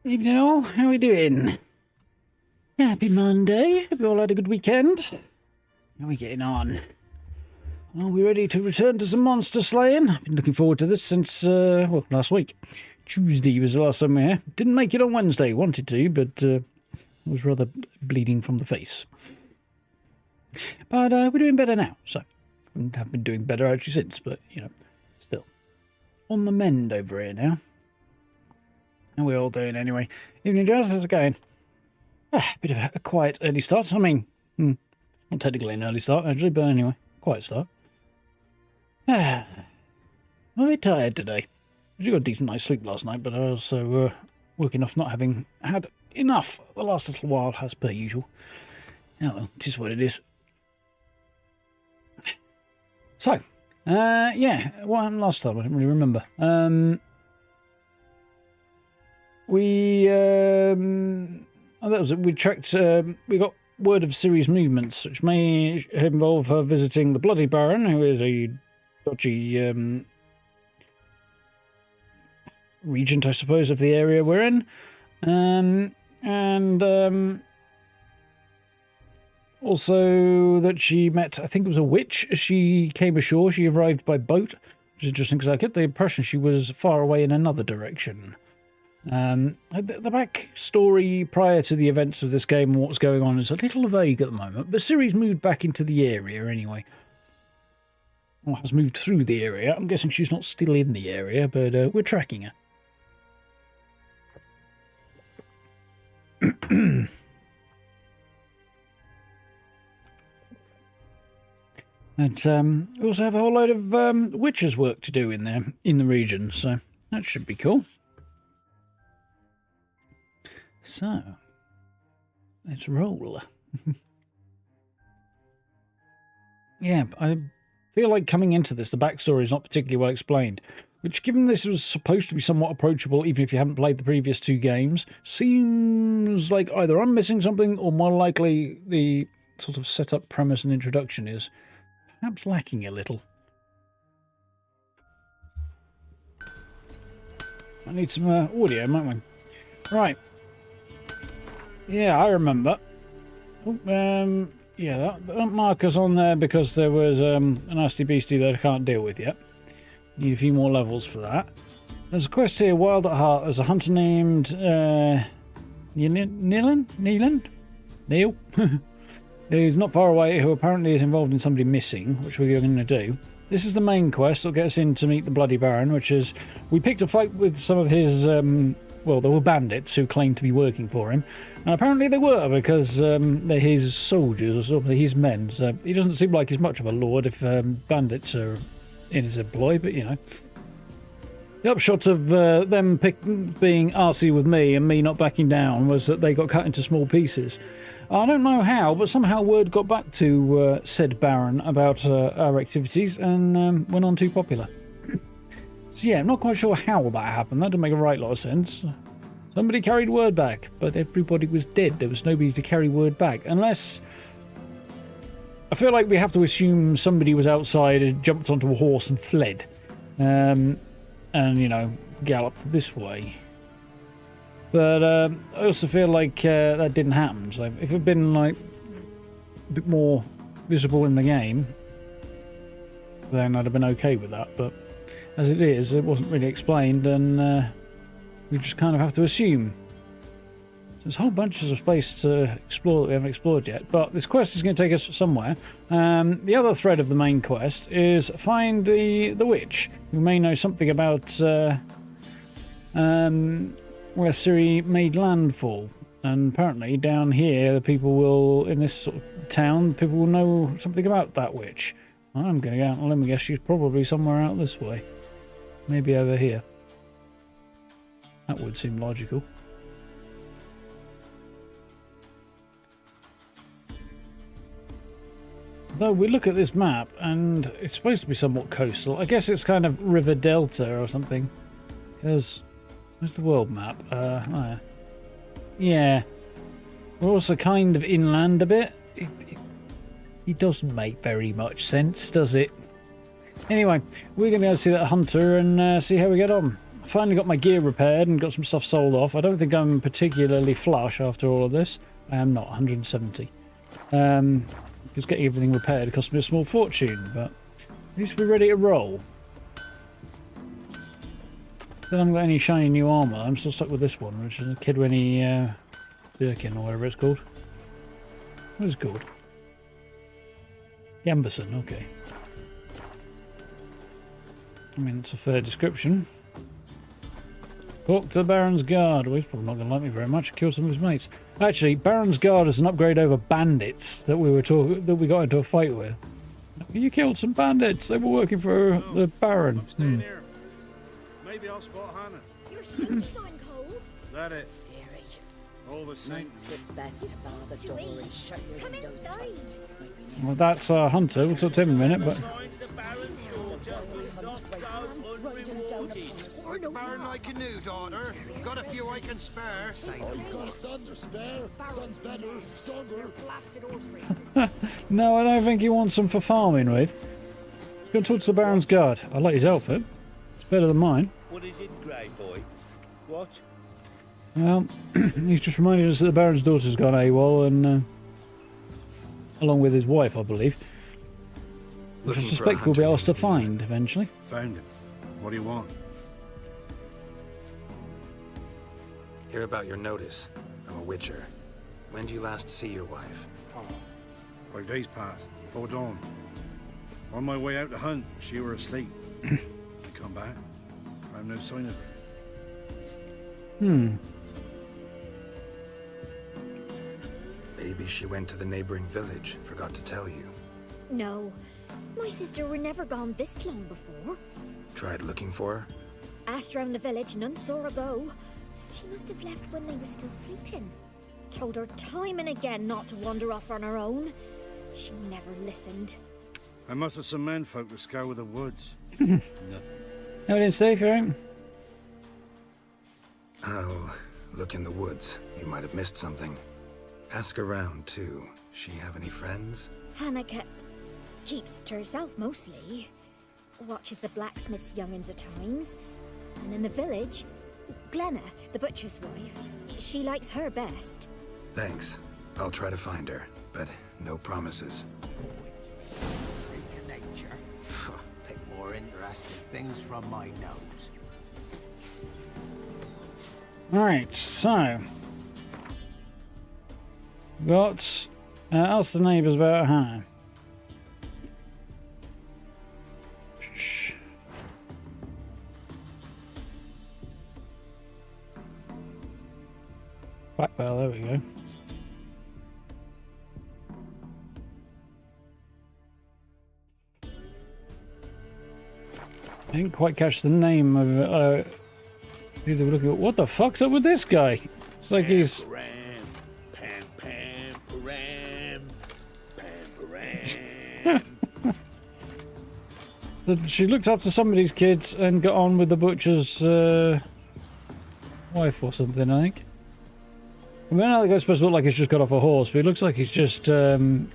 Evening all, how are we doing? Happy Monday, hope you all had a good weekend. How are we getting on? Are we ready to return to some monster slaying? I've been looking forward to this since, well, last week. Tuesday was the last time we were here. Didn't make it on Wednesday, wanted to, but I was rather bleeding from the face. But we're doing better now, so I have been doing better actually since, but, you know, still. On the mend over here now. How are we all doing anyway? Evening, Darth, how's it going? Bit of a quiet early start. I mean, not technically an early start, actually, but anyway, quiet start. I'm a bit tired today. I got a decent night's sleep last night, but I also woken off not having had enough the last little while, as per usual. Oh well, it is what it is. So, yeah, what happened last time? I don't really remember. Oh, that was it. We tracked, we got word of Ciri's movements, which may involve her visiting the Bloody Baron, who is a dodgy regent, I suppose, of the area we're in. Also that she met, I think it was a witch, as she came ashore. She arrived by boat, which is interesting because I get the impression she was far away in another direction. The back story prior to the events of this game and what's going on is a little vague at the moment, but Ciri's moved back into the area anyway. Or has moved through the area. I'm guessing she's not still in the area, but we're tracking her. And we also have a whole load of witches' work to do in there, in the region, so that should be cool. So, let's roll. Yeah, I feel like coming into this, the backstory is not particularly well explained, which, given this was supposed to be somewhat approachable, even if you haven't played the previous two games, seems like either I'm missing something, or more likely the sort of setup, premise, and introduction is perhaps lacking a little. I need some audio, might we? Right. Yeah, I remember. Yeah, that marker's on there because there was a nasty beastie that I can't deal with yet. Need a few more levels for that. There's a quest here, Wild at Heart. There's a hunter named Neil? Who's not far away, who apparently is involved in somebody missing, which we're going to do. This is the main quest. It'll get us in to meet the Bloody Baron, which is... We picked a fight with some of his... well, there were bandits who claimed to be working for him. And apparently they were, because they're his soldiers, or sort of his men. So he doesn't seem like he's much of a lord if bandits are in his employ, but, you know. The upshot of them being arsey with me and me not backing down was that they got cut into small pieces. I don't know how, but somehow word got back to said Baron about our activities and went on too popular. So yeah, I'm not quite sure how that happened. That didn't make a right lot of sense. Somebody carried word back, but everybody was dead. There was nobody to carry word back. Unless... I feel like we have to assume somebody was outside and jumped onto a horse and fled. And, you know, galloped this way. But I also feel like that didn't happen. So if it had been, like, a bit more visible in the game, then I'd have been okay with that. But as it is, it wasn't really explained, and we just kind of have to assume. There's whole bunches of space to explore that we haven't explored yet, but this quest is going to take us somewhere. The other thread of the main quest is find the witch, who may know something about where Ciri made landfall. And apparently down here, the people will, in this sort of town, people will know something about that witch. I'm going to go out and let me guess she's probably somewhere out this way. Maybe over here. That would seem logical. Though we look at this map, and it's supposed to be somewhat coastal. I guess it's kind of river delta or something. Because, where's the world map? Oh yeah. Yeah. We're also kind of inland a bit. It doesn't make very much sense, does it? Anyway, we're going to go see that hunter and see how we get on. I finally got my gear repaired and got some stuff sold off. I don't think I'm particularly flush after all of this. I am not, 170. Just getting everything repaired cost me a small fortune, but at least we're ready to roll. Still haven't got any shiny new armour. I'm still stuck with this one, which is a Kidwenny Birkin or whatever it's called. What is it called? Gamberson, okay. I mean, it's a fair description. Talk to the Baron's Guard. Well, he's probably not going to like me very much. Kill some of his mates. Actually, Baron's Guard is an upgrade over bandits that we got into a fight with. You killed some bandits. They were working for the Baron. I'm staying here. Maybe I'll spot Hannah. Your suit's going cold. That it. Dearie, All the same. it's best to bar the door and shut your Come windows inside. tight. Well, that's our hunter. We'll talk to him in a minute, but... What Baron I can do, daughter? Got a few I can spare. You've got a son to spare. Son's better, stronger. Blasted horse races. No, I don't think he wants them for farming with. Let's go talk to the Baron's Guard. I like his outfit. It's better than mine. What is it, Grey Boy? What? Well, he's just reminded us that the Baron's daughter's gone AWOL, and along with his wife, I believe. Which I suspect we'll be asked to find eventually. Found him. What do you want? Hear about your notice. I'm a witcher. When do you last see your wife? 5 days passed. Before dawn. On my way out to hunt, she were asleep. I come back. Found no sign of her. Maybe she went to the neighboring village. Forgot to tell you. No. My sister were never gone this long before. Tried looking for her? Asked round the village, none saw her go. She must have left when they were still sleeping. Told her time and again not to wander off on her own. She never listened. I must have some menfolk to scour the woods. Nothing. No, I didn't say if you're right. I'll look in the woods. You might have missed something. Ask around, too. She have any friends? Hannah keeps to herself mostly. Watches the blacksmith's young'uns at times. And in the village, Glenna, the butcher's wife, she likes her best. Thanks. I'll try to find her, but no promises. Freak of nature. Pick more interesting things from my nose. Alright, so... Got... ask the neighbours about Hannah. Shh. Black bell, there we go. I didn't quite catch the name of who they were looking at. What the fuck's up with this guy? It's like he's... She looked after somebody's kids and got on with the butcher's wife or something, I think. I mean, I think it's supposed to look like he's just got off a horse, but it looks like he's just well,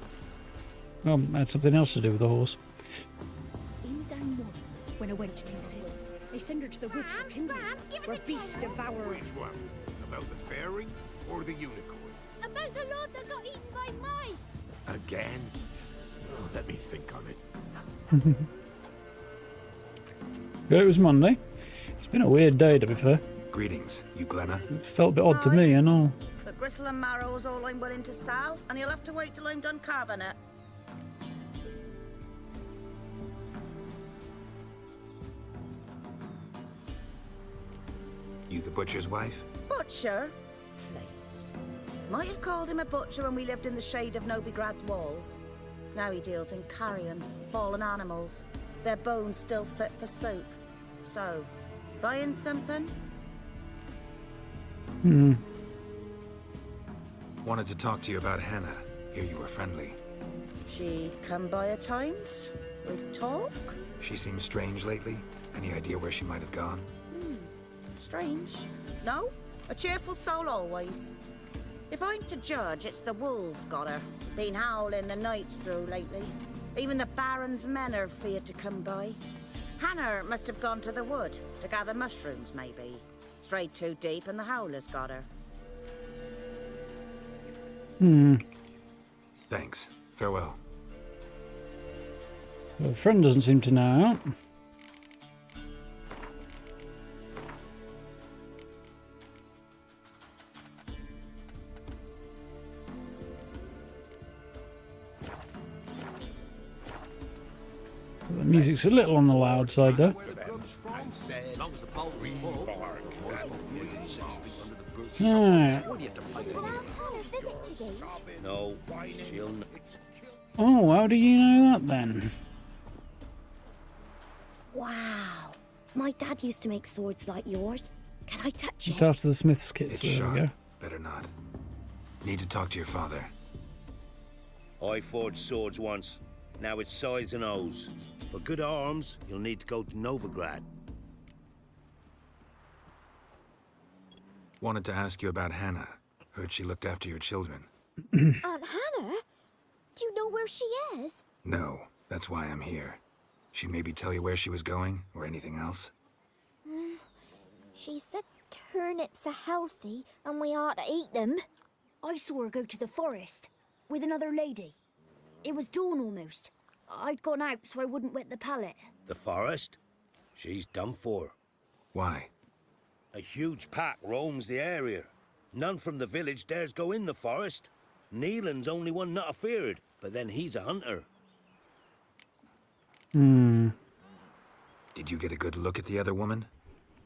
had something else to do with the horse. In down morning, when a wench takes ill, they send her to the woods for kindling, where beasts devour her. Which one? About the fairy or the unicorn? About the lord that got eaten by mice. Again? Oh, let me think on it. But it was Monday. It's been a weird day, to be fair. Greetings, you Glenna. It felt a bit odd to me, I know. The gristle and marrow is all I'm willing to sell, and you'll have to wait till I'm done carving it. You the butcher's wife? Butcher? Please. Might have called him a butcher when we lived in the shade of Novigrad's walls. Now he deals in carrion, fallen animals. Their bones still fit for soup. So, buying something? Wanted to talk to you about Hannah. Hear you were friendly. She'd come by at times. We'd talk. She seems strange lately. Any idea where she might have gone? Strange. No, a cheerful soul always. If I'm to judge, it's the wolves got her. Been howling the nights through lately. Even the Baron's men are feared to come by. Hannah must have gone to the wood to gather mushrooms, maybe. Strayed too deep and the howlers got her. Thanks. Farewell. Well, the friend doesn't seem to know. The music's a little on the loud side, though. Right. No, she'll. Oh, how do you know that then? Wow. My dad used to make swords like yours. Can I touch Looked it? after the smith's kit. It's So there we sharp. go. Better not. Need to talk to your father. I forged swords once. Now it's scythes and hoes. For good arms, you'll need to go to Novigrad. Wanted to ask you about Hannah. Heard she looked after your children. Aunt Hannah? Do you know where she is? No, that's why I'm here. She maybe tell you where she was going, or anything else? She said turnips are healthy and we ought to eat them. I saw her go to the forest with another lady. It was dawn almost. I'd gone out so I wouldn't wet the pallet. The forest? She's done for. Why? A huge pack roams the area. None from the village dares go in the forest. Neelan's only one not afeared, but then he's a hunter. Did you get a good look at the other woman?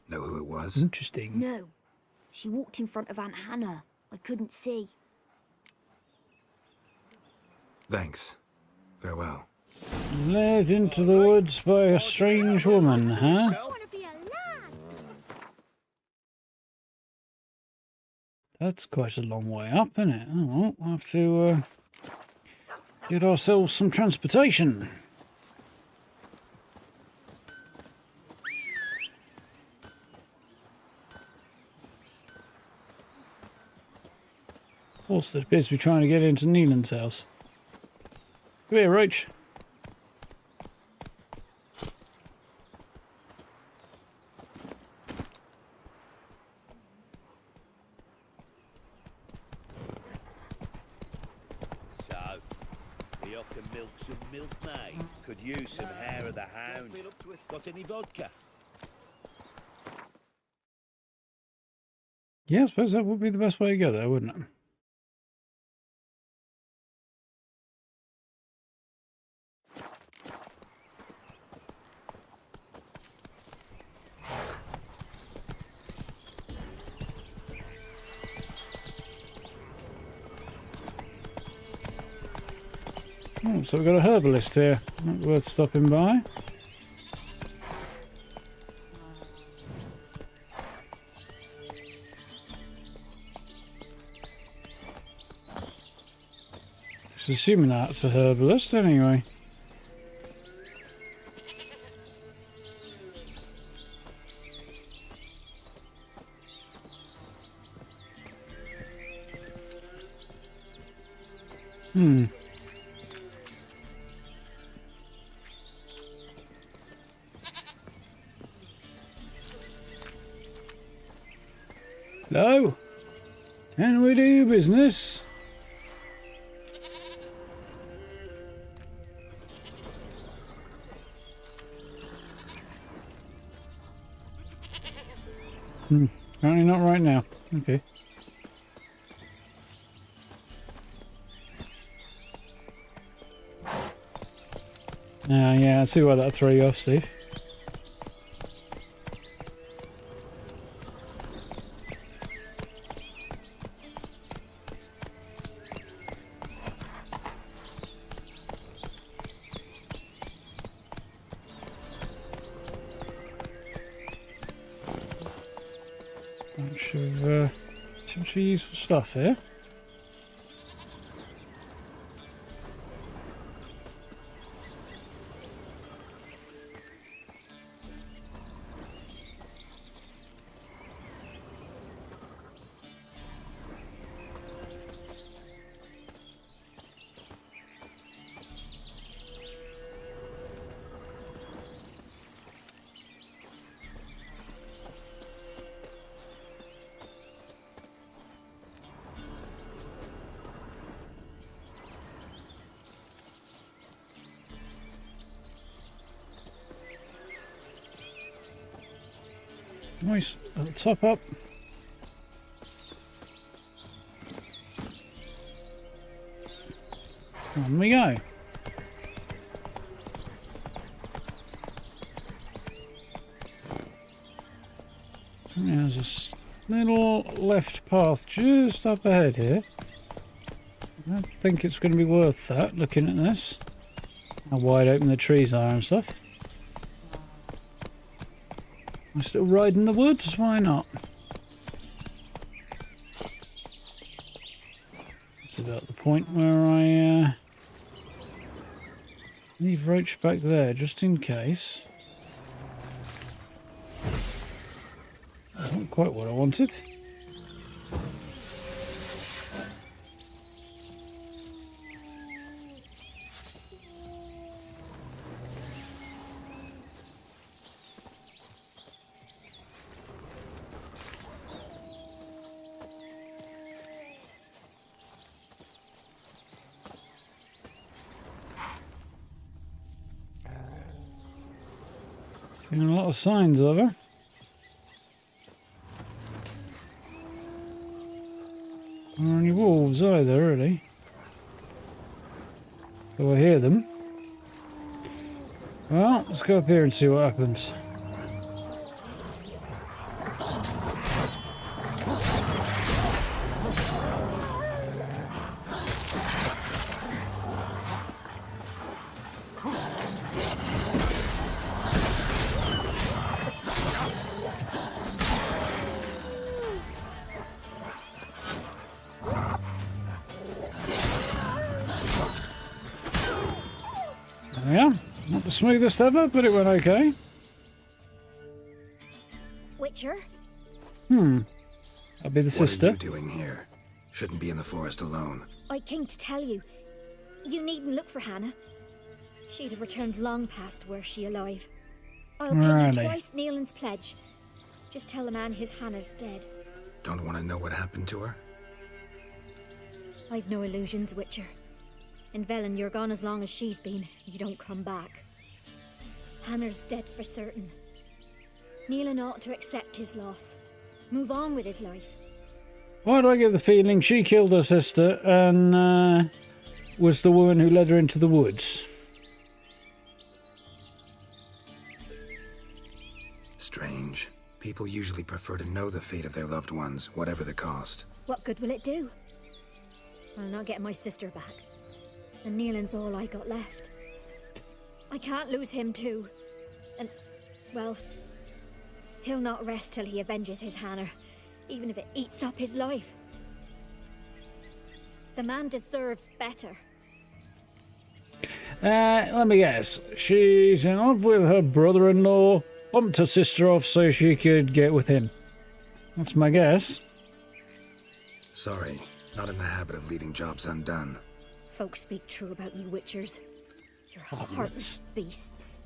Know who it was? Interesting. No. She walked in front of Aunt Hannah. I couldn't see. Thanks. Farewell. Led into the woods by a strange woman, huh? Want to be a lad? That's quite a long way up, isn't it? Oh, well, we'll have to get ourselves some transportation. Also, appears to be trying to get into Neelan's house. Come here, Roach. So, he off to milk some milkmaid. Could use some hair of the hound. Got any vodka? Yeah, I suppose that would be the best way to go there, wouldn't it? Oh, so we've got a herbalist here. Not worth stopping by. Just assuming that's a herbalist anyway. Hello? Can we do business? Apparently not right now. Okay. Yeah, I see why that threw you off, Steve. Bunch of useful stuff here. Nice. Top up. On we go. There's a little left path just up ahead here. I don't think it's going to be worth that, looking at this. How wide open the trees are and stuff. I'm still riding the woods, why not? It's about the point where I leave Roach back there, just in case. Not quite what I wanted. Seeing a lot of signs of her. Not any wolves either, really. So I hear them. Well, let's go up here and see what happens. Yeah, not the smoothest ever, but it went okay. Witcher? I'll be the sister. What are you doing here? Shouldn't be in the forest alone. I came to tell you. You needn't look for Hannah. She'd have returned long past were she alive. I'll pay you Really? twice Neelan's pledge. Just tell the man his Hannah's dead. Don't want to know what happened to her? I've no illusions, Witcher. In Velen, you're gone as long as she's been. You don't come back. Hannah's dead for certain. Neelan ought to accept his loss. Move on with his life. Why do I get the feeling she killed her sister and was the woman who led her into the woods? Strange. People usually prefer to know the fate of their loved ones, whatever the cost. What good will it do? I'll not get my sister back. And Neelan's all I got left. I can't lose him too. And, well, he'll not rest till he avenges his Hannah, even if it eats up his life. The man deserves better. Let me guess. She's in love with her brother-in-law, bumped her sister off so she could get with him. That's my guess. Sorry, not in the habit of leaving jobs undone. Folks speak true about you Witchers. You're heartless beasts.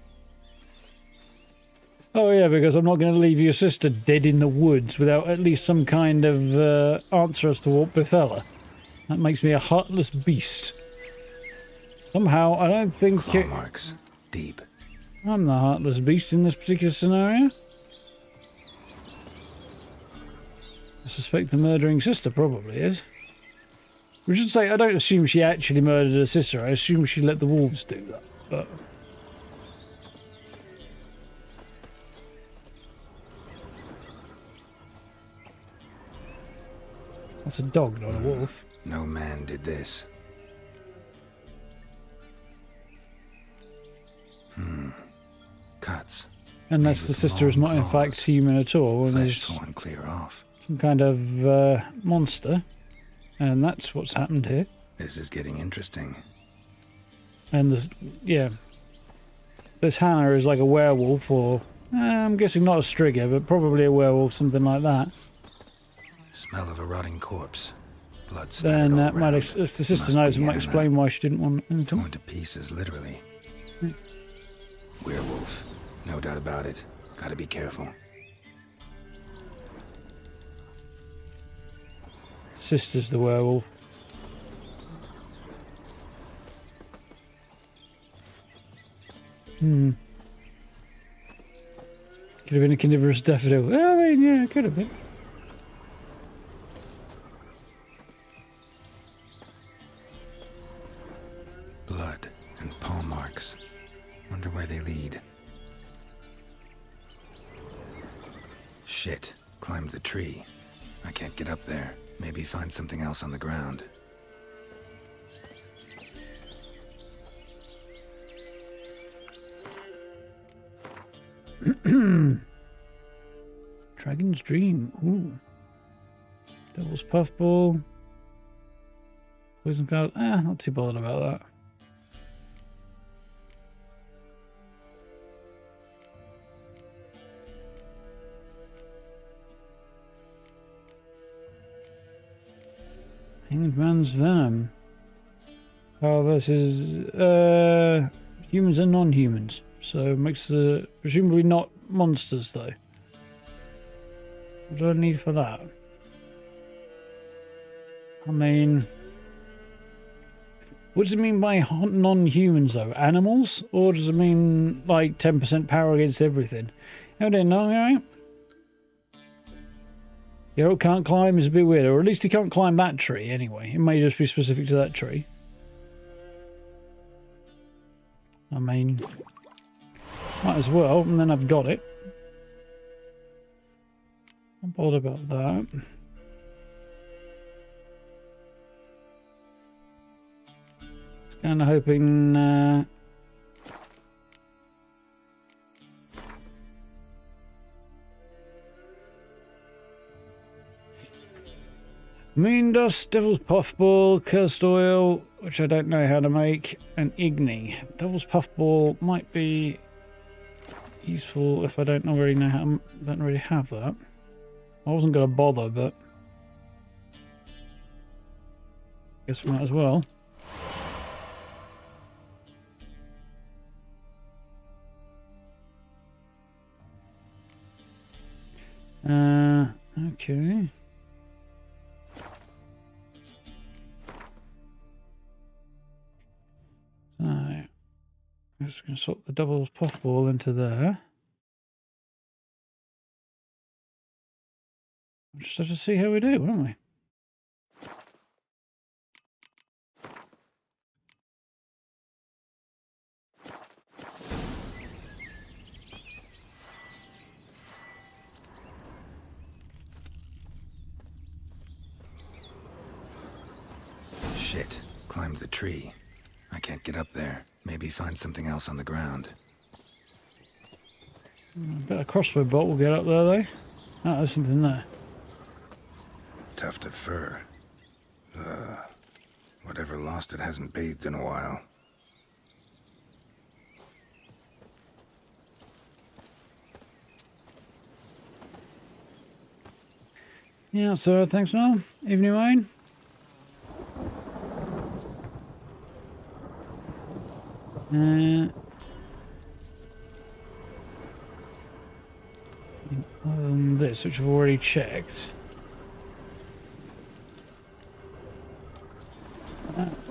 Oh yeah, because I'm not going to leave your sister dead in the woods without at least some kind of answer as to what befell her. That makes me a heartless beast. Somehow, I don't think Claw marks. Deep. I'm the heartless beast in this particular scenario. I suspect the murdering sister probably is. We should say, I don't assume she actually murdered her sister. I assume she let the wolves do that. But that's a dog, not a wolf. No man did this. Cuts. Unless the sister is not in fact human at all, and Flesh is torn clear off. some kind of monster. And that's what's happened here. This is getting interesting. And this, yeah, this Hannah is like a werewolf, or I'm guessing not a Strigger, but probably a werewolf, something like that. Smell of a rotting corpse. Blood spattered Then all that might, around. if the sister Must knows, be it might Hannah. explain why she didn't want anything. Torn to pieces, literally. Werewolf. No doubt about it. Gotta be careful. Sister's the werewolf. Could have been a carnivorous daffodil. I mean, yeah, it could have been. Blood and paw marks. Wonder where they lead. Shit. Climbed the tree. I can't get up there. Maybe find something else on the ground. Dragon's Dream. Ooh. Devil's Puffball. Poison Cloud. Not too bothered about that. Hanged Man's Venom. Power versus humans and non-humans. So it makes the presumably not monsters though. What do I need for that? I mean, what does it mean by non-humans though? Animals? Or does it mean like 10% power against everything? I don't know, alright? Geralt can't climb is a bit weird, or at least he can't climb that tree anyway. It may just be specific to that tree. I mean, might as well, and then I've got it. I'm bothered about that. Just kind of hoping Moon Dust, Devil's Puffball, Cursed Oil, which I don't know how to make, and Igni. Devil's Puffball might be useful if I don't really know how. Don't really have that. I wasn't going to bother, but guess we might as well. Okay. So, I'm just going to swap the Devil's Puffball into there. We'll just have to see how we do, won't we? Shit. Climbed the tree. I can't get up there. Maybe find something else on the ground. A bit of crossbow bolt will get up there, though. Oh, there's something there. Tuft of fur. Whatever lost it hasn't bathed in a while. Yeah, so thanks now. Evening, Wayne. Other than this, which I've already checked.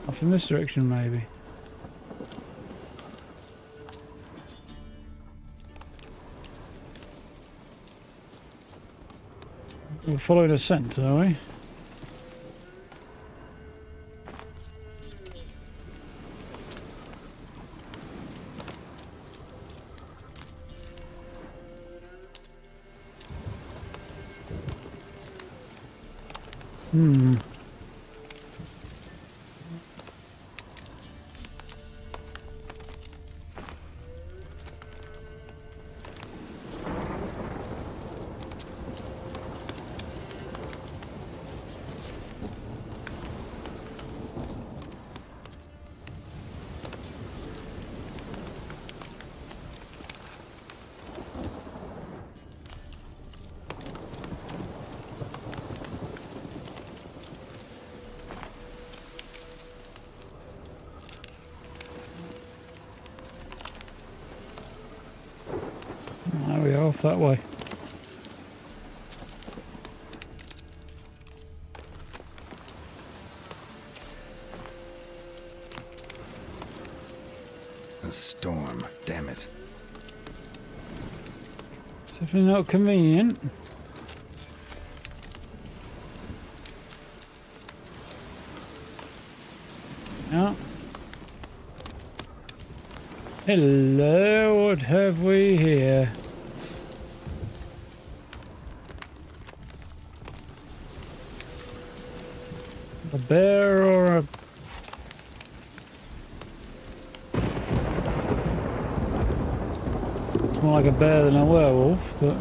Off in this direction, maybe. We're following a scent, are we? There we are, off that way. A storm, damn it. So Definitely not convenient. Yeah. Hello, what have we here? A bear or a... It's more like a bear than a werewolf, but...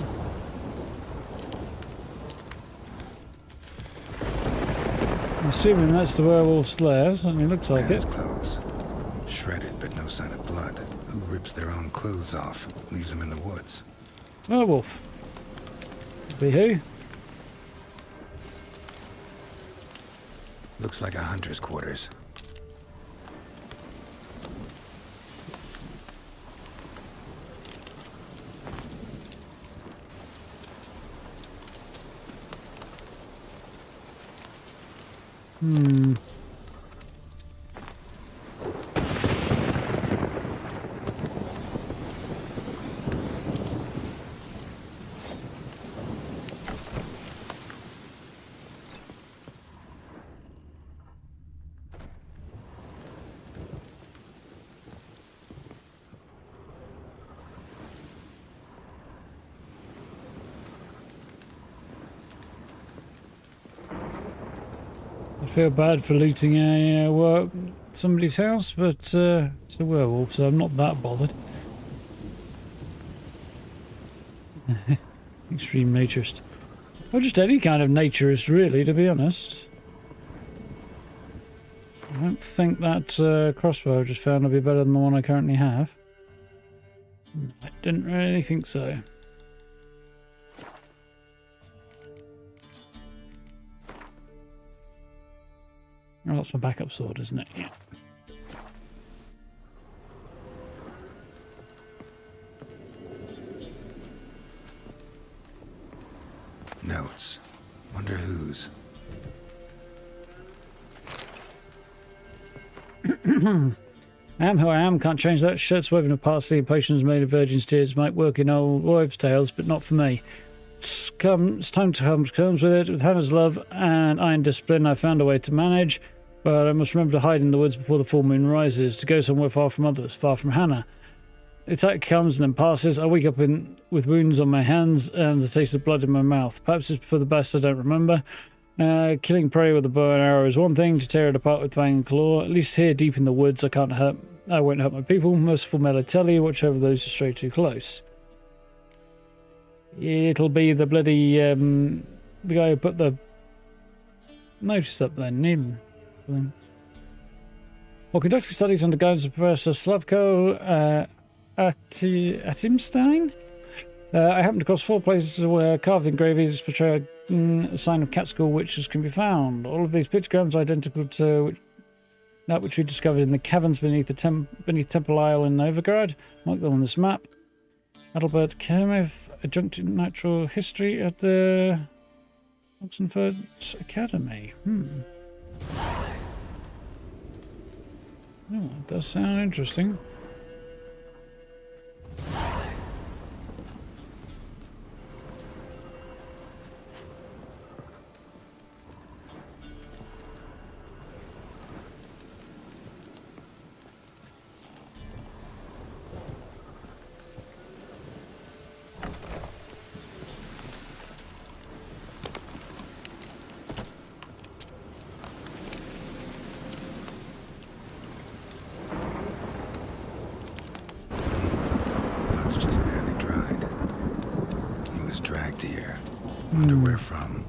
I'm assuming that's the werewolf's lair. Certainly looks like Man's it. clothes. Shredded, but no sign of blood. Who rips their own clothes off, leaves them in the woods? Werewolf. Be who? Looks like a hunter's quarters. I feel bad for looting somebody's house, but it's a werewolf, so I'm not that bothered. Extreme naturist. Or just any kind of naturist, really, to be honest. I don't think that crossbow I just found will be better than the one I currently have. I didn't really think so. Oh, that's my backup sword, isn't it? Yeah. Notes. Wonder whose. I am who I am, can't change that. Shirts woven of parsley and potions made of virgin's tears might work in old wives' tales, but not for me. It's time to come to terms with it. With Hannah's love and iron discipline, I found a way to manage, but I must remember to hide in the woods before the full moon rises, to go somewhere far from others, far from Hannah. The attack comes and then passes. I wake up with wounds on my hands and the taste of blood in my mouth. Perhaps it's for the best, I don't remember. Killing prey with a bow and arrow is one thing, to tear it apart with fang and claw. At least here, deep in the woods, I won't hurt my people. Merciful Melatelli, watch over those who stray too close. It'll be the bloody, the guy who put the notice up there, Neil. While conducting studies under guidance of Professor Slavko Atimstein, I happened across 4 places where carved engravings portray a sign of Catskill witches can be found. All of these pictograms identical to that which we discovered in the caverns beneath Temple Isle in Novigrad. Mark them on this map. Adalbert Kermith, adjunct in natural history at the Oxenford Academy. Oh, that does sound interesting. Wonder where from.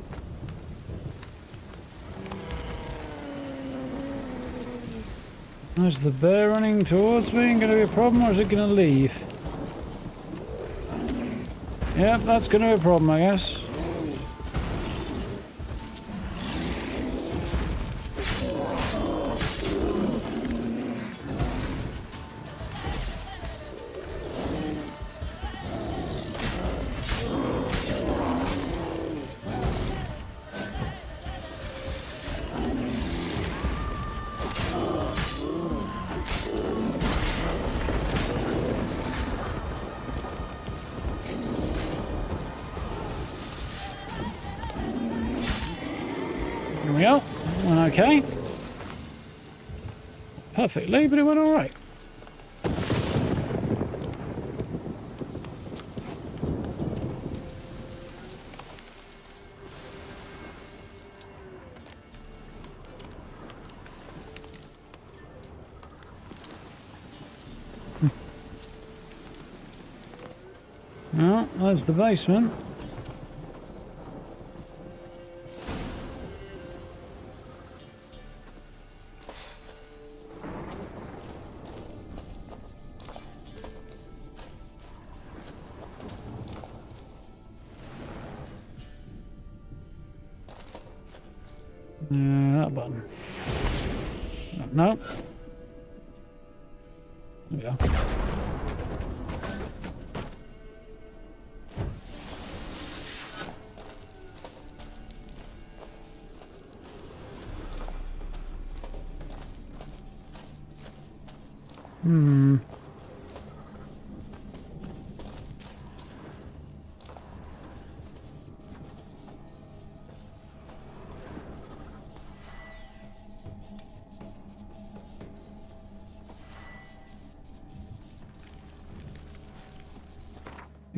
Is the bear running towards me going to be a problem, or is it going to leave? Yep, that's going to be a problem, I guess. There we go. Went okay. Perfectly, but it went alright. Well, that's the basement. That button. No. There we go.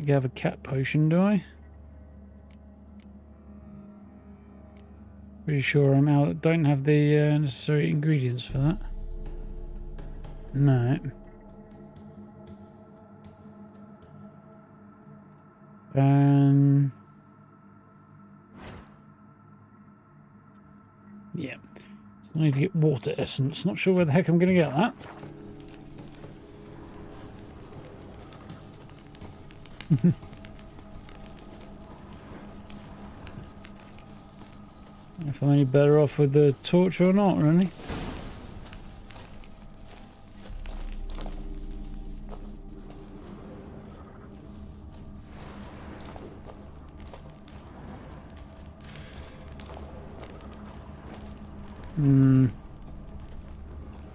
I have a cat potion, do I? Pretty sure I'm out. Don't have the necessary ingredients for that. No. Yeah. So I need to get water essence. Not sure where the heck I'm going to get that. If I'm any better off with the torch or not, really.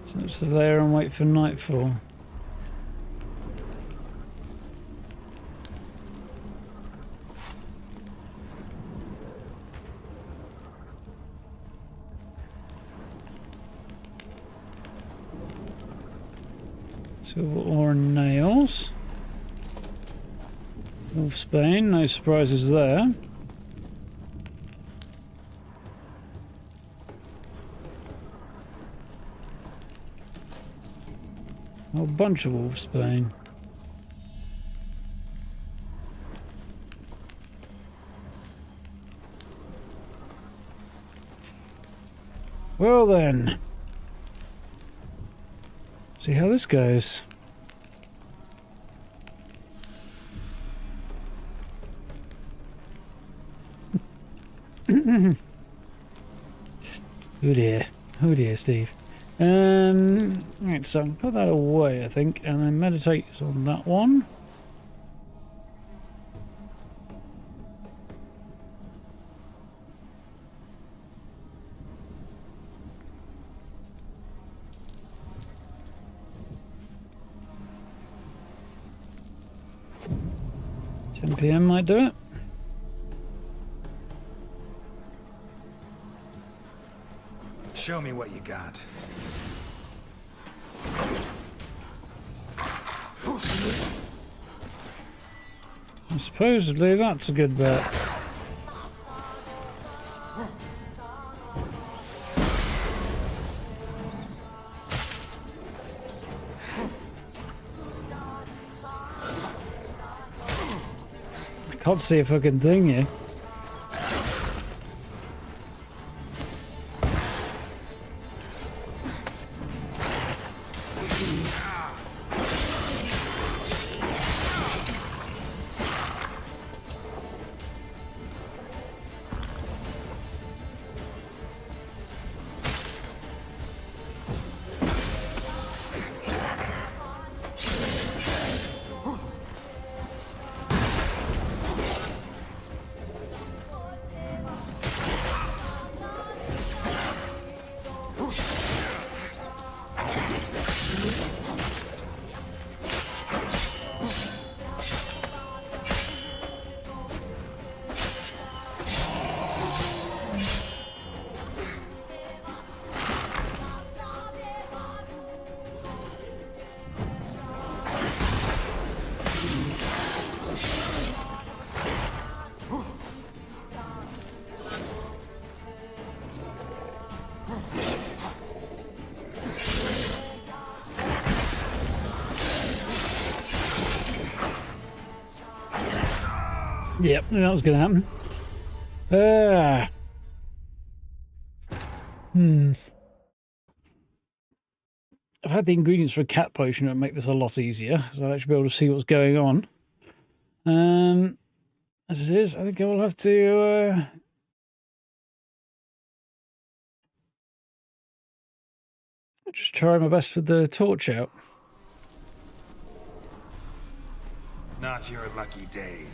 So it's there and wait for nightfall. Silver ore and nails. Wolfsbane, no surprises there. A whole bunch of wolfsbane. Well then. See how this goes. Oh dear, Steve. Right, so I'll put that away, I think, and then meditate on that one. PM might do it. Show me what you got. Supposedly that's a good bet. I can't see a fucking thing here. Yep, that was going to happen. I've had the ingredients for a cat potion that make this a lot easier, so I'll actually be able to see what's going on. As it is, I think I will have to just try my best with the torch out. Not your lucky day.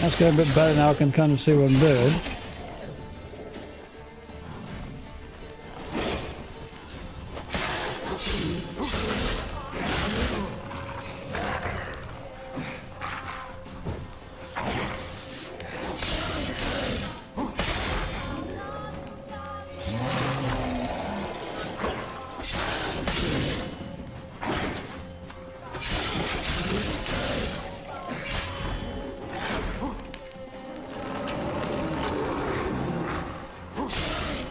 That's going a bit better now. I can kind of see what I'm doing.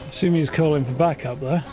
Assume he's calling for backup there.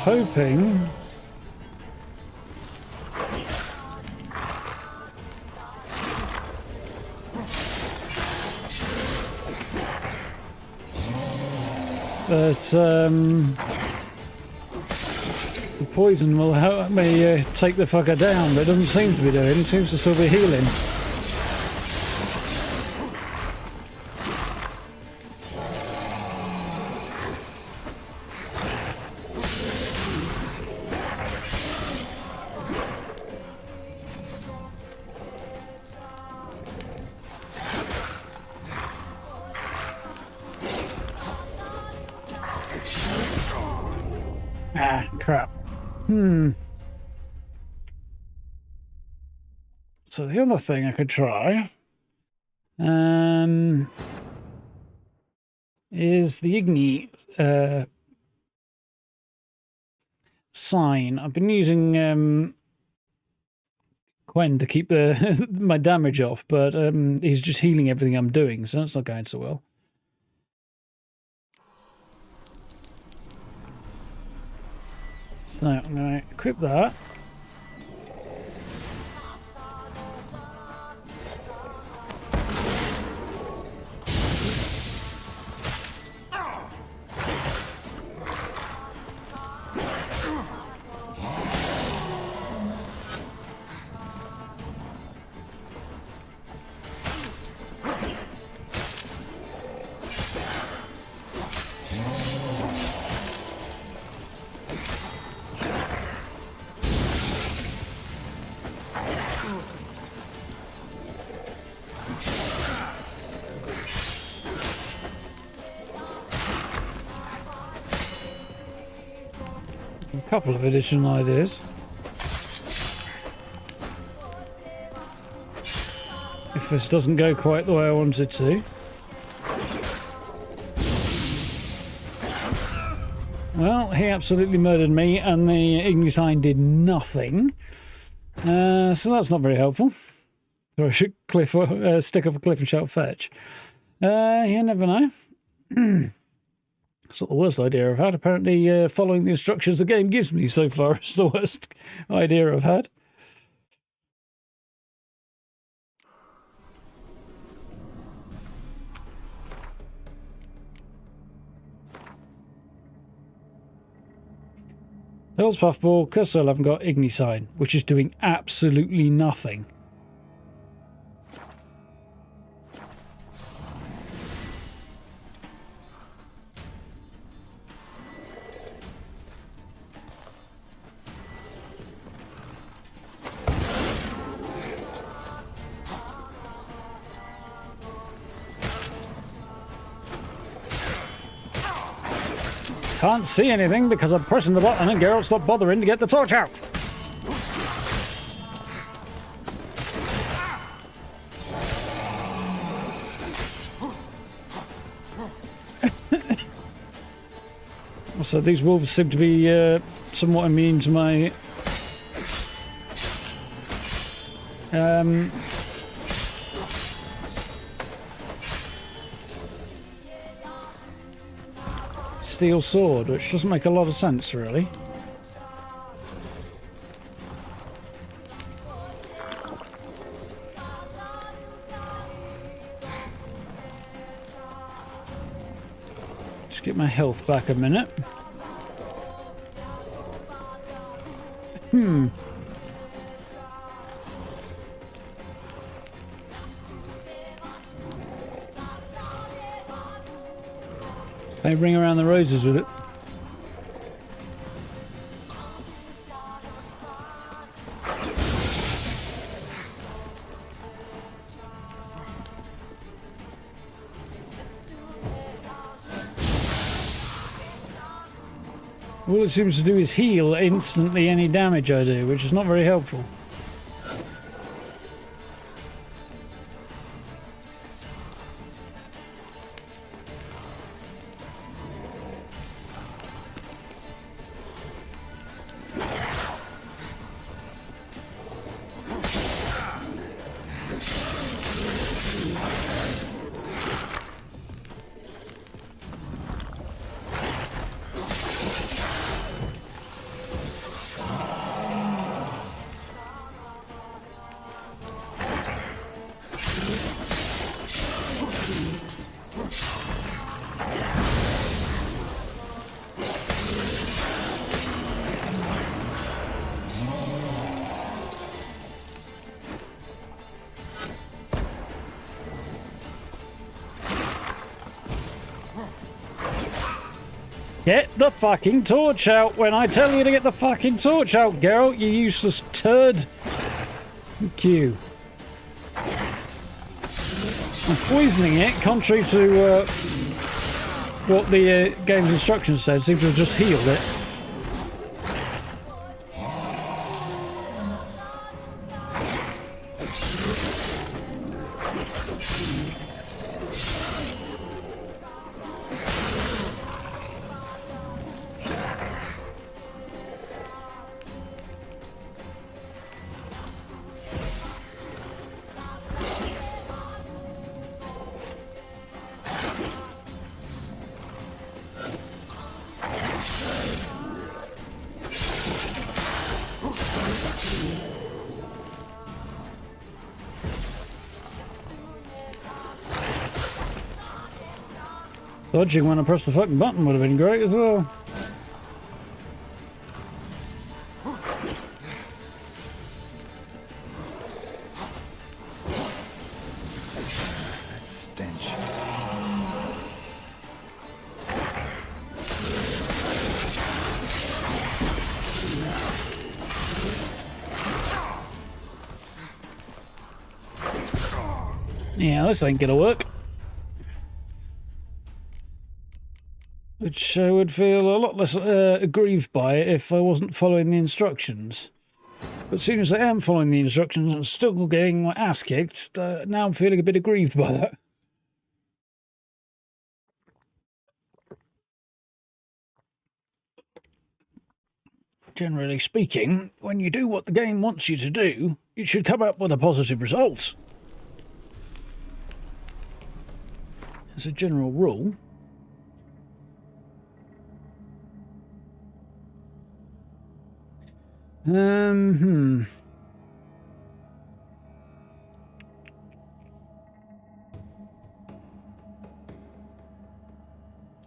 Hoping that the poison will help me take the fucker down, but it doesn't seem to be doing. It seems to still be healing. Ah, crap. So the other thing I could try is the Igni sign. I've been using Quen to keep my damage off, but he's just healing everything I'm doing, so that's not going so well. So I'm going to equip that. A couple of additional ideas. If this doesn't go quite the way I want it to. Well, he absolutely murdered me and the Igni sign did nothing. So that's not very helpful. So I should stick off a cliff and shout fetch. You never know. It's not the worst idea I've had. Apparently, following the instructions the game gives me so far is the worst idea I've had. Hell's Puffball, Cursor 11 got Ignisign, which is doing absolutely nothing. Can't see anything because I'm pressing the button and Geralt stopped bothering to get the torch out. Also, these wolves seem to be somewhat immune to my steel sword, which doesn't make a lot of sense, really. Just get my health back a minute. They bring around the roses with it. All it seems to do is heal instantly any damage I do, which is not very helpful. Get the fucking torch out when I tell you to get the fucking torch out, Geralt, you useless turd. Thank you. I'm poisoning it, contrary to what the game's instructions said, seems to have just healed it. Dodging when I press the fucking button would have been great as well. That stench. Yeah, this ain't gonna work. Which I would feel a lot less aggrieved by it if I wasn't following the instructions. But as soon as I am following the instructions and still getting my ass kicked, now I'm feeling a bit aggrieved by that. Generally speaking, when you do what the game wants you to do, it should come up with a positive result. As a general rule. Hmm.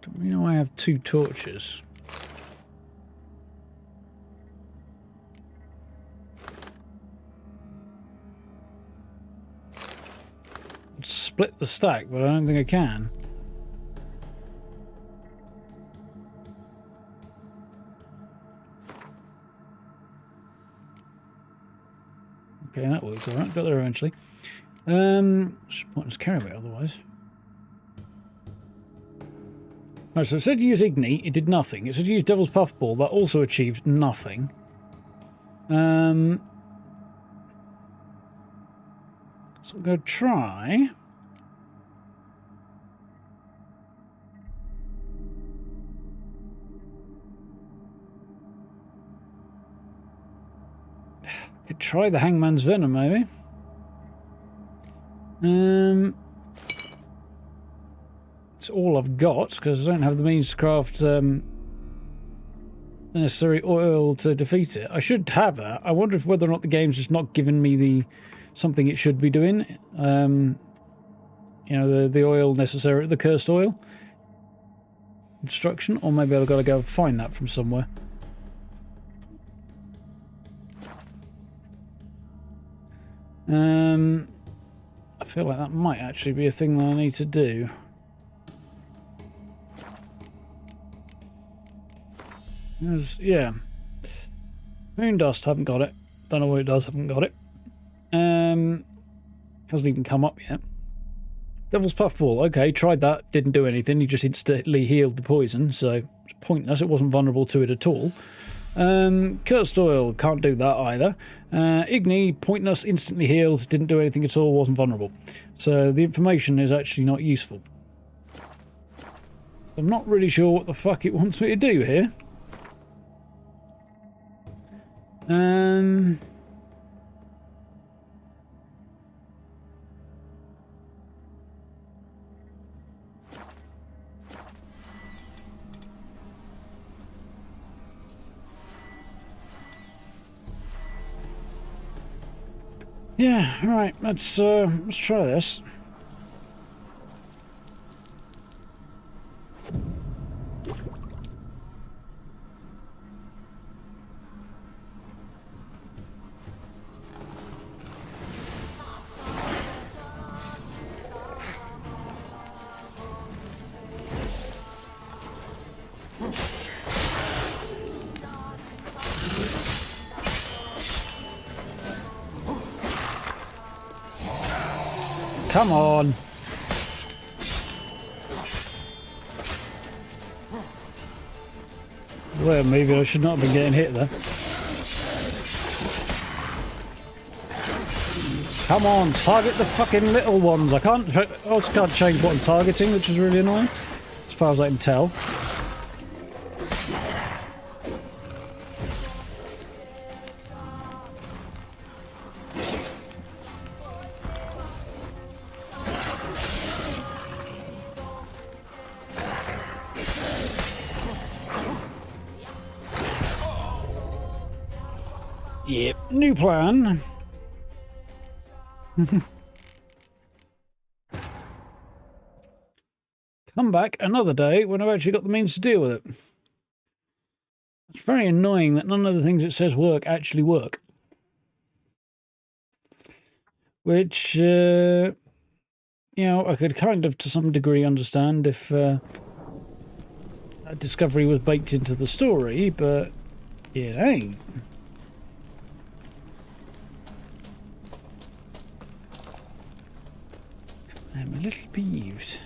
Don't we know I have 2 torches? I'd split the stack, but I don't think I can. Okay, that worked alright. Got there eventually. Should pointless carry weight otherwise. Right, so it said use Ignite, it did nothing. It said use Devil's Puffball, that also achieved nothing. So I'm going to try. Could try the Hangman's Venom, maybe. It's all I've got, because I don't have the means to craft the necessary oil to defeat it. I should have that. I wonder if whether or not the game's just not given me the something it should be doing. You know, the oil necessary, the cursed oil instruction, or maybe I've got to go find that from somewhere. I feel like that might actually be a thing that I need to do. Yeah. Moon Dust, haven't got it. Don't know what it does, haven't got it. Hasn't even come up yet. Devil's Puffball, okay, tried that, didn't do anything. He just instantly healed the poison, so it's pointless. It wasn't vulnerable to it at all. Cursed Oil, can't do that either. Igni, pointless, instantly healed, didn't do anything at all, wasn't vulnerable. So the information is actually not useful. So I'm not really sure what the fuck it wants me to do here. Yeah, right, let's try this. Come on. Well, maybe I should not have been getting hit there. Come on, target the fucking little ones. I also can't change what I'm targeting, which is really annoying, as far as I can tell. Yep, new plan. Come back another day when I've actually got the means to deal with it. It's very annoying that none of the things it says work actually work. Which, you know, I could kind of to some degree understand if a discovery was baked into the story, but it ain't. I'm a little peeved.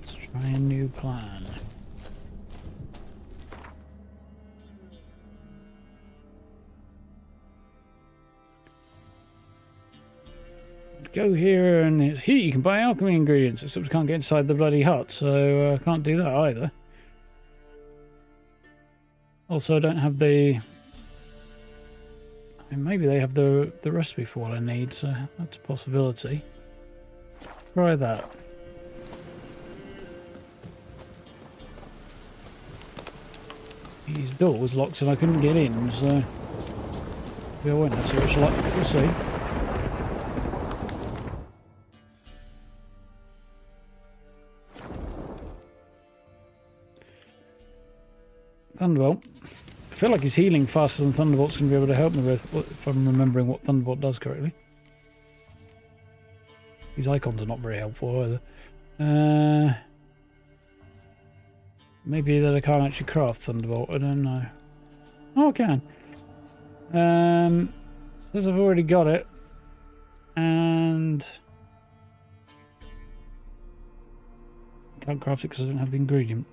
Let's try a new plan. Go here, and here you can buy alchemy ingredients, except we can't get inside the bloody hut, so I can't do that either. Also, I don't have the... I mean, maybe they have the recipe for what I need, so that's a possibility. try that. His door was locked and I couldn't get in, so yeah, I went. That's what it's like. We'll see. Thunderbolt. I feel like he's healing faster than Thunderbolt's going to be able to help me with, if I'm remembering what Thunderbolt does correctly. These icons are not very helpful either. Maybe that I can't actually craft Thunderbolt, I don't know. Oh, I can. Says I've already got it. And can't craft it because I don't have the ingredient.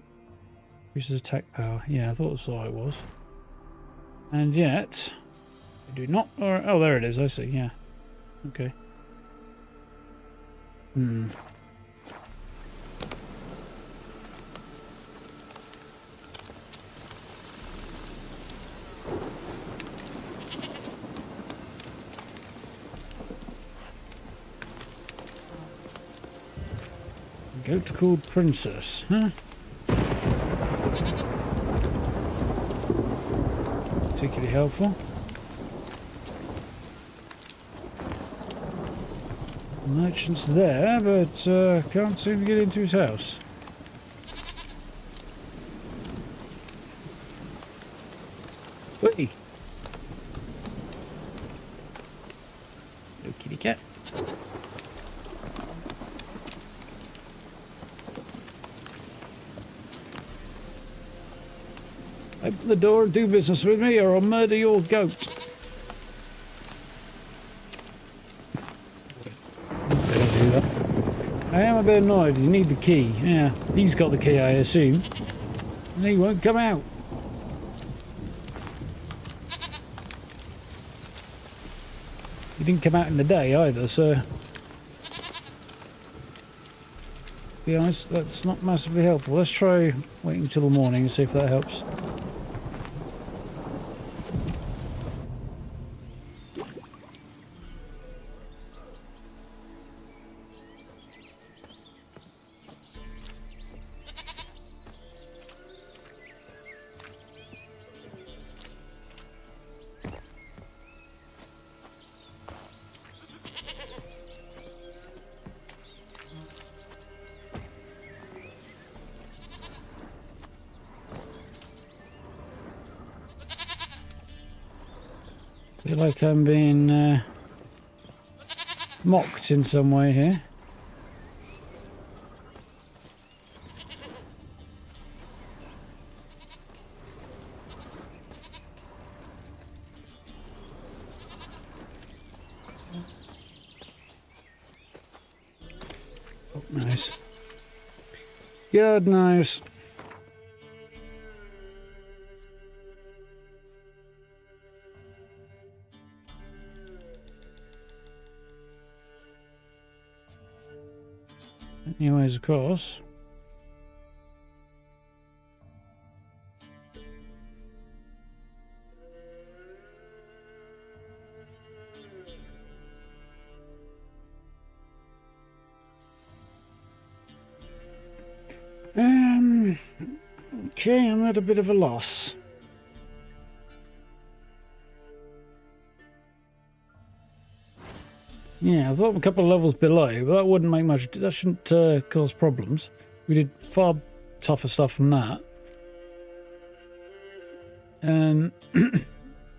Increases attack power. Yeah, I thought that's all it was. And yet, I do not. Or oh, there it is. I see. Yeah. Okay. Goat called Princess, huh? Particularly helpful. Merchant's there, but can't seem to get into his house. Whee! Hello, kitty cat. Open the door and do business with me, or I'll murder your goat. I am a bit annoyed. You need the key. Yeah, he's got the key, I assume. And he won't come out. He didn't come out in the day either, so... To be honest, that's not massively helpful. Let's try waiting till the morning and see if that helps. Feel like I'm being mocked in some way here. Oh, nice. God knows. Anyways, of course. Okay, I'm at a bit of a loss. Yeah, I thought a couple of levels below, but that wouldn't make much. That shouldn't cause problems. We did far tougher stuff than that.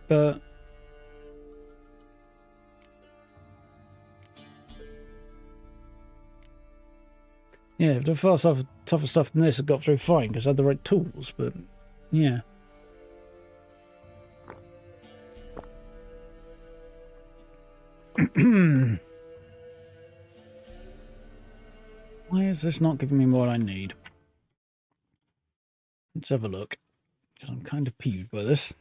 But yeah, if the far tougher stuff than this, I got through fine because I had the right tools. But yeah. Why is this not giving me what I need? Let's have a look, because I'm kind of peeved by this.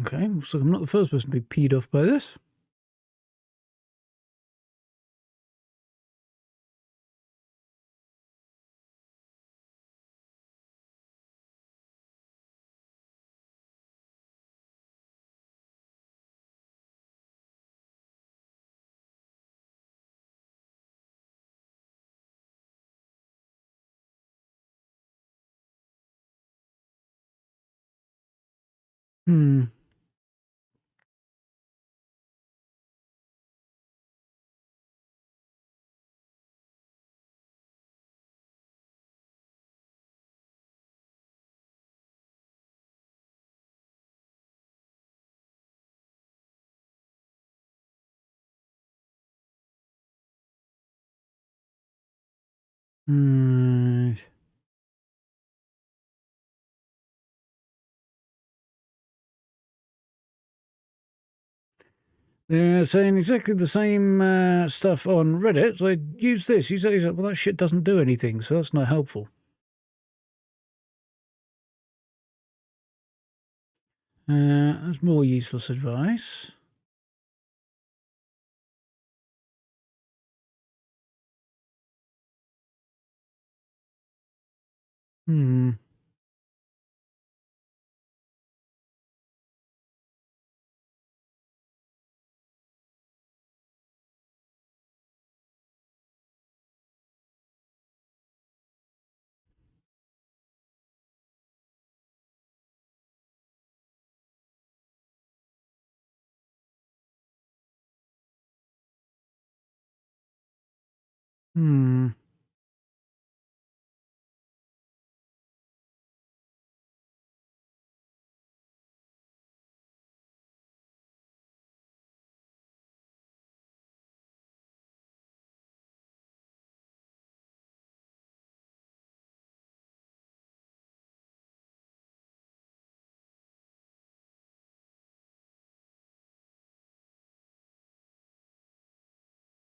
Okay, looks like I'm not the first person to be peed off by this. Hmm. Hmm. They're saying exactly the same stuff on Reddit. So use this, use that. Well, that shit doesn't do anything, so that's not helpful. That's more useless advice. Hmm. Hmm.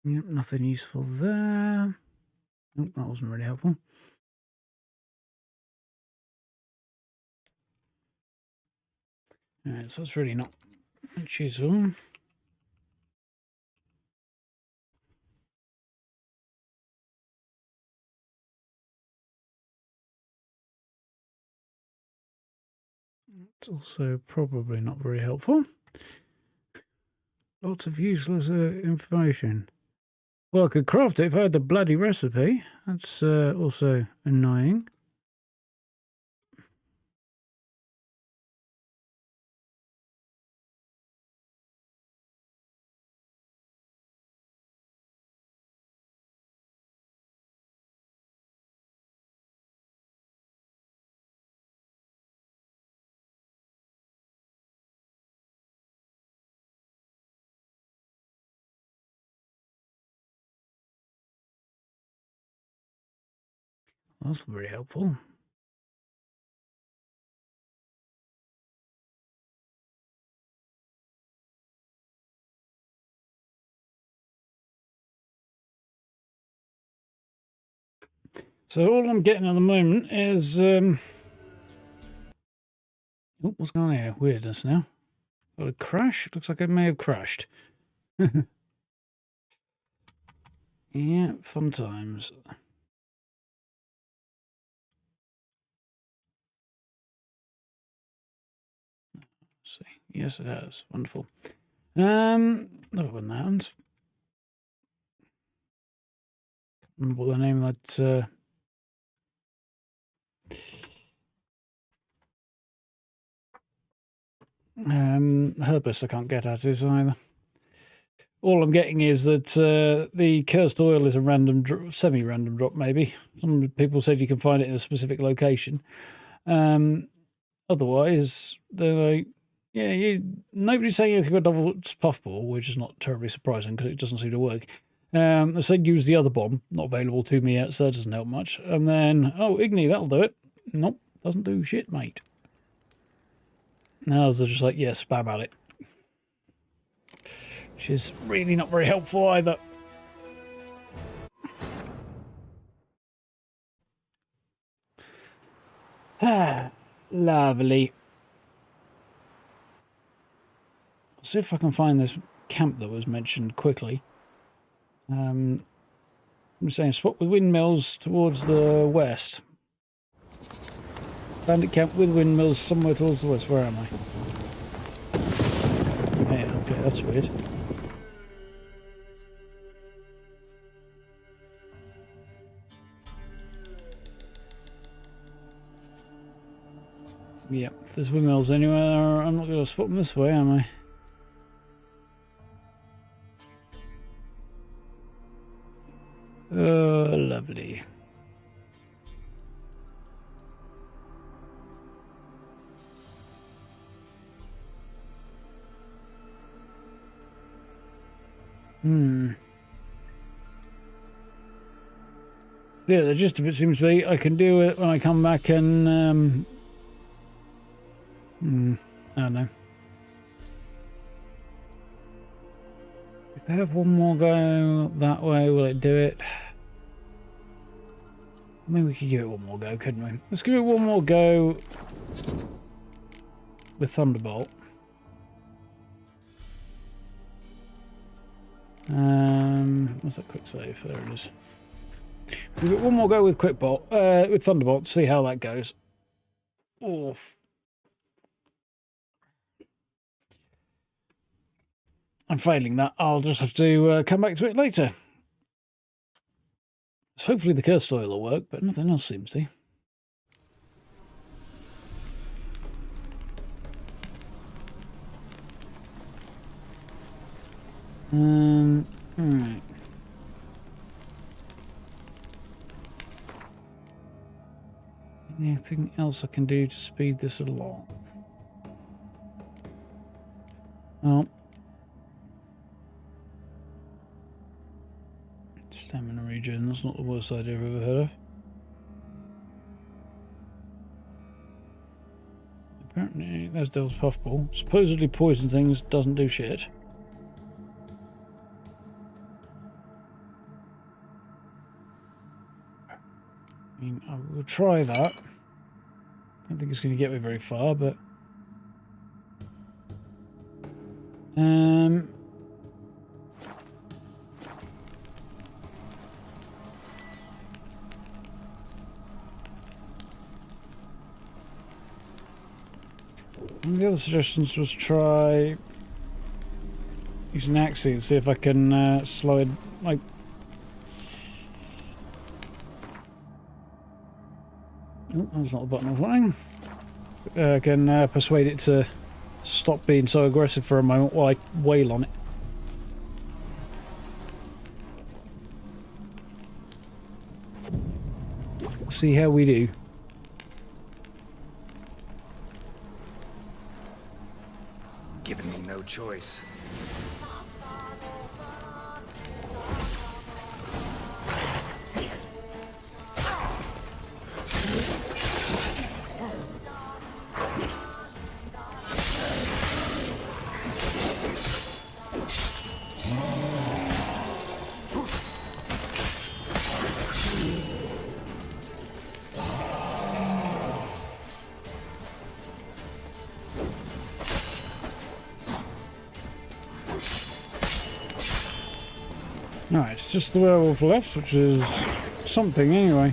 Yep, nothing useful there. Oh, that wasn't really helpful. Alright, so that's really not much useful. It's also probably not very helpful. Lots of useless information. Well, I could craft it if I had the bloody recipe. That's also annoying. That's not very helpful. So all I'm getting at the moment is oh, what's going on here? Weirdness now. Got a crash? Looks like it may have crashed. Yeah, fun times. Let's see. Yes, it has. Wonderful. Never when that happens. Remember what the name of that herbalist I can't get at is either. All I'm getting is that the cursed oil is a random, semi-random drop, maybe. Some people said you can find it in a specific location. Otherwise, they're like, yeah, nobody's saying anything about Dovel's puffball, which is not terribly surprising because it doesn't seem to work. I said use the other bomb, not available to me yet, so that doesn't help much. And then, oh, Igni, that'll do it. Nope, doesn't do shit, mate. Now they're just like, yeah, spam at it. Which is really not very helpful either. Ah, lovely. I'll see if I can find this camp that was mentioned quickly. I'm saying spot with windmills towards the west. Bandit camp with windmills somewhere towards the west. Where am I? Yeah, okay, that's weird. Yeah, if there's windmills anywhere, I'm not going to spot them this way, am I? Oh, lovely. Yeah, the gist of it seems to be I can do it when I come back and I don't know. If I have one more go that way, will it do it? Maybe we could give it one more go, couldn't we? Let's give it one more go with Thunderbolt. What's that quick save? There it is. Give it one more go with with Thunderbolt, see how that goes. Oh. And failing that, I'll just have to come back to it later. So hopefully the curse foil will work, but nothing else seems to. Alright. Anything else I can do to speed this along? Oh. Stamina regen, that's not the worst idea I've ever heard of. Apparently, there's Devil's Puffball. Supposedly poison things doesn't do shit. I mean, I will try that. I don't think it's going to get me very far, but... One of the other suggestions was try using Axie and see if I can slow it, like... Oh, that's not the button I was wanting. I can persuade it to stop being so aggressive for a moment while I wail on it. See how we do. Giving me no choice. Alright, it's just the werewolf left, which is something anyway.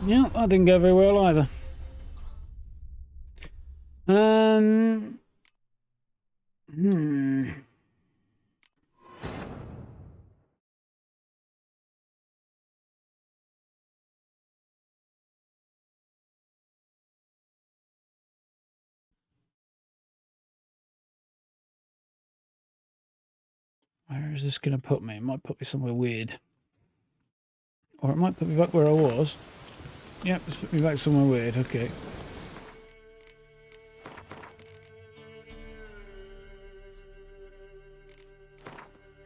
Yeah, that didn't go very well either. Where is this going to put me? It might put me somewhere weird. Or it might put me back where I was. Yep, it's put me back somewhere weird, okay.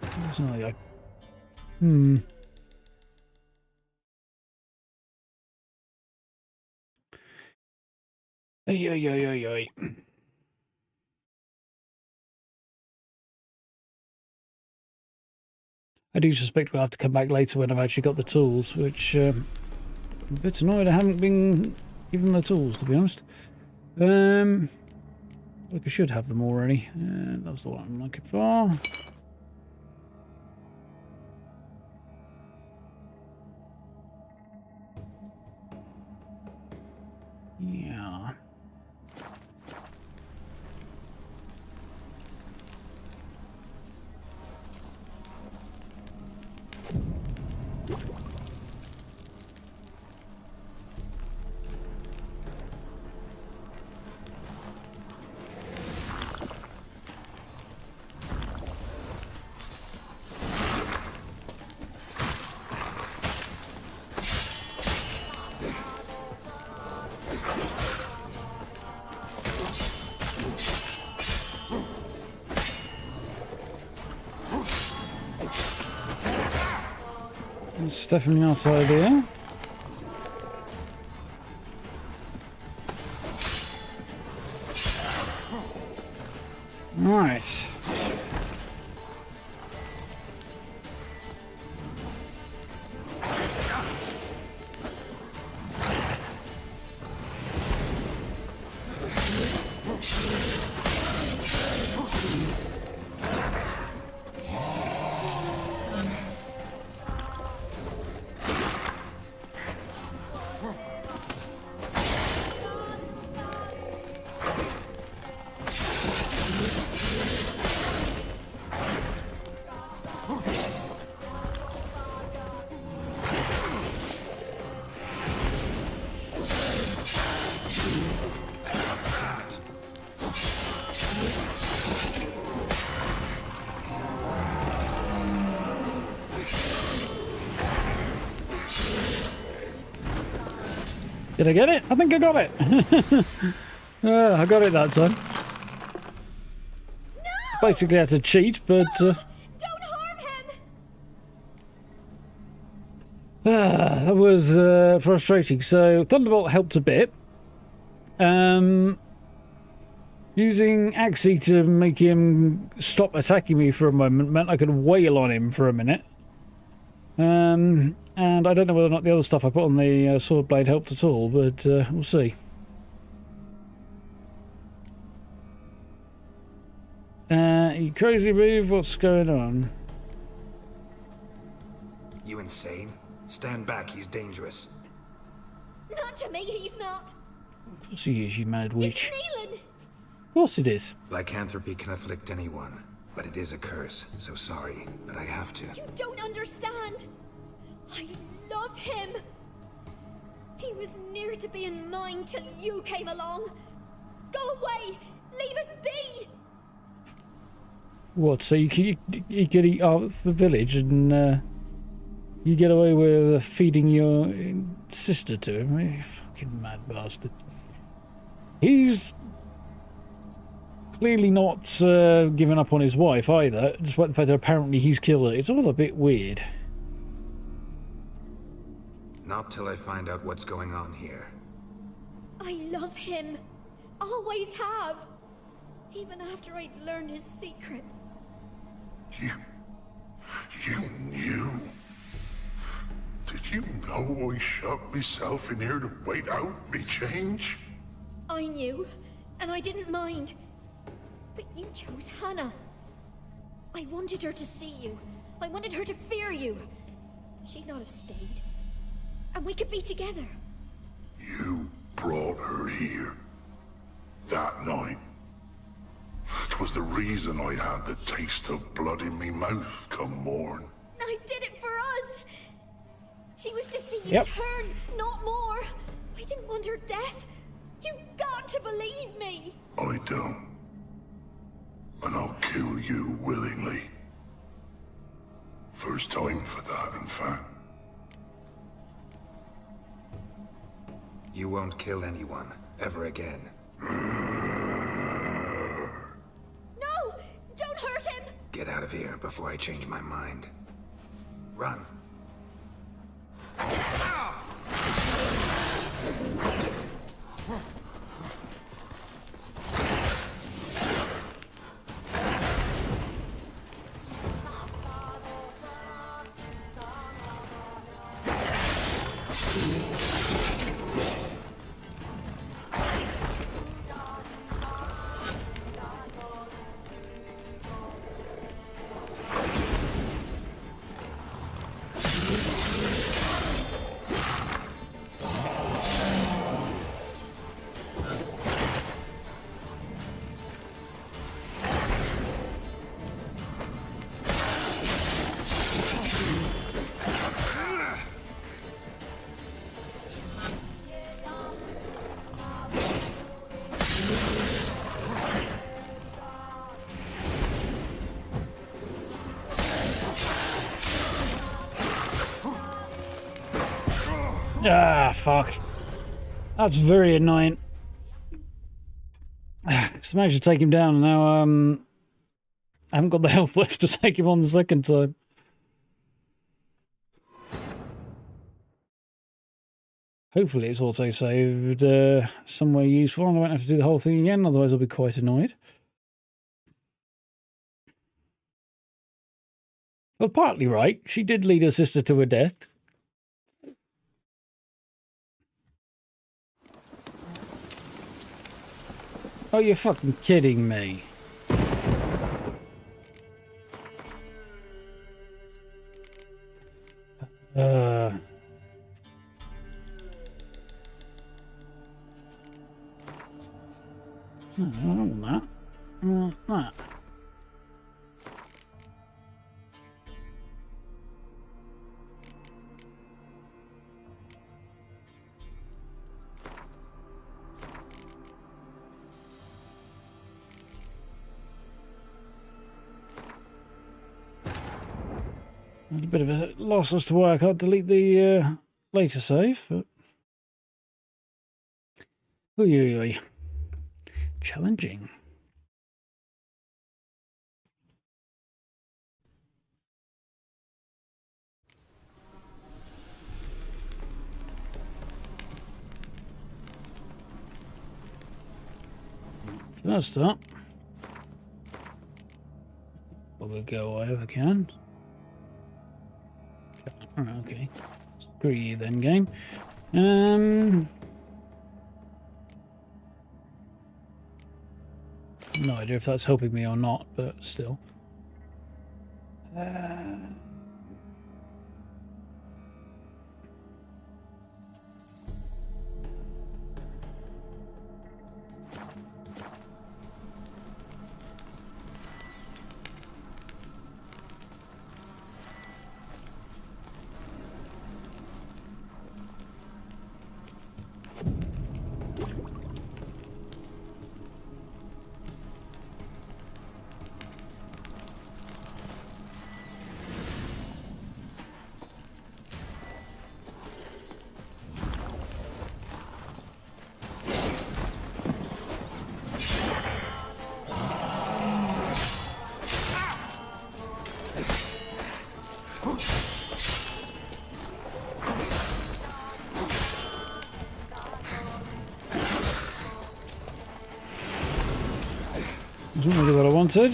It's not like Ay, ay, ay, ay, ay. I do suspect we'll have to come back later when I've actually got the tools, which I'm a bit annoyed I haven't been given the tools, to be honest. Like I should have them already. That was the one I'm looking for. Yeah. It's definitely not an idea. Right. Did I get it? I think I got it. I got it that time. No! Basically had to cheat, but... Don't harm him! That was frustrating. So, Thunderbolt helped a bit. Using Axie to make him stop attacking me for a moment meant I could wail on him for a minute. And I don't know whether or not the other stuff I put on the sword blade helped at all, but we'll see. You crazy move, what's going on? You insane? Stand back, he's dangerous. Not to me, he's not. Of course he is, you mad witch. It's Neelan. Of course it is. Lycanthropy can afflict anyone, but it is a curse, so sorry, but I have to. You don't understand. I love him. He was near to being mine till you came along. Go away. Leave us be. What, so you could eat off the village and you get away with feeding your sister to him? You fucking mad bastard. He's clearly not giving up on his wife either, despite the fact that apparently he's killed her. It's all a bit weird. Not till I find out what's going on here. I love him. Always have. Even after I'd learned his secret. You knew? Did you know I shut myself in here to wait out me change? I knew, and I didn't mind. But you chose Hannah. I wanted her to see you. I wanted her to fear you. She'd not have stayed. And we could be together. You brought her here. That night. 'Twas the reason I had the taste of blood in me mouth come morn. I did it for us. She was to see you Yep. turn, not more. I didn't want her death. You've got to believe me. I don't. And I'll kill you willingly. First time for that, in fact. You won't kill anyone, ever again. No! Don't hurt him! Get out of here before I change my mind. Run. Ah, fuck. That's very annoying. Just managed to take him down. Now, I haven't got the health left to take him on the second time. Hopefully it's auto-saved somewhere useful and I won't have to do the whole thing again, otherwise I'll be quite annoyed. Well, partly right. She did lead her sister to her death. Oh, you're fucking kidding me. No, I don't want that. I want that. There's a bit of a loss as to why I can't delete the later save, but... Oy. Challenging. First up, we'll go away if I can. Okay. Screw you then, game. No idea if that's helping me or not, but still. Isn't really what I wanted.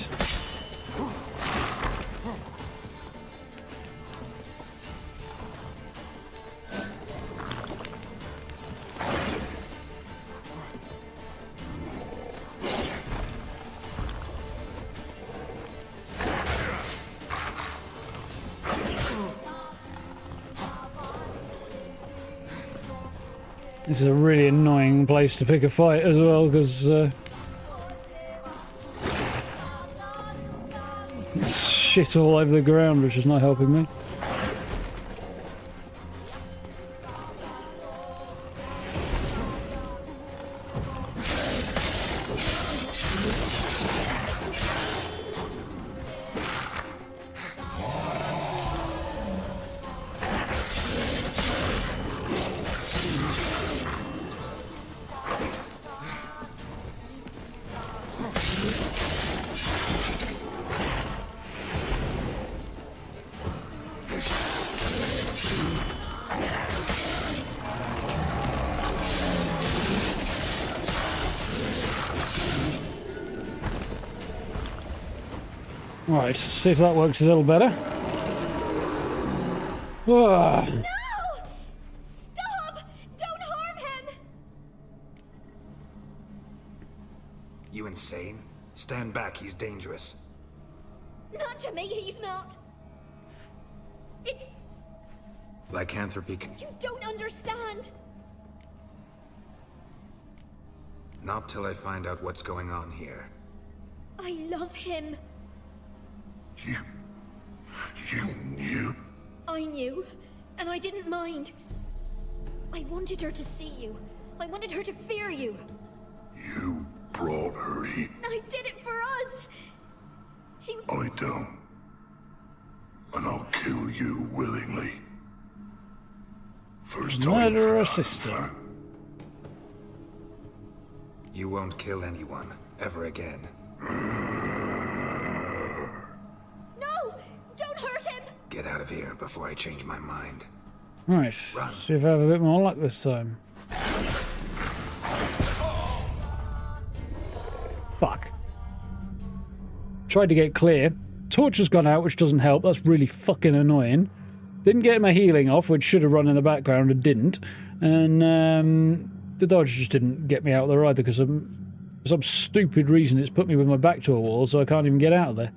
This is a really annoying place to pick a fight as well, because shit all over the ground, which is not helping me. Right, see if that works a little better. Ah. No! Stop! Don't harm him! You insane? Stand back, he's dangerous. Not to me, he's not. Lycanthropy can... You don't understand. Not till I find out what's going on here. I love him. You knew? I knew, and I didn't mind. I wanted her to see you. I wanted her to fear you. You brought her here. I did it for us. I don't. And I'll kill you willingly. First time Murder for her that, sister. in fact. You won't kill anyone, ever again. No! Don't hurt him! Get out of here before I change my mind. Right, Run. see if I have a bit more luck this time. Fuck. Tried to get clear. Torch has gone out, which doesn't help. That's really fucking annoying. Didn't get my healing off, which should have run in the background and didn't. And the dodge just didn't get me out there either because of some stupid reason it's put me with my back to a wall, so I can't even get out of there.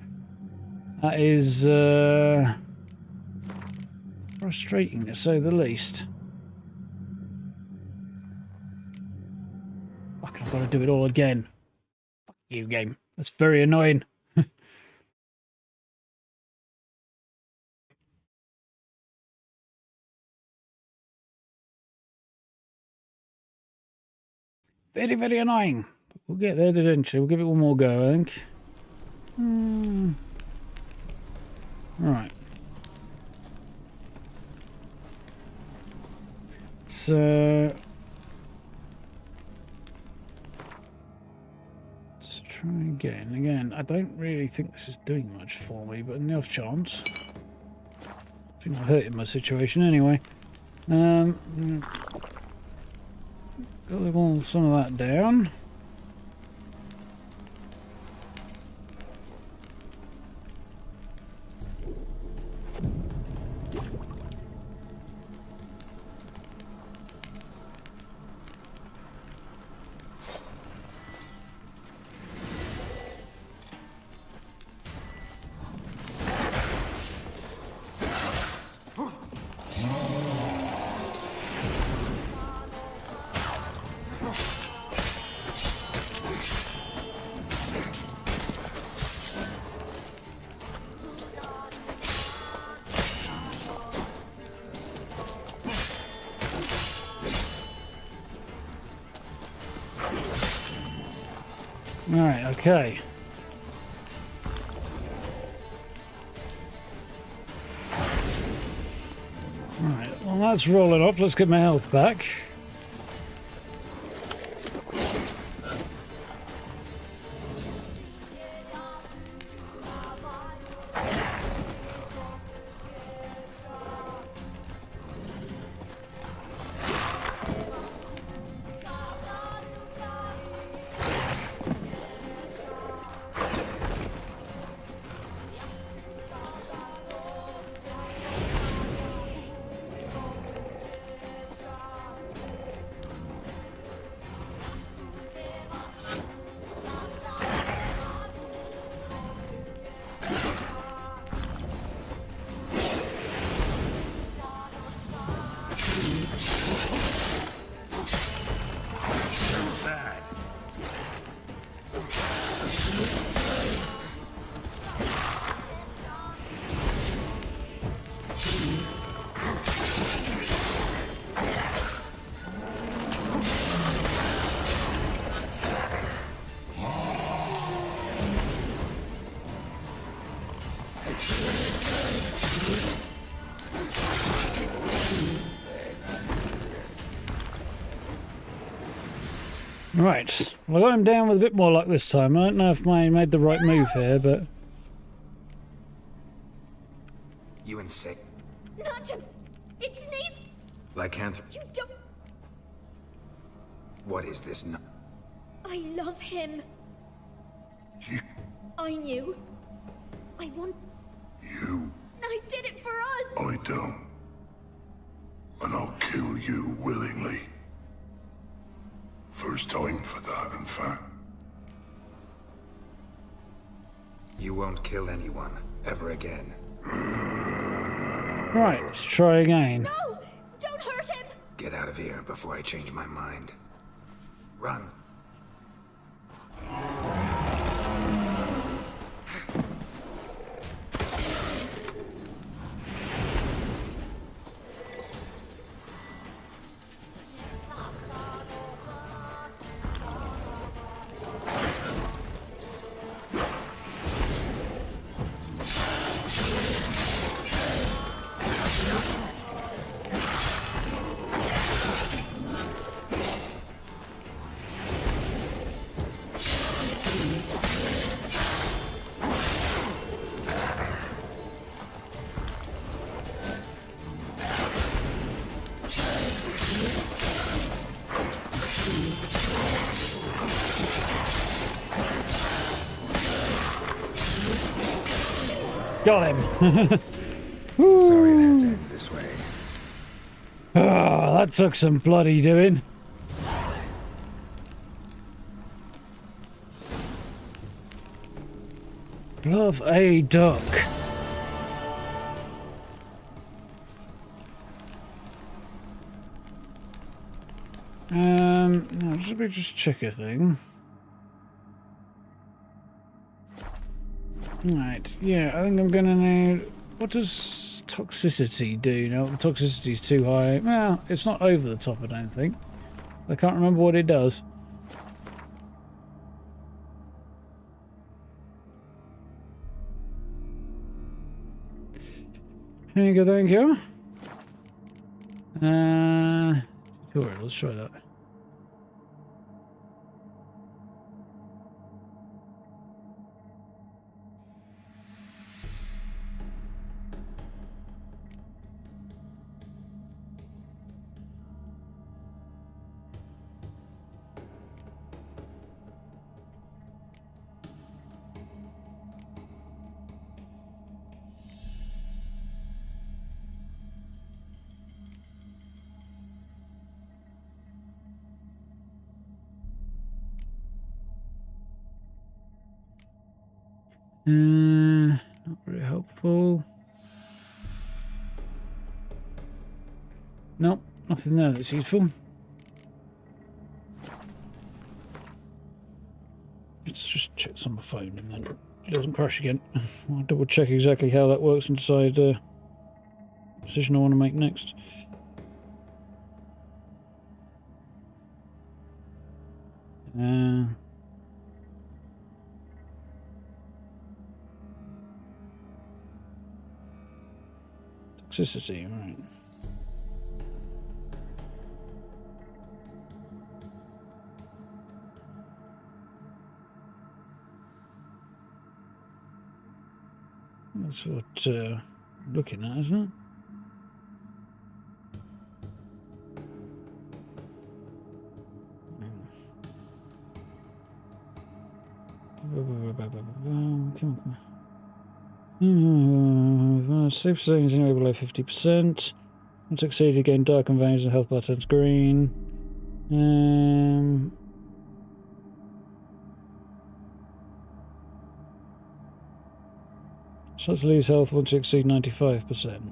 That is frustrating, to say the least. Fuck, I've got to do it all again. Fuck you, game. That's very annoying. Very, very annoying. We'll get there eventually. We'll give it one more go, I think. Right. So... let's try again. Again, I don't really think this is doing much for me, but in the off chance... I think I'm hurting my situation anyway. Got some of that down. Right, okay. Right, well that's rolling up. Let's get my health back. Right, well I got him down with a bit more luck this time. I don't know if I made the right move here, but... You insane. Not to... It's Nathan! Lycanthropy. You don't... What is this? I love him. I knew. I want... You, I did it for us! I don't. And I'll kill you willingly. First time for that, in fact. You won't kill anyone, ever again. Right, let's try again. No! Don't hurt him! Get out of here before I change my mind. Run. Got him. Sorry it had to end this way. Ah, that took some bloody doing. Love a duck. No, let me just check a thing. Right, yeah, I think I'm gonna need... What does toxicity do? No, the toxicity is too high. Well, it's not over the top, I don't think. I can't remember what it does. There you go, thank you. Tutorial, let's try that. Not very helpful. Nope, nothing there that's useful. Let's just check this on my phone and then it doesn't crash again. I'll double check exactly how that works and decide the decision I want to make next. Toxicity, right. That's what looking at, isn't it? Safe settings anyway below 50%. Once exceeded, again dark and veins and health bar turns green. Starts to lose health once you exceed 95%.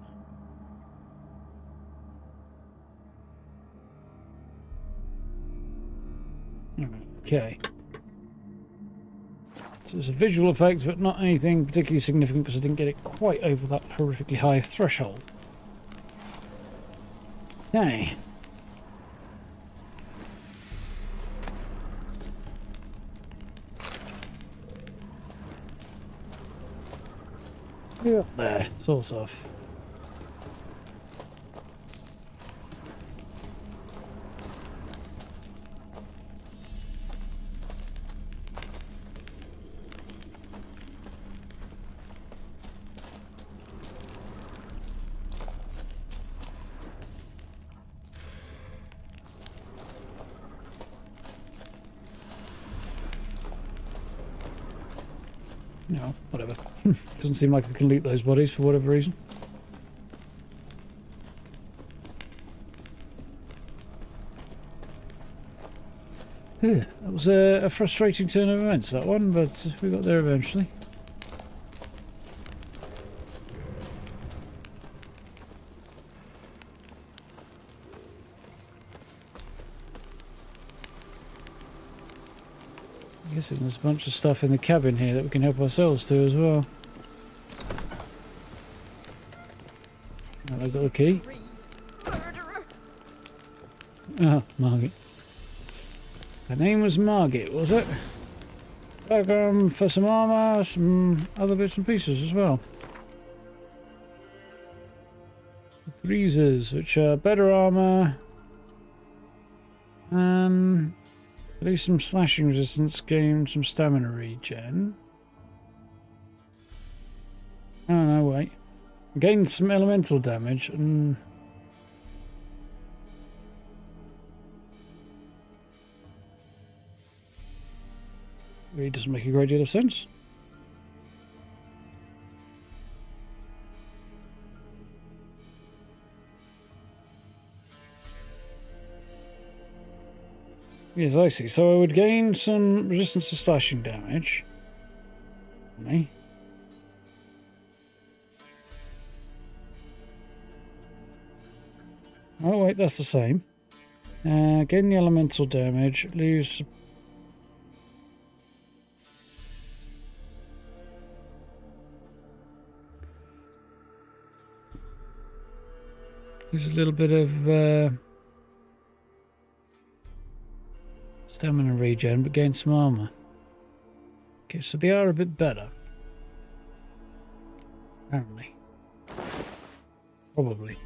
Okay. So it's a visual effect, but not anything particularly significant because I didn't get it quite over that horrifically high threshold. Okay. Up there, sort of. No, whatever. Doesn't seem like I can loot those bodies for whatever reason. Yeah, that was a frustrating turn of events, that one, but we got there eventually. I'm guessing there's a bunch of stuff in the cabin here that we can help ourselves to as well. I've got the key. Ah, Margit. Her name was Margit, was it? For some armour, some other bits and pieces as well. Breezers, which are better armour. At least some slashing resistance, gain some stamina regen. Oh no, wait. Gain some elemental damage and... Really doesn't make a great deal of sense. Yes, I see. So I would gain some resistance to slashing damage. Me. Oh wait, that's the same. Gain the elemental damage, lose... Lose a little bit of stamina regen, but gain some armor. Okay, so they are a bit better. Apparently. Probably.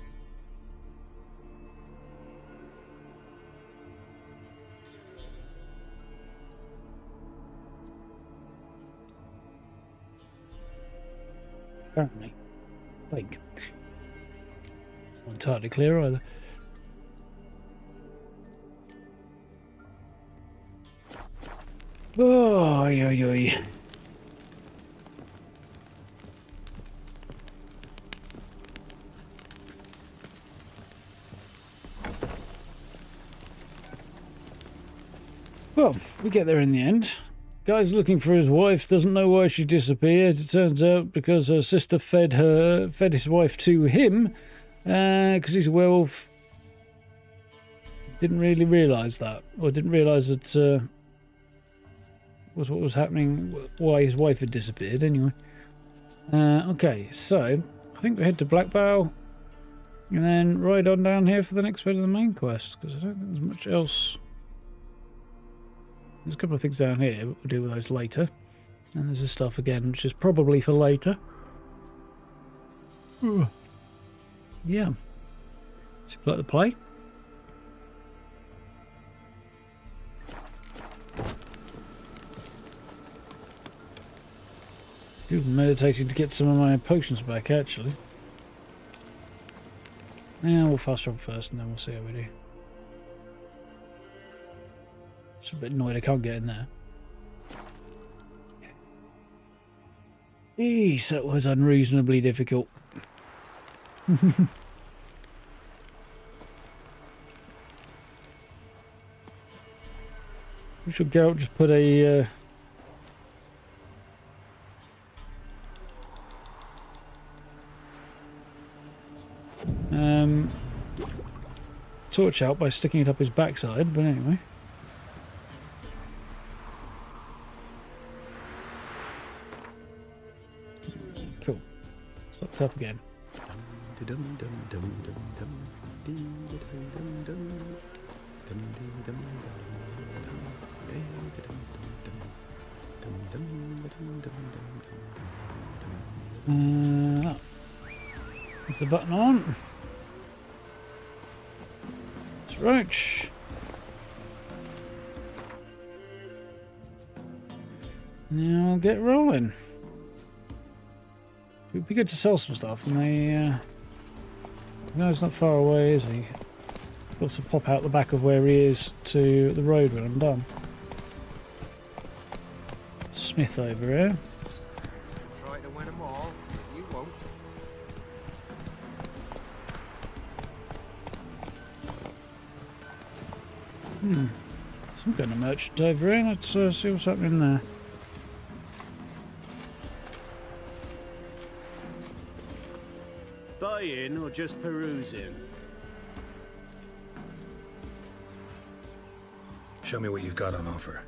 Apparently. I think. Not entirely clear either. Oh, yo, yo. Well, we get there in the end. Guy's looking for his wife, doesn't know why she disappeared. It turns out because her sister fed his wife to him, because he's a werewolf. Didn't really realise that, or didn't realise that was what was happening, why his wife had disappeared anyway. Okay, so I think we head to Black Bow and then ride on down here for the next bit of the main quest, because I don't think there's much else. There's a couple of things down here, but we'll deal with those later. And there's this stuff again, which is probably for later. Yeah. So like the play. Good, meditating to get some of my potions back, actually. Yeah, we'll fast travel first and then we'll see how we do. Just a bit annoyed I can't get in there. Eesh, that was unreasonably difficult. We should Geralt just put a torch out by sticking it up his backside, but anyway. Cool. It's locked up again. Is the button on? That's right. Now I'll get rolling. It would be good to sell some stuff, and they no, it's not far away, is he? Got to pop out the back of where he is to the road when I'm done. Smith over here. Try to win them all, but you won't. Some kind of merchant over here. Let's see what's happening there. Buying or just perusing? Show me what you've got on offer.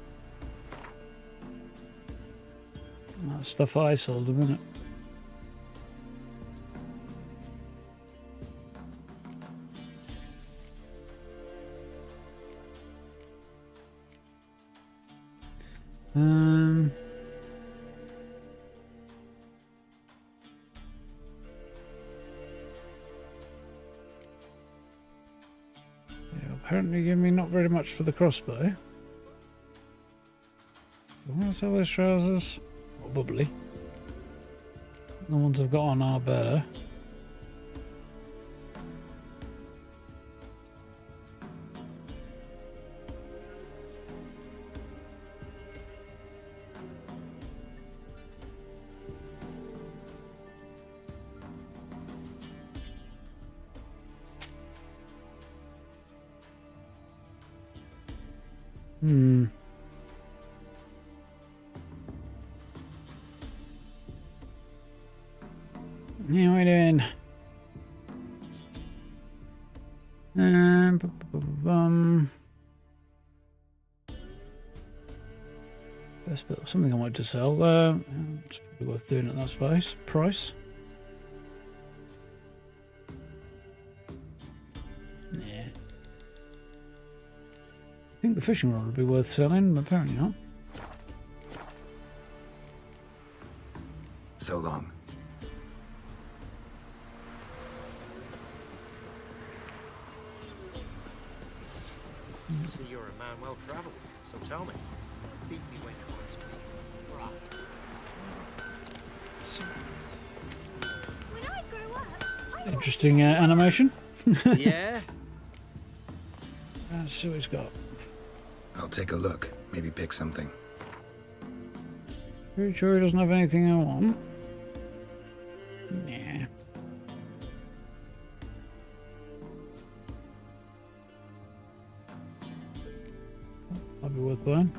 That stuff I sold him, isn't it? Yeah, apparently give me not very much for the crossbow. I want to sell those trousers. Probably. The ones I've got on are better. Hmm. Yeah, what are you doing? That's something I wanted to sell. It's probably worth doing at that price. Yeah. I think the fishing rod would be worth selling, but apparently not. So long. See, you're a man well traveled, so tell me. Beat me when you want to speak. When I grow up, I Interesting animation. Yeah? Let's see what he's got. I'll take a look. Maybe pick something. Pretty sure he doesn't have anything I want. Nah. That'd be worth buying.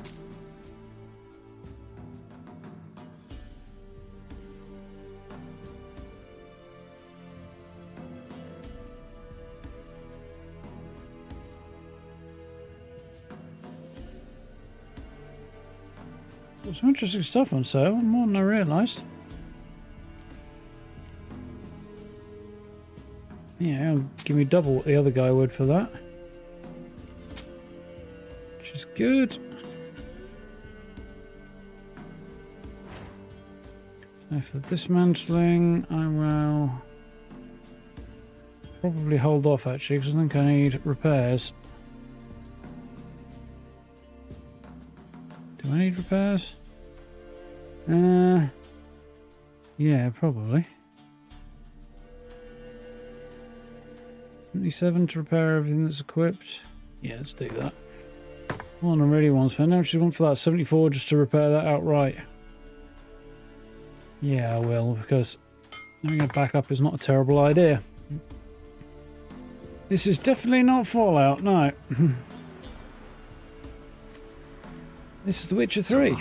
There's some interesting stuff on sale, more than I realised. Yeah, give me double what the other guy would for that. Which is good. So for the dismantling, I will probably hold off actually, because I think I need repairs. Do I need repairs? Yeah, probably. 77 to repair everything that's equipped. Yeah, let's do that. More than I really want to spend. How much do you want for that? 74 just to repair that outright. Yeah, I will, because having a backup is not a terrible idea. This is definitely not Fallout, no. This is The Witcher 3.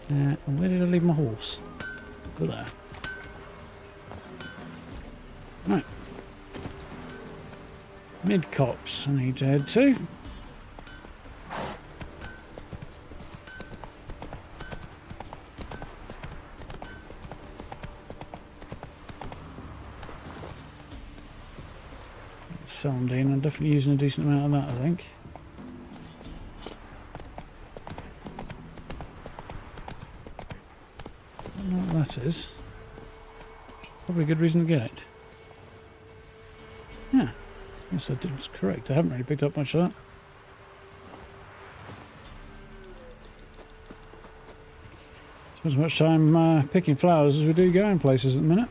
And where did I leave my horse? Over there. Right. Mid-Cops I need to head to. Sounding. I'm definitely using a decent amount of that, I think. I don't know what that is. Probably a good reason to get it. Yeah, yes, I did. It's correct. I haven't really picked up much of that. Spend as much time picking flowers as we do going places at the minute.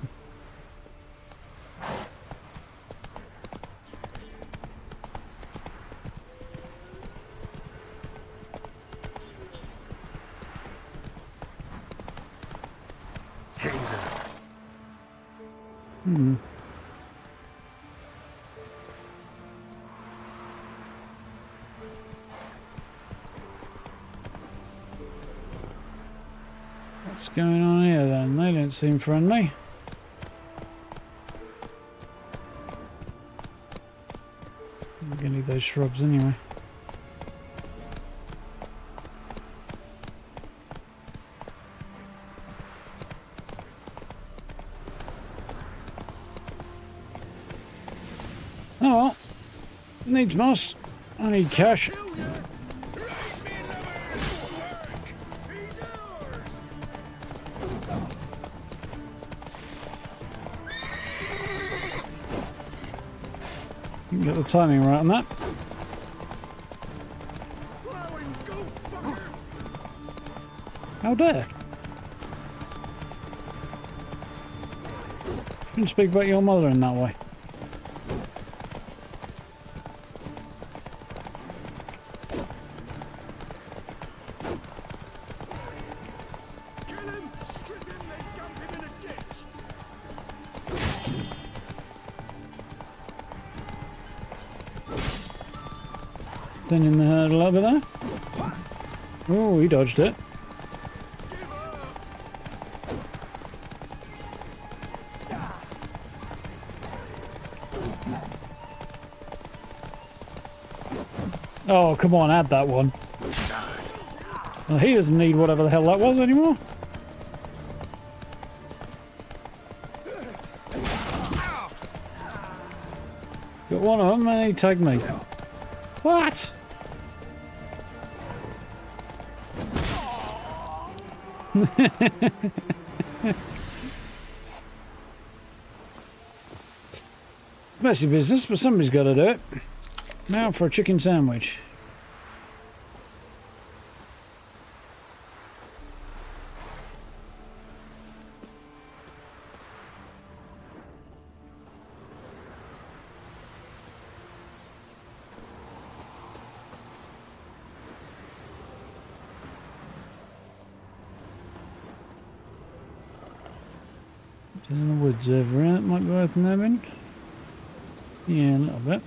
What's going on here then? They don't seem friendly. I'm gonna need those shrubs anyway. Oh well, needs must. I need cash. Get the timing right on that. How dare? You can speak about your mother in that way. Thinning the hurdle over there. Oh, he dodged it. Oh, come on, add that one. Well, he doesn't need whatever the hell that was anymore. Got one of them and he tagged me. What? Messy business, but somebody's got to do it. Now for a chicken sandwich. In the woods over here, that might be worth knowing. Yeah, a little bit.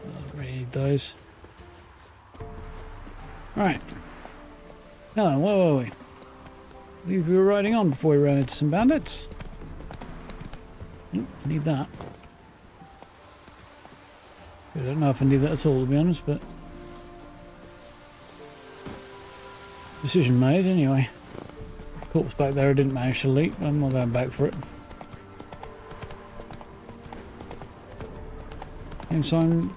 I'll read those. Right. Now, where were we? I believe we were riding on before we ran into some bandits. Oh, I need that. I don't know if I need that at all, to be honest, but decision made anyway. Corpse back there I didn't manage to leap. I'm not going back for it.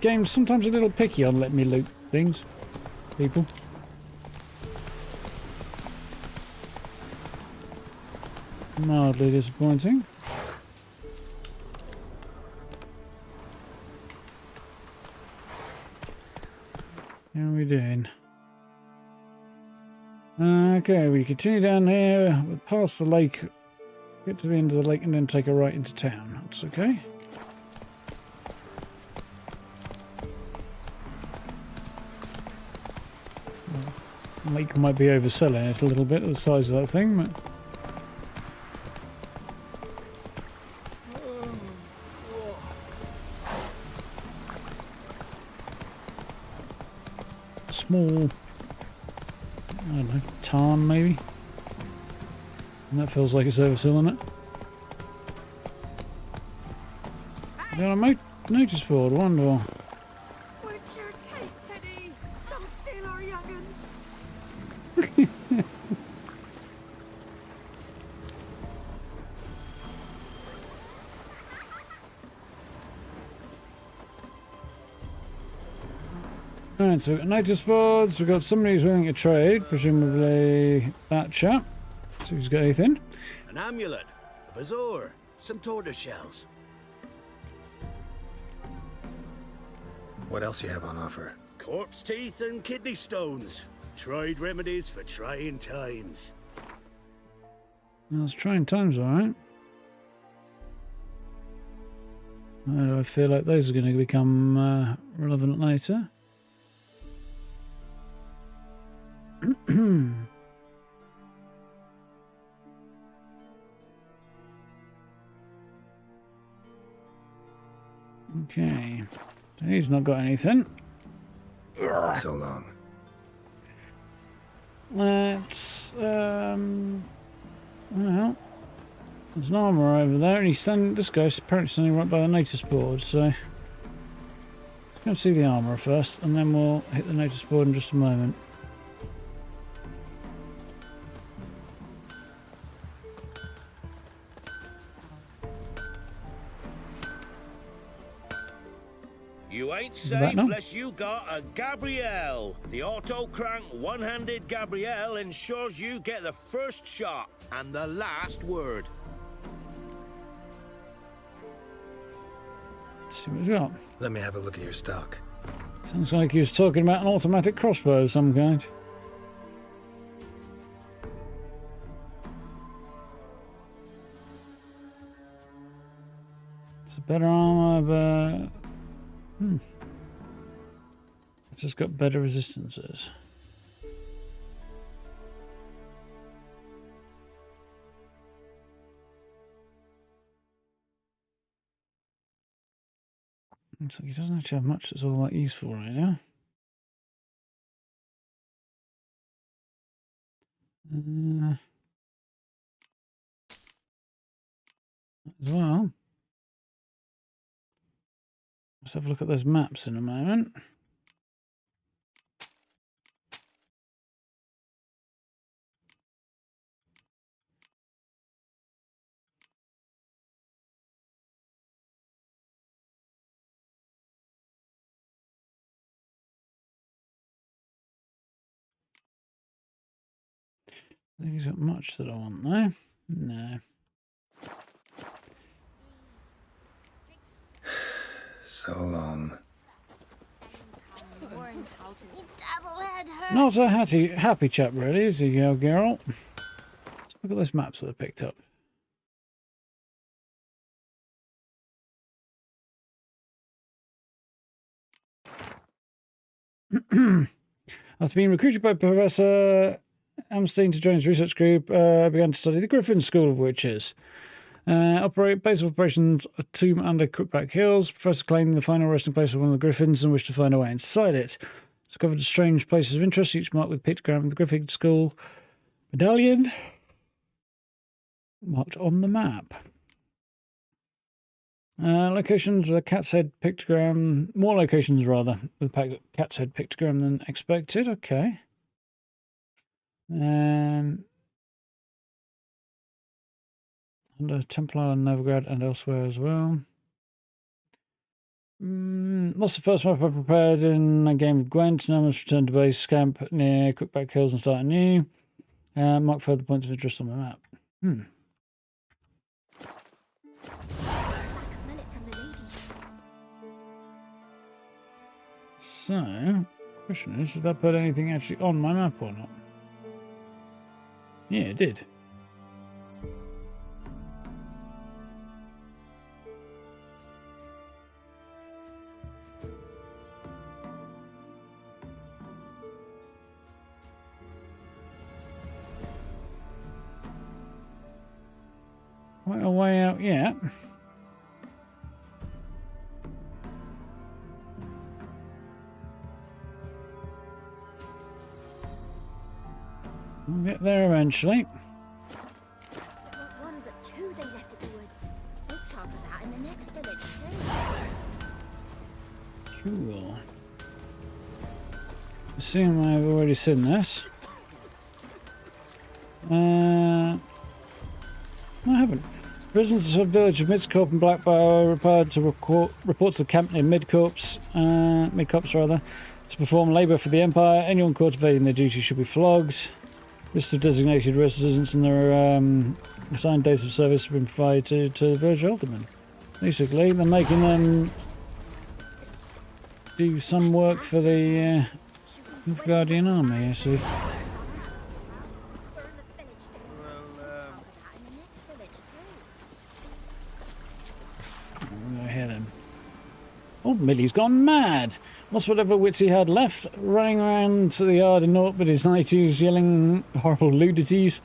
Game's sometimes a little picky on letting me loot things. People. Mildly disappointing. How are we doing? Okay, we continue down here, we'll pass the lake, get to the end of the lake and then take a right into town. That's okay. The lake might be overselling it a little bit, the size of that thing, but... Small, I don't know, tarn maybe? And that feels like it's overselling it. Got a notice board, wonderful. Would you take pity? Don't steal our young'uns. Alright, so we've got notice boards, we've got somebody who's willing to trade, presumably that chap. So who's got anything? An amulet, a bazaar, some tortoise shells. What else you have on offer? Corpse teeth and kidney stones. Tried remedies for trying times. Well, it's trying times, alright. I feel like those are going to become relevant later. Okay, he's not got anything. So long. Let's well, there's an armour over there, and this guy's apparently standing right by the notice board, so let's go and see the armour first, and then we'll hit the notice board in just a moment. You ain't safe unless you got a Gabrielle. The auto-crank one-handed Gabrielle ensures you get the first shot and the last word. Let's see what we've got. Let me have a look at your stock. Sounds like he's talking about an automatic crossbow of some kind. It's a better armor, but... It's just got better resistances. Looks like he doesn't actually have much that's all that useful right now. As well. Let's have a look at those maps in a moment. I think he's got much that I want though. No. So long. Not a happy chap really, is he, Geralt? Look at those maps that I picked up. After being recruited by Professor Amstein to join his research group, began to study the Griffin School of Witches. Base of operations, a tomb under Crookback Hills. Professor claimed the final resting place of one of the Griffins and wished to find a way inside it. Discovered strange places of interest, each marked with a pictogram of the Griffin School medallion marked on the map. Locations with a cat's head pictogram. More locations, rather, with a cat's head pictogram than expected. Okay. Under Templar and Novigrad and elsewhere as well. Lost the first map I prepared in a game with Gwent. Now I must return to base camp near Crookback Hills and start anew. Mark further points of interest on the map. So, the question is, did I put anything actually on my map or not? Yeah, it did. Quite a way out yet. We'll get there eventually. Not one but two they left at the woods. Folk talk of that in the next village too. Cool. Assume I've already seen this. No, I haven't. Residents of the village of Midcorp and Blackbow are required to report to the camp near Midcorps to perform labour for the Empire. Anyone caught evading their duty should be flogged. List of designated residents and their assigned days of service have been provided to the village aldermen. Basically, they're making them do some work for the Nilfgaardian army, I see. Old Millie's gone mad. Lost whatever wits he had left, running around to the yard in naught but his 90s, yelling horrible ludities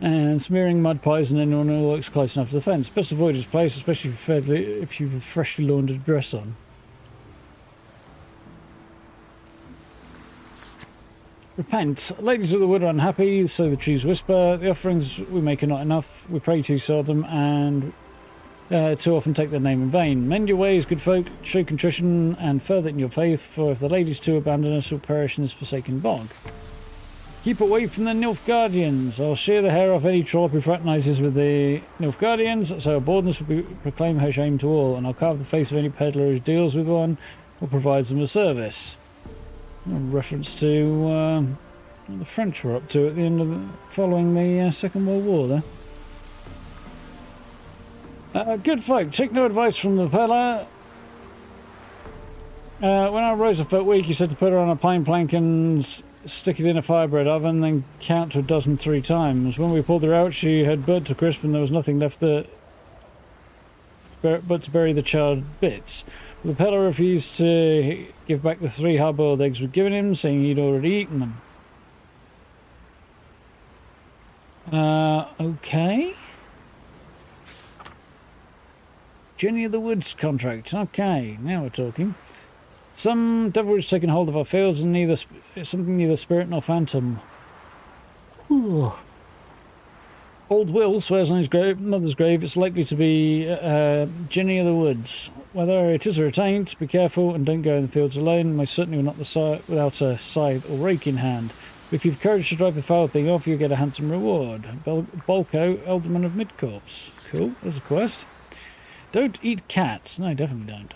and smearing mud pies on anyone who looks close enough to the fence. Best avoid his place, especially if you've a freshly laundered dress on. Repent. Ladies of the wood are unhappy, so the trees whisper. The offerings we make are not enough. We pray too seldom and too often take their name in vain. Mend your ways, good folk, show contrition and further in your faith, for if the ladies too abandon us, we'll perish in this forsaken bog. Keep away from the Nilfgaardians. I'll shear the hair off any trollop who fraternises with the Nilfgaardians, so our boldness will proclaim her shame to all, and I'll carve the face of any peddler who deals with one or provides them a service. A reference to what the French were up to at the end of following the Second World War there. Good folk, take no advice from the peddler. When our Rosa felt weak, he said to put her on a pine plank and stick it in a firebread oven, then count to a dozen 3 times. When we pulled her out, she had burnt to crisp and there was nothing left but to bury the charred bits. The peddler refused to give back the 3 hard-boiled eggs we'd given him, saying he'd already eaten them. Okay. Jenny of the Woods contract. Okay, now we're talking. Some devil witch taking hold of our fields and something neither spirit nor phantom. Ooh. Old Will swears on his mother's grave it's likely to be Jenny of the Woods. Whether it is or it ain't, be careful and don't go in the fields alone. Most certainly not without a scythe or rake in hand. If you've courage to drive the foul thing off, you'll get a handsome reward. Bolko, Alderman of Midcorps. Cool, there's a quest. Don't eat cats. No, definitely don't.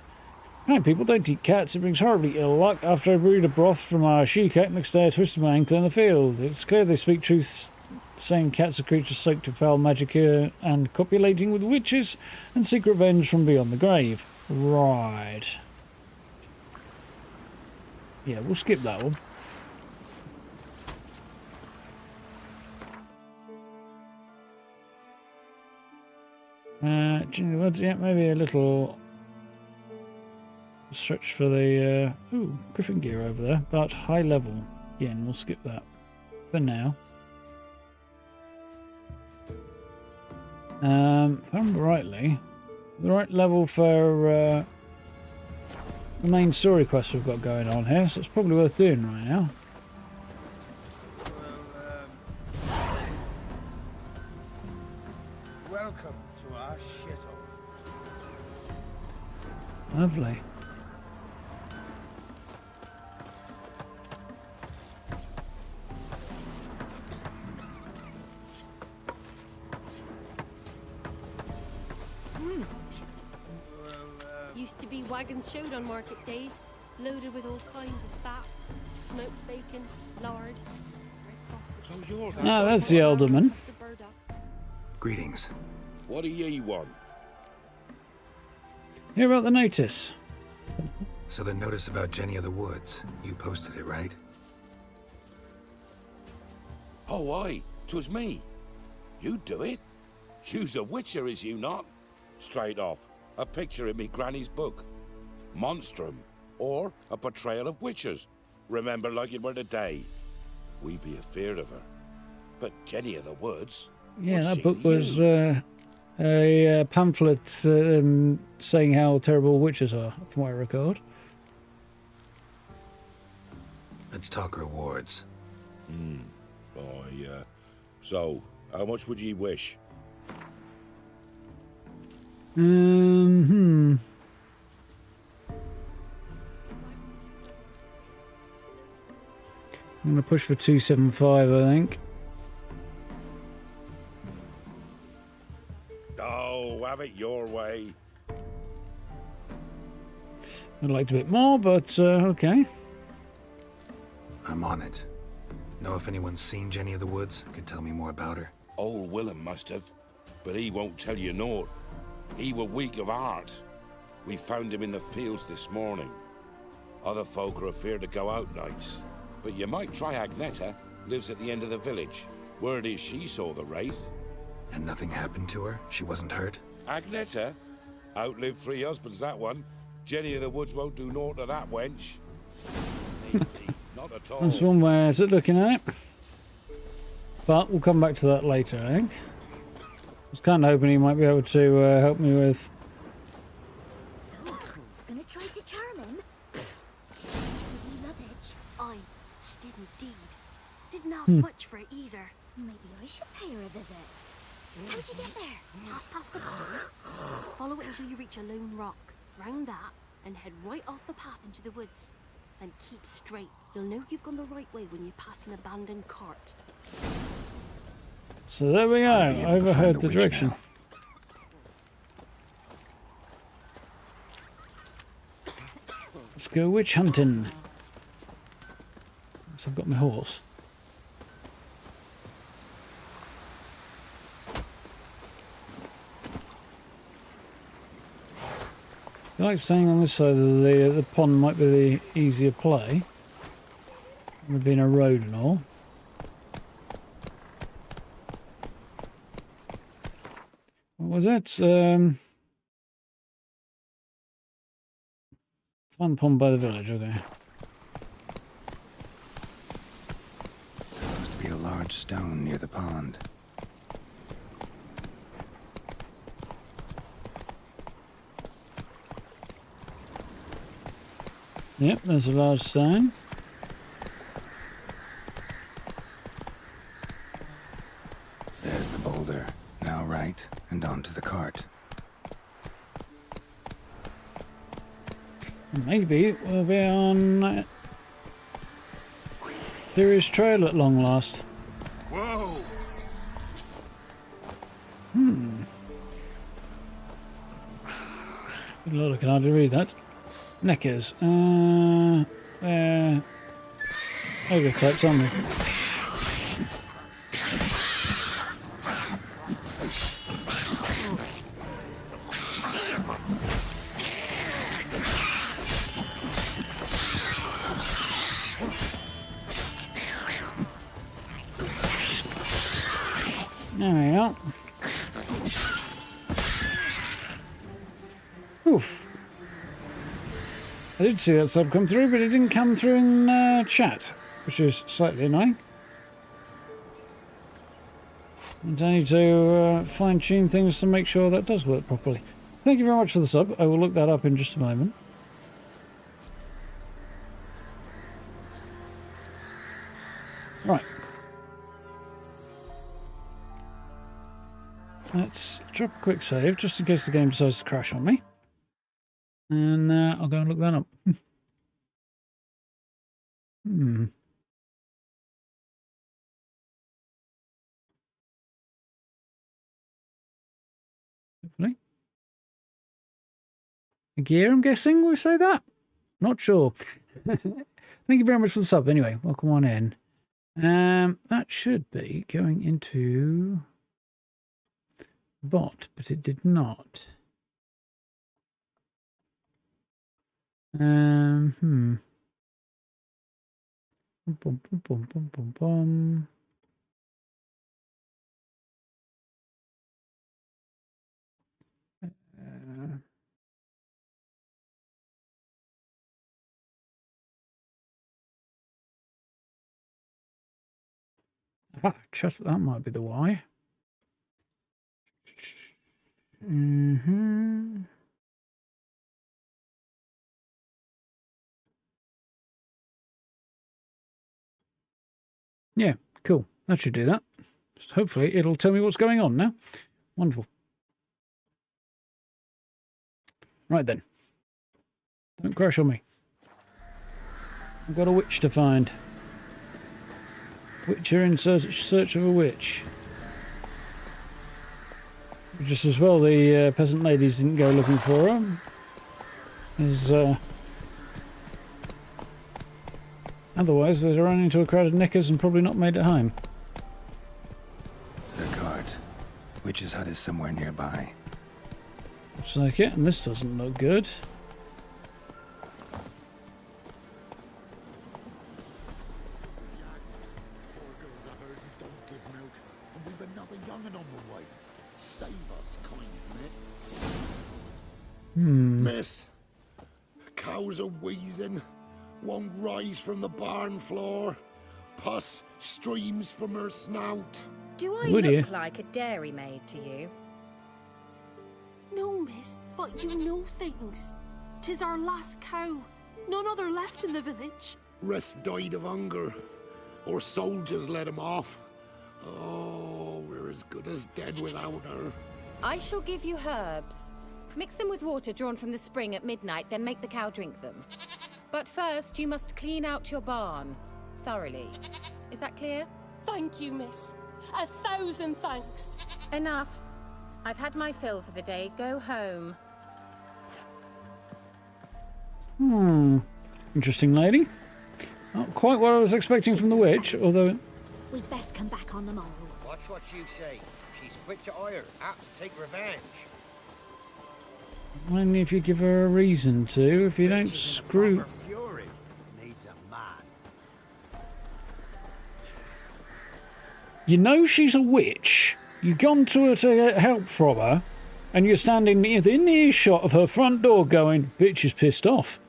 Right, people, don't eat cats. It brings horribly ill luck. After I brewed a broth from our she-cat, next day I twisted my ankle in the field. It's clear they speak truth, saying cats are creatures soaked to foul magic and copulating with witches and seek revenge from beyond the grave. Right. Yeah, we'll skip that one. Jenny of the Woods, yeah, maybe a little stretch for the Griffin gear over there, but high level. Again, we'll skip that for now. If I remember rightly, the right level for the main story quest we've got going on here, so it's probably worth doing right now. Welcome to our shithole. Lovely. Used to be wagons showed on market days, loaded with all kinds of fat, smoked bacon, lard, red sausage. So you're Ah, that's the Alderman. Greetings. What do ye want? Hear about the notice. So the notice about Jenny of the Woods, you posted it, right? Oh, aye, 'twas me. You do it? You's a witcher, is you not? Straight off, a picture in me granny's book. Monstrum, or a portrayal of witches. Remember like it were the day. We be afeard of her. But Jenny of the Woods? Yeah, that book was a pamphlet saying how terrible witches are, from what I record. Let's talk rewards. So, how much would ye wish? I'm gonna push for 275, I think. Oh, have it your way. I'd like a bit more, but okay. I'm on it. Know if anyone's seen Jenny of the Woods? Could tell me more about her. Old Willem must have, but he won't tell you naught. He were weak of heart. We found him in the fields this morning. Other folk are afeard to go out nights. But you might try Agneta, lives at the end of the village. Word is she saw the wraith. And nothing happened to her? She wasn't hurt? Agneta? Outlived 3 husbands, that one. Jenny of the Woods won't do naught to that wench. Easy, not at all. That's one way to looking at it. But we'll come back to that later, I think. I was kind of hoping he might be able to help me with... So, gonna try to charm him? Cheeky luggage. Aye, she did indeed. Didn't ask much for it either. Maybe I should pay her a visit. How'd you get there? Half past the pond. Follow it till you reach a lone rock. Round that, and head right off the path into the woods. Then keep straight. You'll know you've gone the right way when you pass an abandoned cart. So there we go. I overheard the direction. Now. Let's go witch hunting. So I've got my horse. I like saying on this side of the pond might be the easier play. There being a road and all. What was that? Fun pond by the village, okay. Supposed to be a large stone near the pond. Yep, there's a large stone. There's the boulder. Now right, and onto the cart. Maybe we'll be on Ciri's trail at long last. Whoa! Good lord, I can hardly read that. Knickers. Ogre types, aren't they? There we are. Oof. I did see that sub come through, but it didn't come through in chat, which is slightly annoying. And I need to fine-tune things to make sure that does work properly. Thank you very much for the sub. I will look that up in just a moment. Right. Let's drop a quick save, just in case the game decides to crash on me. And I'll go and look that up. Hopefully. A gear, I'm guessing we say that? Not sure. Thank you very much for the sub. Anyway, welcome on in. That should be going into bot, but it did not. Bum, bum, bum, bum, bum, bum. Just that might be the why. Yeah, cool. That should do that. So hopefully it'll tell me what's going on now. Wonderful. Right then. Don't crash on me. I've got a witch to find. Witcher in search of a witch. Just as well the peasant ladies didn't go looking for her. Otherwise they'd have run into a crowd of knickers and probably not made it home. The cart. Witch's hut is somewhere nearby. Looks like it, and this doesn't look good. Miss, cows are wheezing, won't rise from the barn floor, pus streams from her snout. Do I look like a dairymaid to you? No, miss, but you know things. 'Tis our last cow. None other left in the village. Rest died of hunger, or soldiers let him off. Oh, we're as good as dead without her. I shall give you herbs. Mix them with water drawn from the spring at midnight, then make the cow drink them. But first, you must clean out your barn thoroughly. Is that clear? Thank you, miss. 1,000 thanks. Enough. I've had my fill for the day. Go home. Interesting lady. Not quite what I was expecting from the witch, although... We'd best come back on the morrow. Watch what you say. She's quick to ire, apt to take revenge. Only if you give her a reason to. If you don't screw... Fury needs a man. You know she's a witch. You've gone to her to get help from her, and you're standing within earshot of her front door going, bitch is pissed off.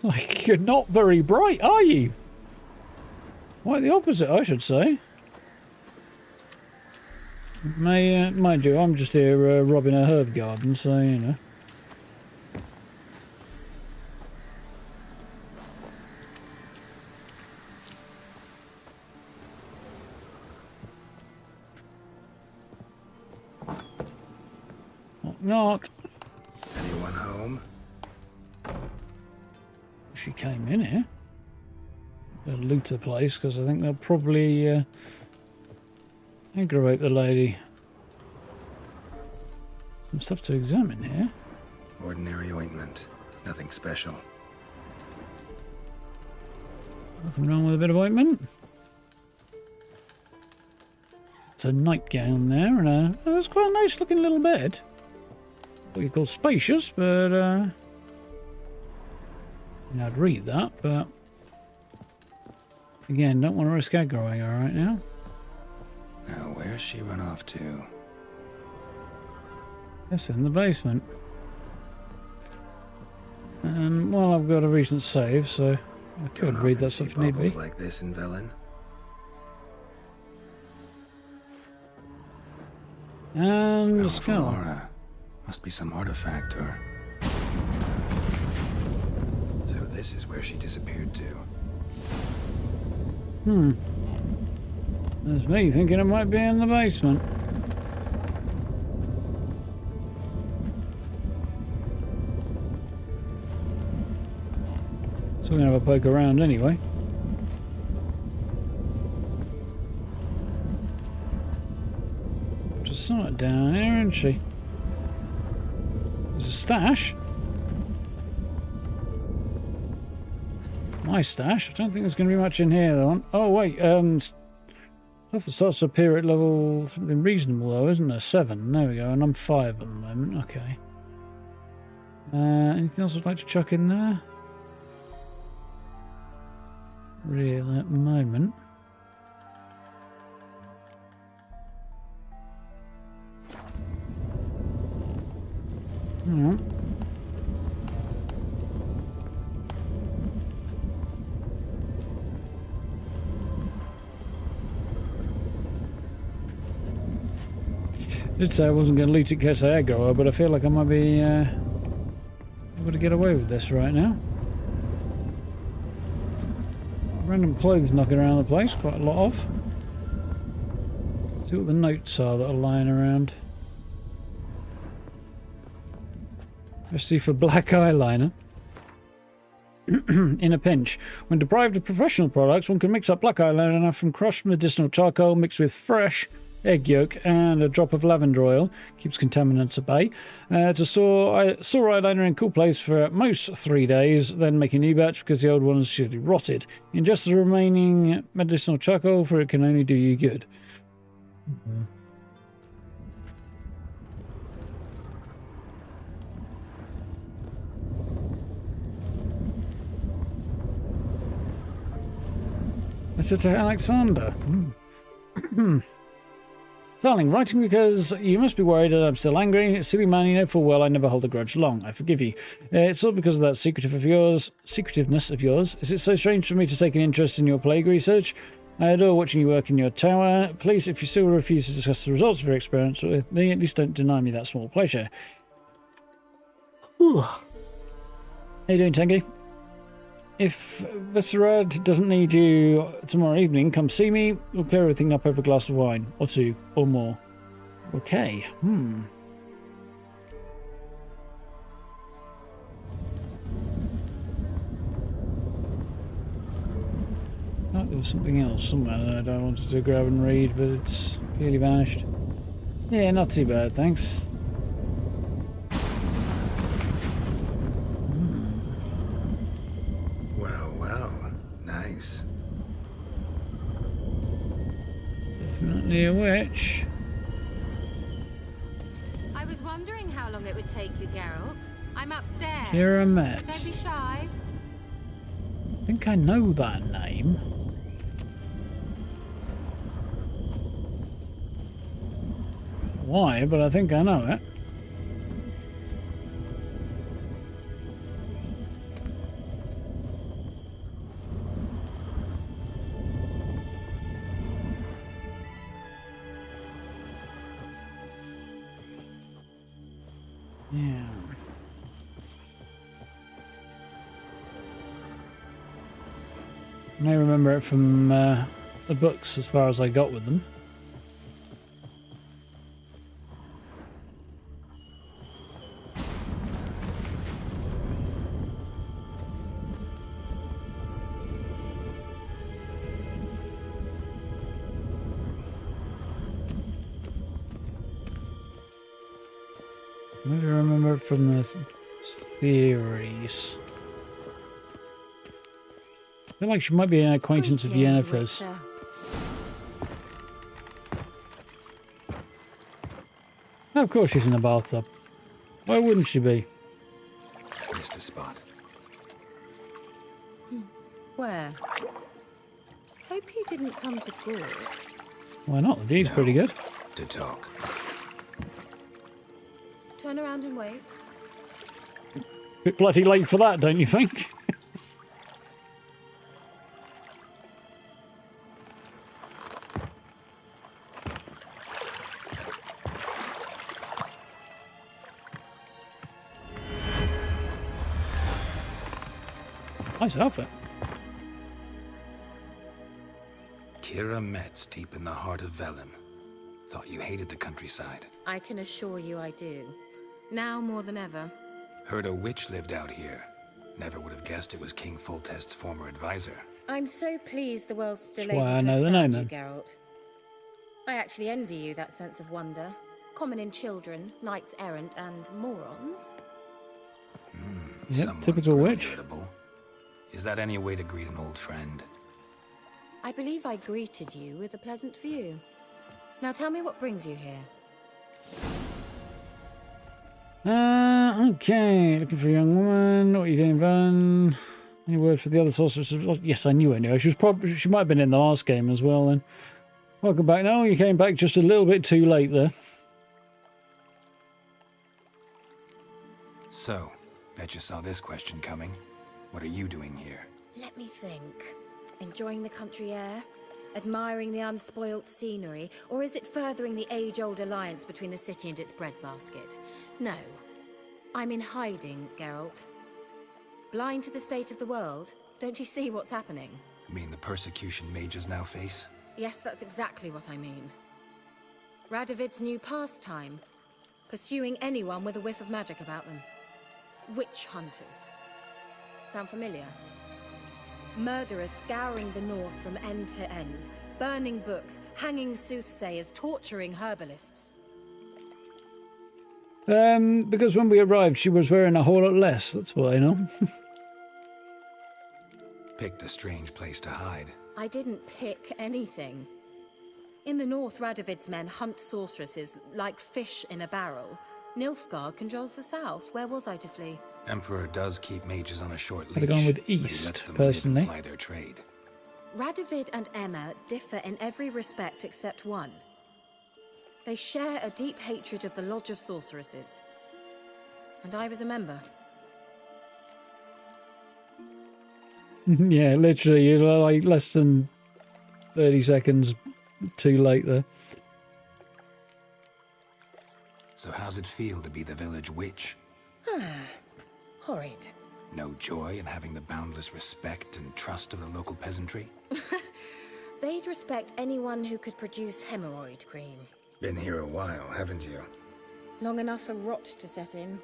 Like, you're not very bright, are you? Quite the opposite, I should say. Mind you, I'm just here robbing a herb garden, so, you know. knock. Anyone home? She came in here. Better loot the place because I think they'll probably aggravate the lady. Some stuff to examine here. Ordinary ointment. Nothing special. Nothing wrong with a bit of ointment. It's a nightgown there, and it's quite a nice looking little bed. What you call spacious, but I'd read that, but again, don't want to risk aggroing her right now. Now, where's she run off to? Yes, in the basement. Well, I've got a recent save, so I could read that stuff if need be. Like this in Velen? And the skull. Aura. Must be some artifact or... So this is where she disappeared to. There's me thinking it might be in the basement. So we're going to have a poke around anyway. Just saw it down here, isn't she? There's a stash. My stash. I don't think there's going to be much in here though. Oh wait, stuff that starts to appear at level something reasonable though, isn't there? 7. There we go, and I'm 5 at the moment. Okay. Anything else I'd like to chuck in there? Really, at the moment. I did say I wasn't going to loot it in case I aggro her, but I feel like I might be able to get away with this right now. Random clothes knocking around the place, quite a lot of. Let's see what the notes are that are lying around. Especially for black eyeliner. In a pinch. When deprived of professional products, one can mix up black eyeliner from crushed medicinal charcoal mixed with fresh egg yolk and a drop of lavender oil. Keeps contaminants at bay. To store eyeliner in cool place for at most 3 days, then make a new batch because the old one is surely rotted. Ingest the remaining medicinal charcoal, for it can only do you good. Letter to Alexander. Darling, writing because you must be worried that I'm still angry. Silly man, you know full well I never hold a grudge long. I forgive you. It's all because of that secretiveness of yours. Is it so strange for me to take an interest in your plague research? I adore watching you work in your tower. Please, if you still refuse to discuss the results of your experiments with me, at least don't deny me that small pleasure. Whew. How you doing, Tengi? If Viscerad doesn't need you tomorrow evening, come see me. We'll clear everything up over a glass of wine, or 2, or more. Okay. Oh, there was something else somewhere that I wanted to grab and read, but it's clearly vanished. Yeah, not too bad, thanks. Nice. Definitely a witch. I was wondering how long it would take you, Geralt. I'm upstairs. Kira Don't Metz. be shy. I think I know that name. Why? But I think I know it. Yeah. I may remember it from the books as far as I got with them. Maybe I remember it from the series. I feel like she might be an acquaintance of Yennefer's. Oh, of course she's in a bathtub. Why wouldn't she be? Missed a spot. Where? Hope you didn't come to court. Why not? The view's pretty good. To talk. Turn around and wait. Bit bloody late for that, don't you think? Nice outfit. Kira Metz, deep in the heart of Velen. Thought you hated the countryside. I can assure you I do. Now more than ever. Heard a witch lived out here. Never would have guessed it was King Foltest's former advisor. I'm so pleased the world's still That's able why I to know the understand name, you, then. Geralt. I actually envy you that sense of wonder. Common in children, knights errant, and morons. Yep, Someone's typical grown witch. irritable. Is that any way to greet an old friend? I believe I greeted you with a pleasant view. Now tell me what brings you here. Okay. Looking for a young woman. What are you doing, Van? Any word for the other sorcerers? Yes, I knew anyway. She might have been in the last game as well then. Welcome back. No, you came back just a little bit too late there. So, bet you saw this question coming. What are you doing here? Let me think. Enjoying the country air? Admiring the unspoilt scenery? Or is it furthering the age-old alliance between the city and its breadbasket? No. I'm in hiding, Geralt. Blind to the state of the world? Don't you see what's happening? Mean the persecution mages now face? Yes, that's exactly what I mean. Radovid's new pastime. Pursuing anyone with a whiff of magic about them. Witch hunters. Sound familiar? Murderers scouring the north from end to end. Burning books, hanging soothsayers, torturing herbalists. Because when we arrived, she was wearing a whole lot less. That's what I know. Picked a strange place to hide. I didn't pick anything. In the north, Radovid's men hunt sorceresses like fish in a barrel. Nilfgaard controls the south. Where was I to flee? Emperor does keep mages on a short leash. I'd have gone with but he East, lets them personally. live and ply their trade. Radovid and Emma differ in every respect except one. They share a deep hatred of the Lodge of Sorceresses. And I was a member. Yeah, literally, you're like less than 30 seconds too late there. So how's it feel to be the village witch? Horrid. No joy in having the boundless respect and trust of the local peasantry? They'd respect anyone who could produce hemorrhoid cream. Been here a while, haven't you? Long enough for rot to set in.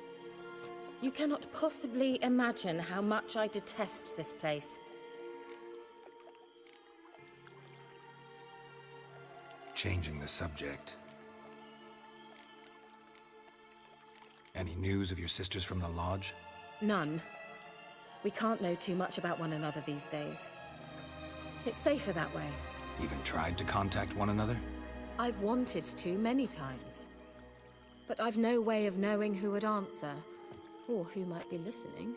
You cannot possibly imagine how much I detest this place. Changing the subject. Any news of your sisters from the lodge? None. We can't know too much about one another these days. It's safer that way. Even tried to contact one another? I've wanted to many times. But I've no way of knowing who would answer, or who might be listening.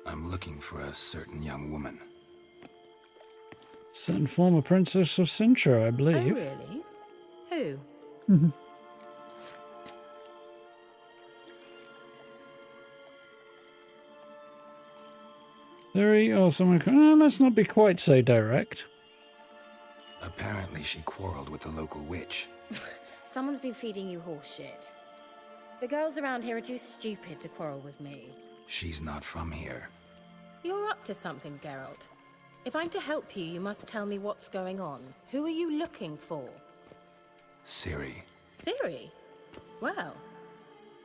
I'm looking for a certain young woman. Certain former princess of Cintra, I believe. Oh, really? Who? Ciri or someone... let's not be quite so direct. Apparently she quarreled with the local witch. Someone's been feeding you horse shit. The girls around here are too stupid to quarrel with me. She's not from here. You're up to something, Geralt. If I'm to help you, you must tell me what's going on. Who are you looking for? Ciri. Ciri? Well,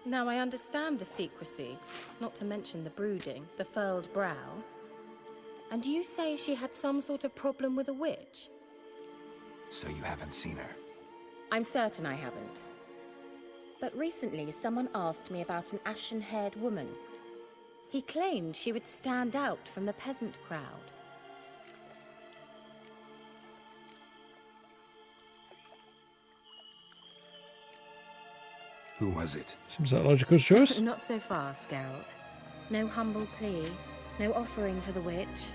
now I understand the secrecy, not to mention the brooding, the furled brow. And you say she had some sort of problem with a witch? So you haven't seen her? I'm certain I haven't. But recently, someone asked me about an ashen-haired woman. He claimed she would stand out from the peasant crowd. Who was it? Seems like a logical choice. Not so fast, Geralt. No humble plea, no offering for the witch.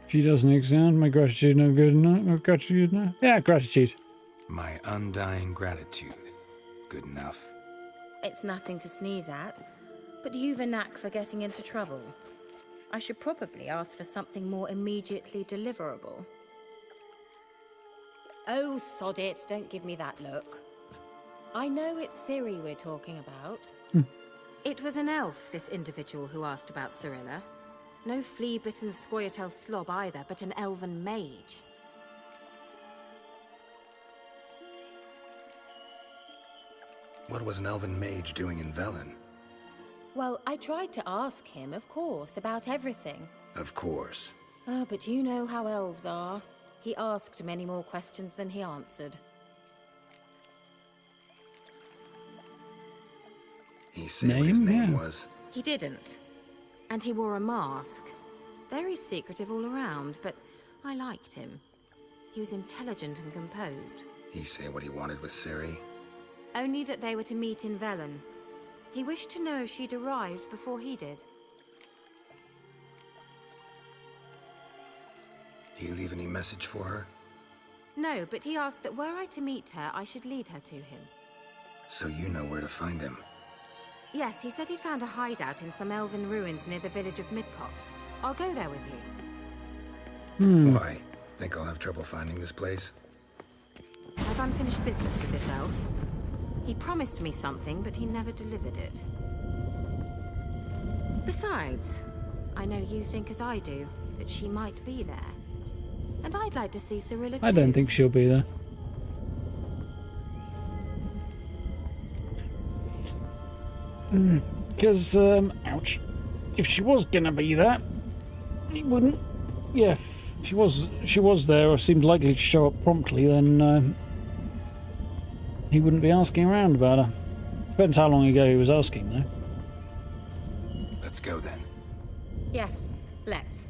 She doesn't exist. My gratitude no good enough. My gratitude no. Yeah, gratitude. My undying gratitude. Good enough. It's nothing to sneeze at, but you've a knack for getting into trouble. I should probably ask for something more immediately deliverable. Oh, sod it, don't give me that look. I know it's Ciri we're talking about. It was an elf, this individual who asked about Cirilla. No flea-bitten Scoia'tael slob either, but an elven mage. What was an elven mage doing in Velen? Well, I tried to ask him, of course, about everything. Of course. Oh, but you know how elves are. He asked many more questions than he answered. He said what his name Yeah. was. He didn't. And he wore a mask. Very secretive all around, but I liked him. He was intelligent and composed. He say what he wanted with Ciri? Only that they were to meet in Velen. He wished to know if she'd arrived before he did. He leave any message for her? No, but he asked that were I to meet her, I should lead her to him. So you know where to find him. Yes, he said he'd found a hideout in some elven ruins near the village of Midcopse. I'll go there with you. Why? Think I'll have trouble finding this place? I've unfinished business with this elf. He promised me something, but he never delivered it. Besides, I know you think as I do, that she might be there. And I'd like to see Cirilla too. I don't think she'll be there. Because, ouch. If she was gonna be there, he wouldn't. Yeah, if she was there or seemed likely to show up promptly, then he wouldn't be asking around about her. Depends how long ago he was asking, though. Let's go then. Yes, let's.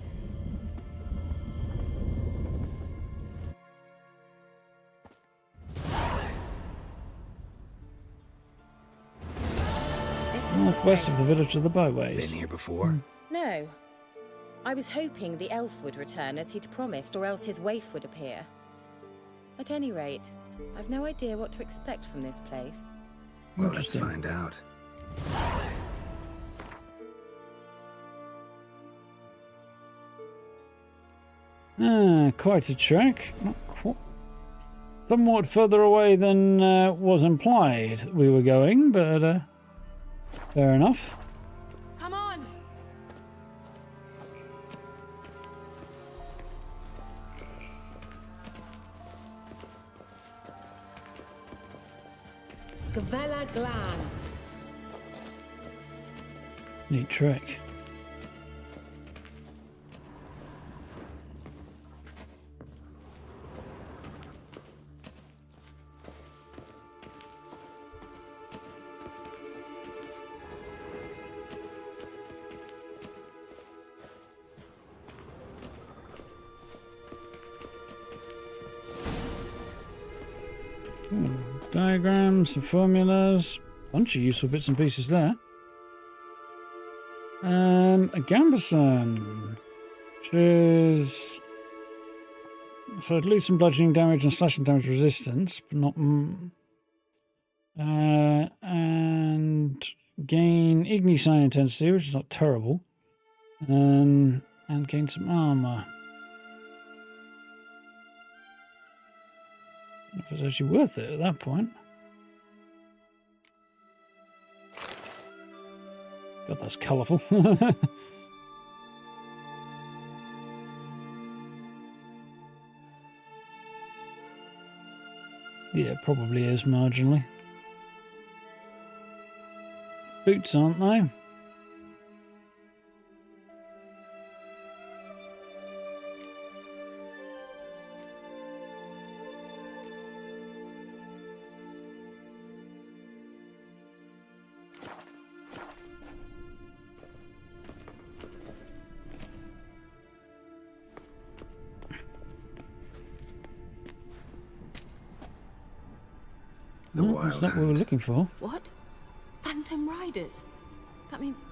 Northwest of the village of the Bowways. Been here before? No. I was hoping the elf would return as he'd promised, or else his waif would appear. At any rate, I've no idea what to expect from this place. Well, let's find out. Quite a trek. Somewhat further away than was implied that we were going, but fair enough. Come on! Gavella Glan. Neat trek. Diagrams and formulas. Bunch of useful bits and pieces there. A Gambeson, which is so it lose some bludgeoning damage and slashing damage resistance, but not. And gain Igni intensity, which is not terrible. And gain some armor. If it's actually worth it at that point. God, that's colourful. Yeah, it probably is marginally. Boots, aren't they? The Well, Wild that's not what we were Hunt. looking for. What? Phantom Riders? That means...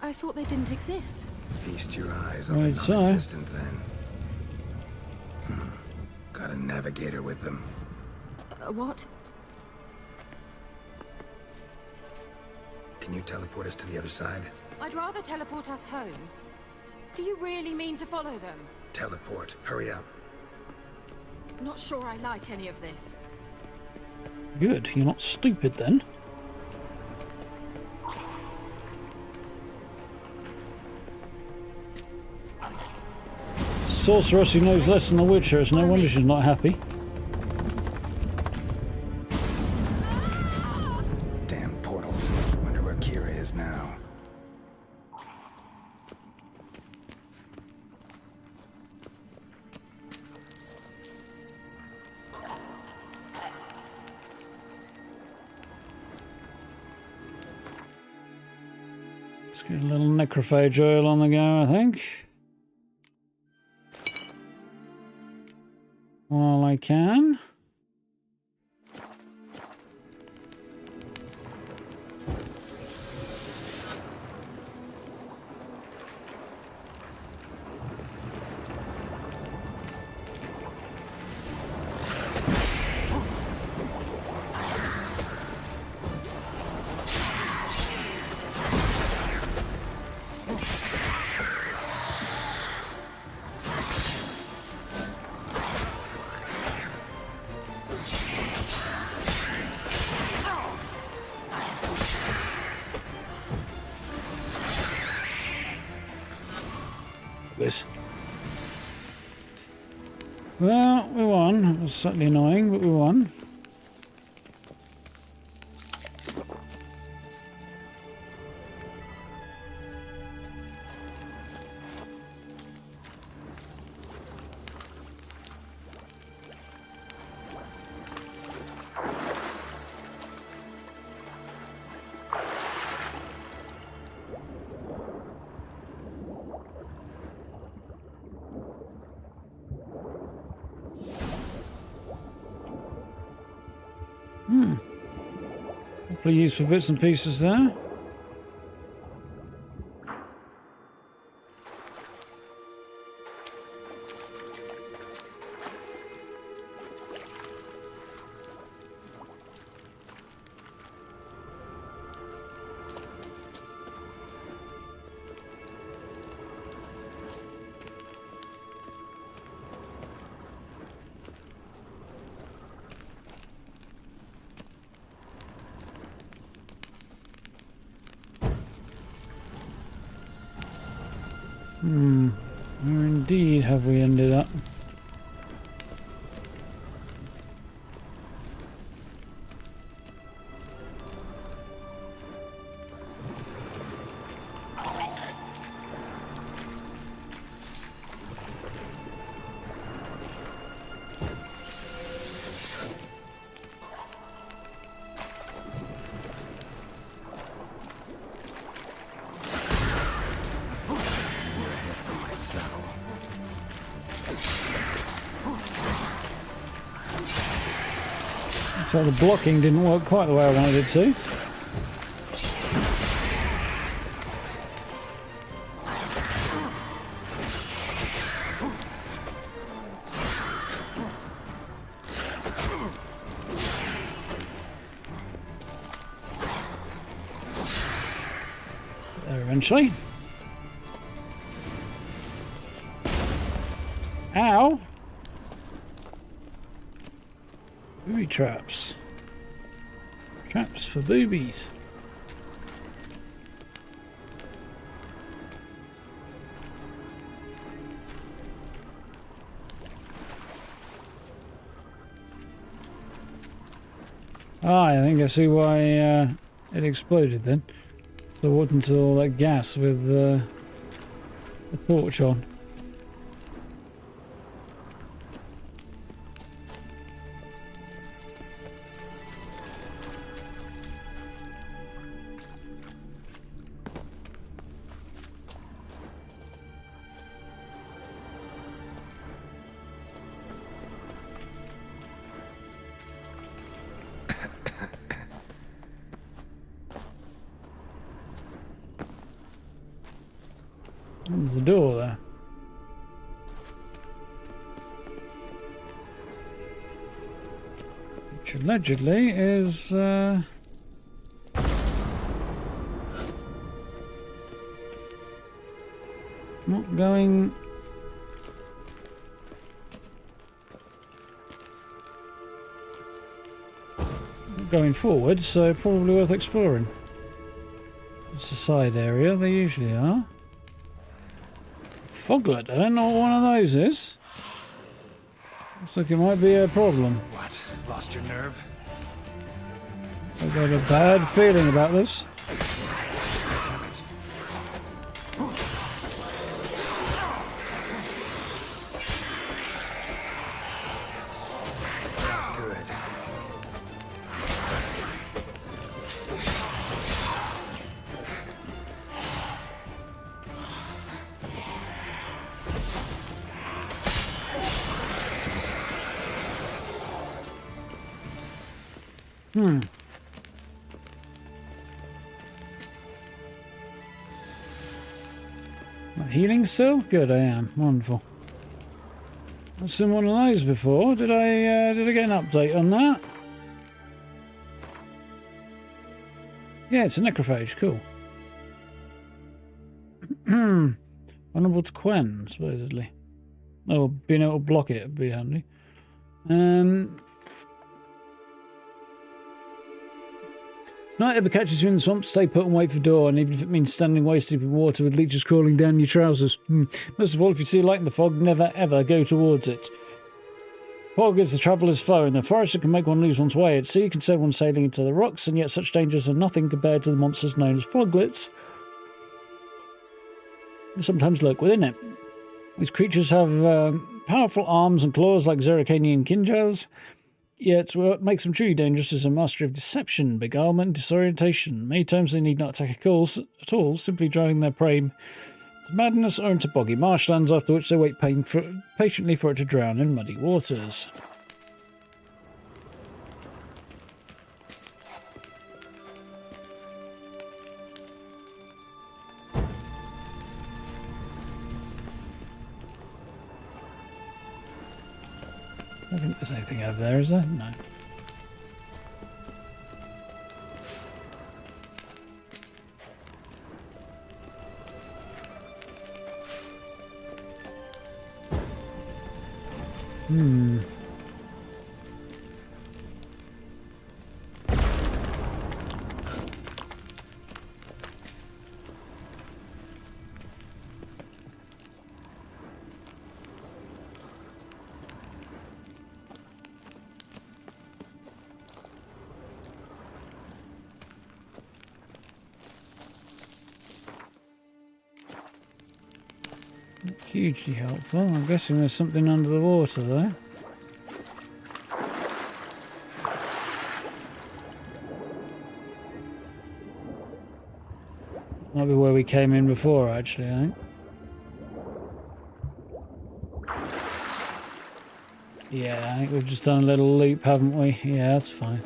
I thought they didn't exist. Feast your eyes on Right, the so. non-existent then. Got a navigator with them. What? Can you teleport us to the other side? I'd rather teleport us home. Do you really mean to follow them? Teleport. Hurry up. Not sure I like any of this. Good, you're not stupid then. Sorceress who knows less than the Witcher, it's no wonder she's not happy. Damn portals. Wonder where Ciri is now. Let's get a little necrophage oil on the go, I think. While I can. This. Well, we won. It was certainly annoying, but we won. Couple of useful bits and pieces there. Where indeed have we ended up? So the blocking didn't work quite the way I wanted it to. There eventually. Ow! Booby traps. Traps for boobies. Ah, I think I see why it exploded then. So what happened to all that gas with the torch on? There's a door there. Which allegedly is not going. Going forward, so probably worth exploring. It's a side area, they usually are. Foglet, I don't know what one of those is. Looks like it might be a problem. What? Lost your nerve? I've got a bad feeling about this. Healing still? Good, I am. Wonderful. I've seen one of those before. Did I get an update on that? Yeah, it's a necrophage. Cool. Vulnerable to Quen, supposedly. Oh, being able to block it would be handy. Night ever catches you in the swamp, stay put and wait for dawn, even if it means standing waist-deep in water with leeches crawling down your trousers. Most of all, if you see a light in the fog, never ever go towards it. Fog is the traveller's foe, and the forest can make one lose one's way. At sea, can send one sailing into the rocks, and yet such dangers are nothing compared to the monsters known as foglets. They sometimes lurk within it. These creatures have powerful arms and claws like Zeracanian kinjals. Yet what makes them truly dangerous is a mastery of deception, beguilement, and disorientation. Many times they need not attack at all, simply driving their prey to madness or into boggy marshlands, after which they wait patiently for it to drown in muddy waters. I don't think there's anything over there, is there? No. Hugely helpful. I'm guessing there's something under the water there. Might be where we came in before, actually, I think. Yeah, I think we've just done a little loop, haven't we? Yeah, that's fine.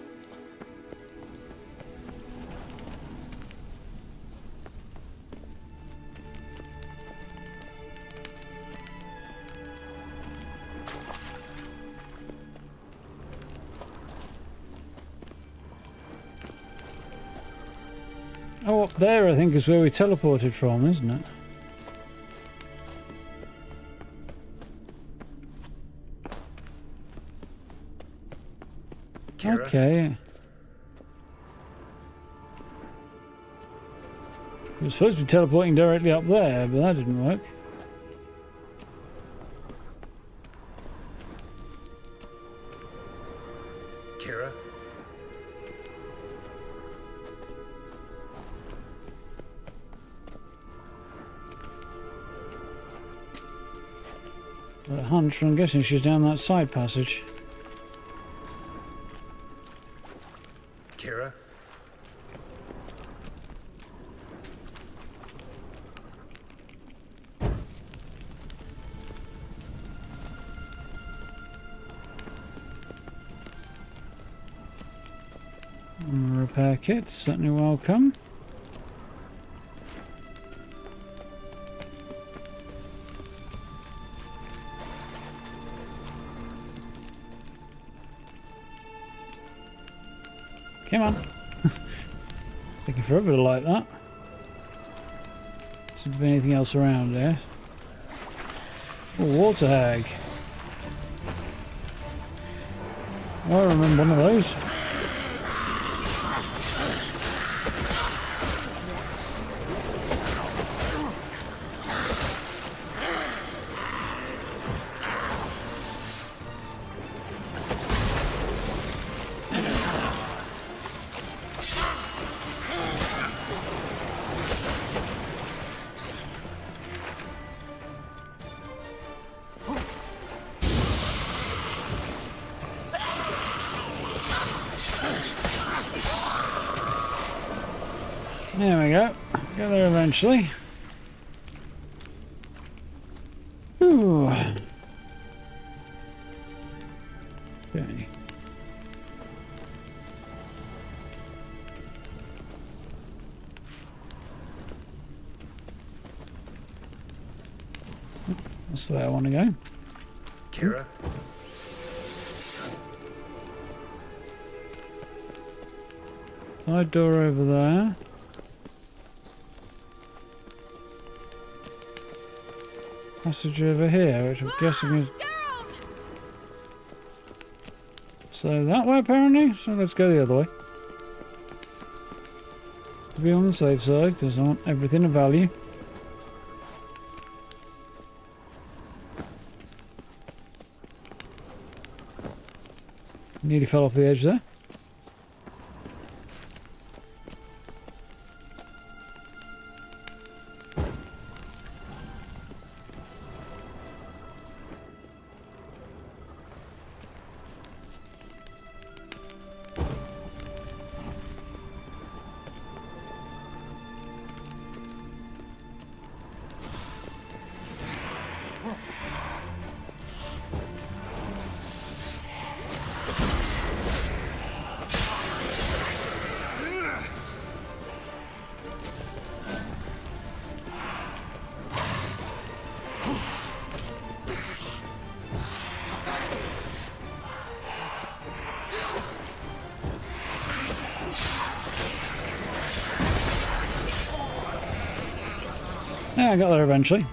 Oh, up there I think is where we teleported from, isn't it? Kira? Okay. We were supposed to be teleporting directly up there, but that didn't work. Kira? Got a hunch, but I'm guessing she's down that side passage. Kira? Repair kits, certainly welcome. Come on. Taking forever to light that. Seems to be anything else around there. Oh, water hag. Oh, I remember one of those. There we go. Get there eventually. Ooh. Okay. That's the way I want to go. Kira? Side door over there. Passage over here, which I'm guessing is... So that way apparently, so let's go the other way. To be on the safe side, because I want everything of value. Nearly fell off the edge there. Yeah, I got there eventually.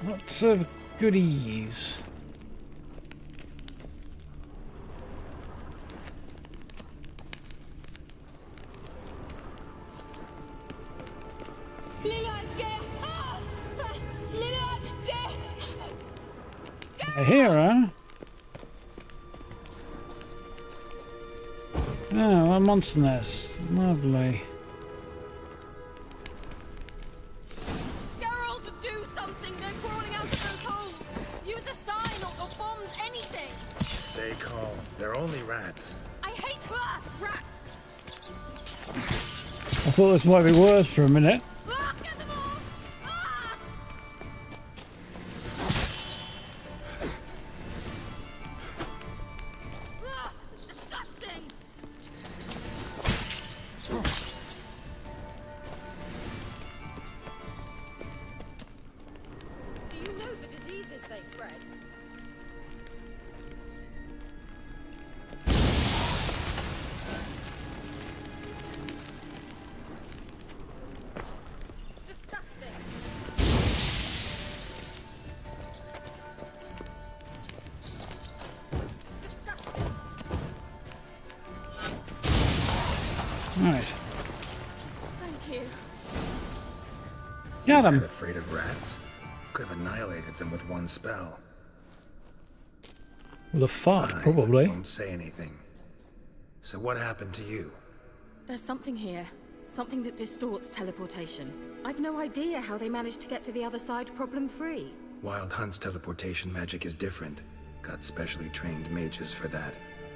Lots of goodies. Here, huh? Oh, a monster nest. Lovely. Geralt, do something! They're crawling out of those holes! Use a sign or bombs, anything! Stay calm. They're only rats. I hate rats! I thought this might be worse for a minute. Get them off! It's disgusting! Do you know the diseases they spread? Right. Thank you. Got him. Not afraid of rats? Could have annihilated them with one spell. With a fart, Fine, probably. Won't say anything. So what happened to you? There's something here. Something that distorts teleportation. I've no idea how they managed to get to the other side problem-free. Wild Hunt's teleportation magic is different. Got specially trained mages for that.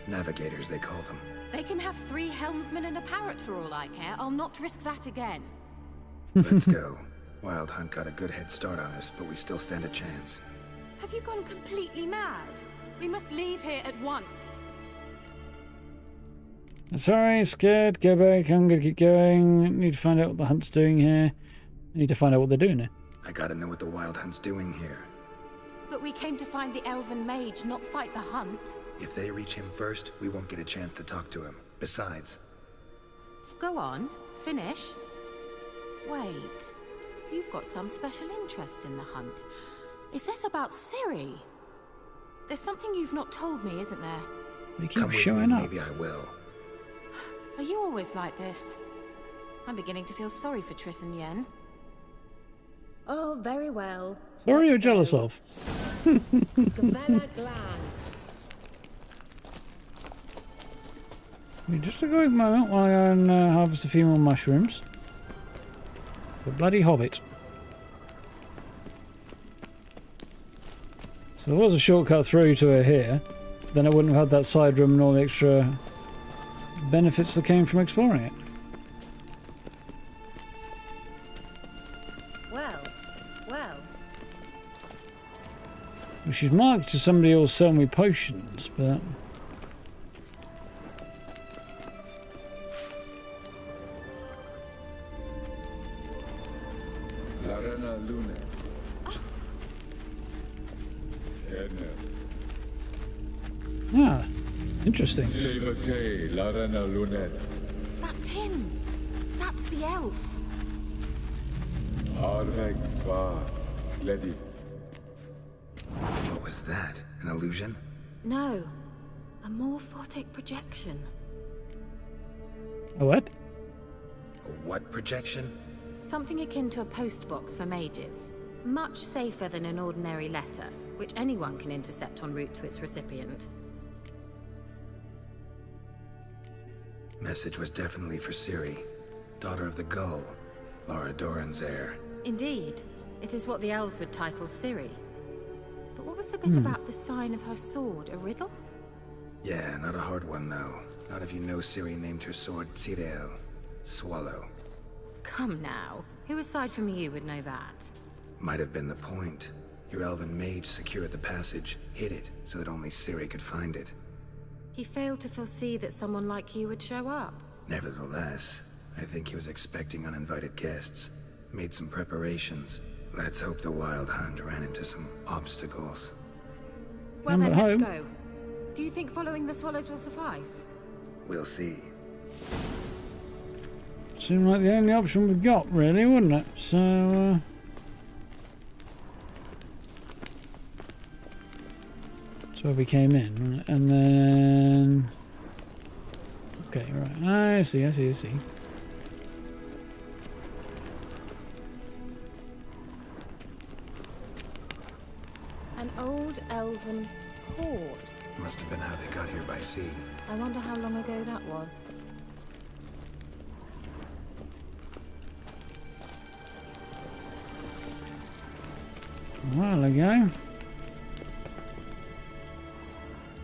Navigators, they call them. They can have 3 helmsmen and a parrot for all I care. I'll not risk that again. Let's go. Wild Hunt got a good head start on us, but we still stand a chance. Have you gone completely mad? We must leave here at once. Sorry, scared. Go back. I'm gonna keep going. Need to find out what the hunt's doing here. I need to find out what they're doing here. I gotta know what the Wild Hunt's doing here. But we came to find the elven mage, not fight the hunt. If they reach him first, we won't get a chance to talk to him. Besides... Go on, finish. Wait, you've got some special interest in the hunt. Is this about Ciri? There's something you've not told me, isn't there? They keep Come with showing me, up. maybe I will. Are you always like this? I'm beginning to feel sorry for Triss and Yen. Oh, very well. Sorry you're jealous of. Just a quick moment while I go and harvest a few more mushrooms. The bloody hobbit. So there was a shortcut through to her here. Then I wouldn't have had that side room and all the extra benefits that came from exploring it. Well. Well, she's marked to somebody who'll sell me potions, but... Ah, interesting. That's him. That's the elf. What was that? An illusion? No, a morphotic projection. A what? A what projection? Something akin to a postbox for mages. Much safer than an ordinary letter, which anyone can intercept en route to its recipient. Message was definitely for Ciri, daughter of the Gull, Laura Doran's heir. Indeed, it is what the elves would title Ciri. But what was the bit about the sign of her sword? A riddle? Yeah, not a hard one though. Not if you know Ciri named her sword Ciri, Swallow. Come now, who aside from you would know that? Might have been the point. Your elven mage secured the passage, hid it, so that only Ciri could find it. He failed to foresee that someone like you would show up. Nevertheless, I think he was expecting uninvited guests. Made some preparations. Let's hope the Wild Hunt ran into some obstacles. Well then, let's go. Do you think following the swallows will suffice? We'll see. Seemed like the only option we've got, really, wouldn't it? So, that's where we came in, and then... Okay, right. I see. An old elven hoard. Must have been how they got here by sea. I wonder how long ago that was. A while ago.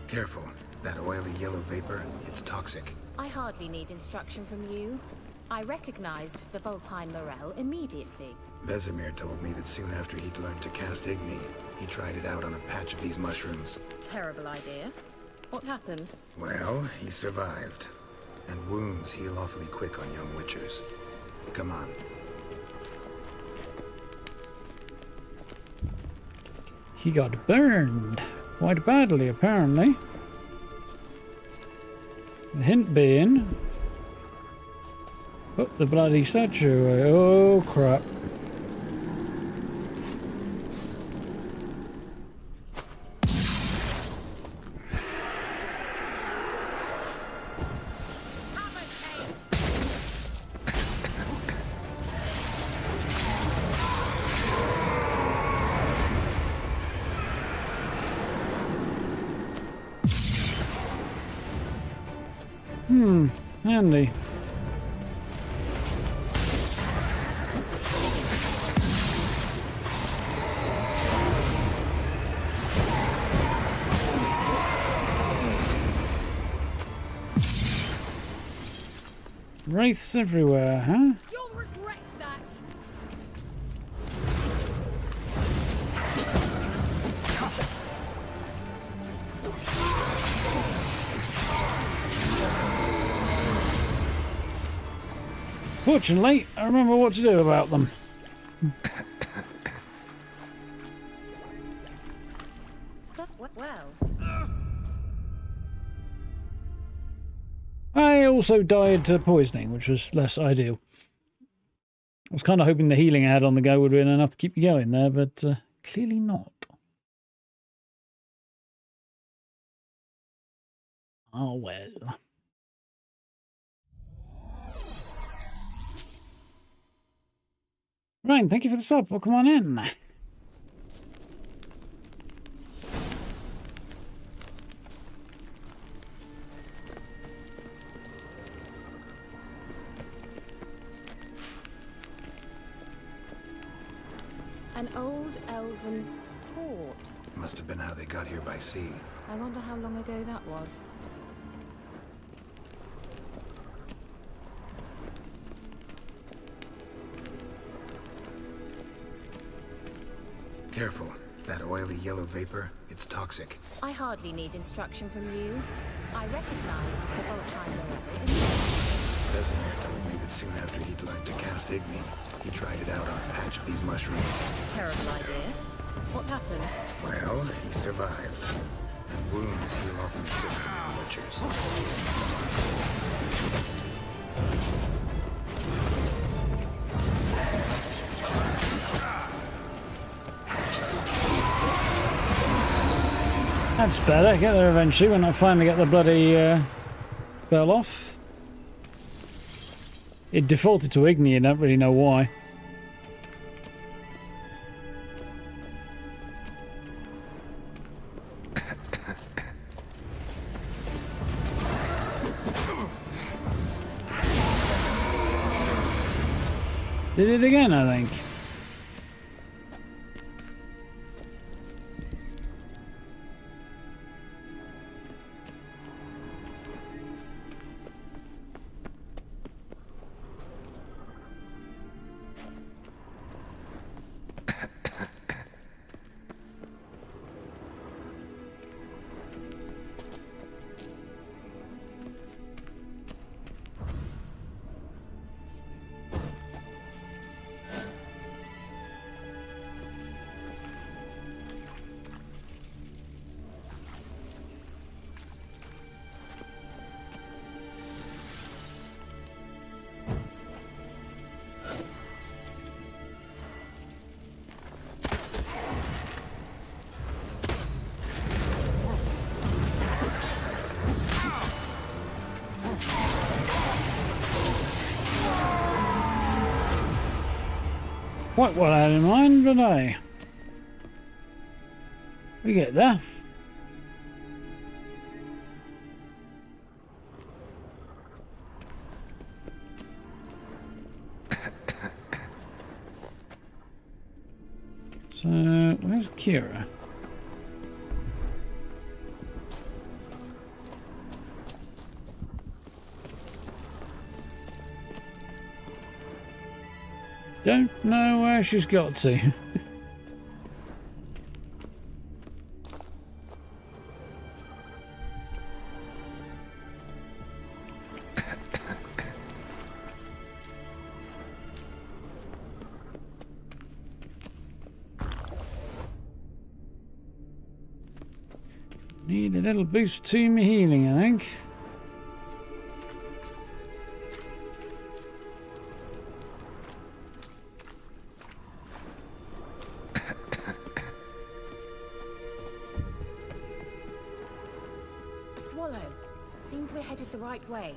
Careful. That oily yellow vapor, it's toxic. I hardly need instruction from you. I recognized the Vulpine Morel immediately. Vesemir told me that soon after he'd learned to cast Igni, he tried it out on a patch of these mushrooms. Terrible idea. What happened? Well, he survived. And wounds heal awfully quick on young witchers. Come on. He got burned. Quite badly, apparently. The hint being... Put the bloody statue away. Oh, crap. Handy. Wraiths everywhere, huh? You'll regret that. Fortunately, I remember what to do about them. Well, I also died to poisoning, which was less ideal. I was kind of hoping the healing I had on the go would have been enough to keep me going there, but clearly not. Oh well. Right, thank you for the sub. Well, come on in. An old elven port. Must have been how they got here by sea. I wonder how long ago that was. Careful. That oily yellow vapor, it's toxic. I hardly need instruction from you. I recognized the volatile level. Vesemir told me that soon after he'd learned to cast Igni, he tried it out on a patch of these mushrooms. Terrible idea. What happened? Well, he survived. And wounds heal often quicker than witchers. That's better. Get there eventually when I finally get the bloody spell off. It defaulted to Igni, I don't really know why. Did it again, I think. Quite what I had in mind, but hey, we get there. So, where's Kira? Don't know where she's got to. Need a little boost to my healing, I think. Swallow. Seems we're headed the right way.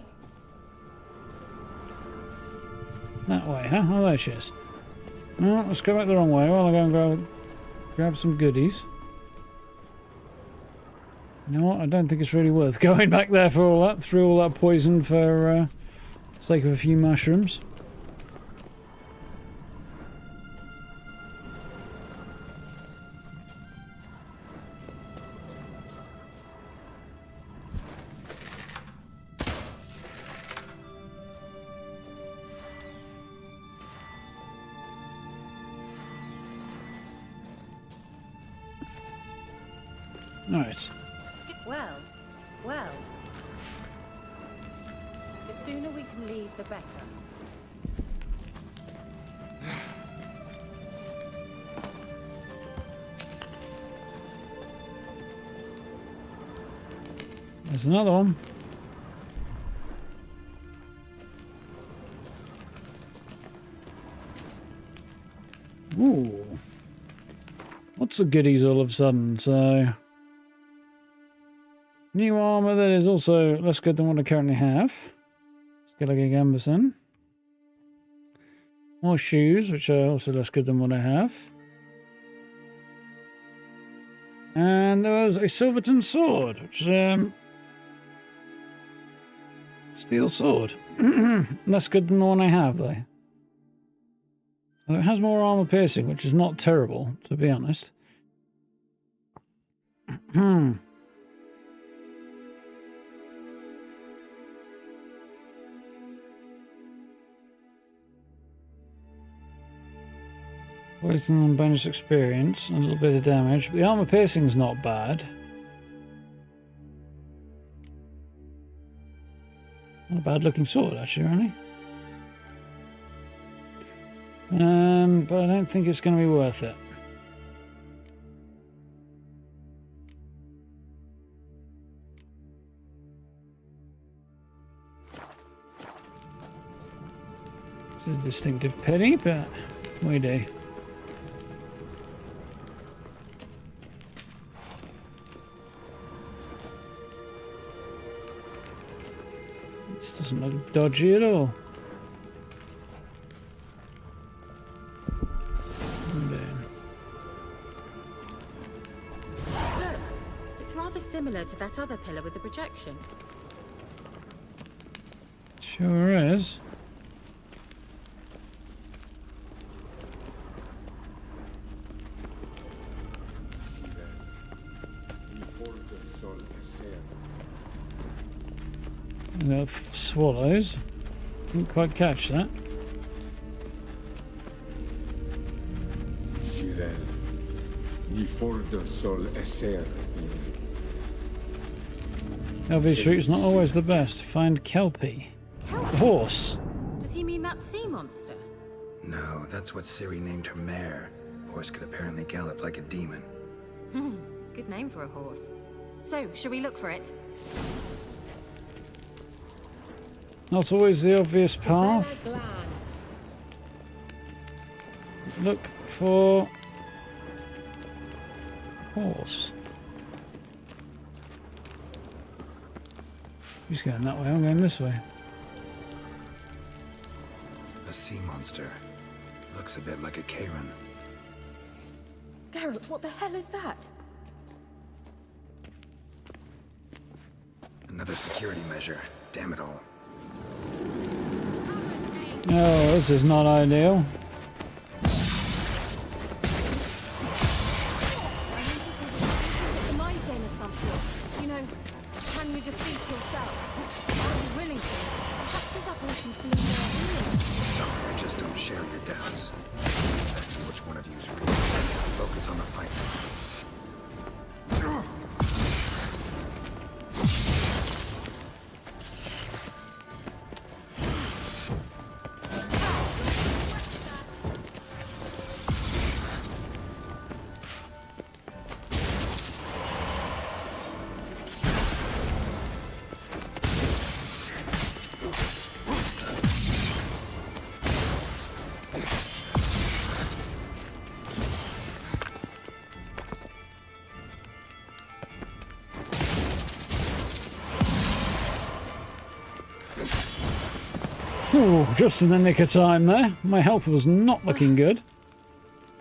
That way, huh? Oh, there she is. No, let's go back the wrong way while I go and grab some goodies. You know what? I don't think it's really worth going back there for all that, through all that poison for sake of a few mushrooms. Right. Well. The sooner we can leave, the better. There's another one. Ooh. Lots of goodies all of a sudden, so... New armour that is also less good than what I currently have. Skilliga Gambeson. More shoes, which are also less good than what I have. And there was a Silverton sword, which steel sword. Less good than the one I have, though. It has more armor piercing, which is not terrible, to be honest. Poison and bonus experience, and a little bit of damage. But the armor piercing is not bad. Not a bad looking sword, actually, really. But I don't think it's going to be worth it. It's a distinctive pity, but we do. This doesn't look dodgy at all. Look, it's rather similar to that other pillar with the projection. Sure is. Swallows. Didn't quite catch that. Ciri, ni fordo sol esser. LV Street's not always the best. Find Kelpie. Horse. Does he mean that sea monster? No, that's what Ciri named her mare. Horse could apparently gallop like a demon. Good name for a horse. So, shall we look for it? Not always the obvious path. Look for horse. He's going that way, I'm going this way. A sea monster. Looks a bit like a Karen. Geralt, what the hell is that? Another security measure. Damn it all. Oh, this is not ideal. It's a mind game of some sort. You know, can you defeat yourself? Are you willing to? Perhaps there's operations below there. Sorry, I just don't share your doubts. Exactly which one of you's real. Focus on the fight. Oh, just in the nick of time there. My health was not looking good.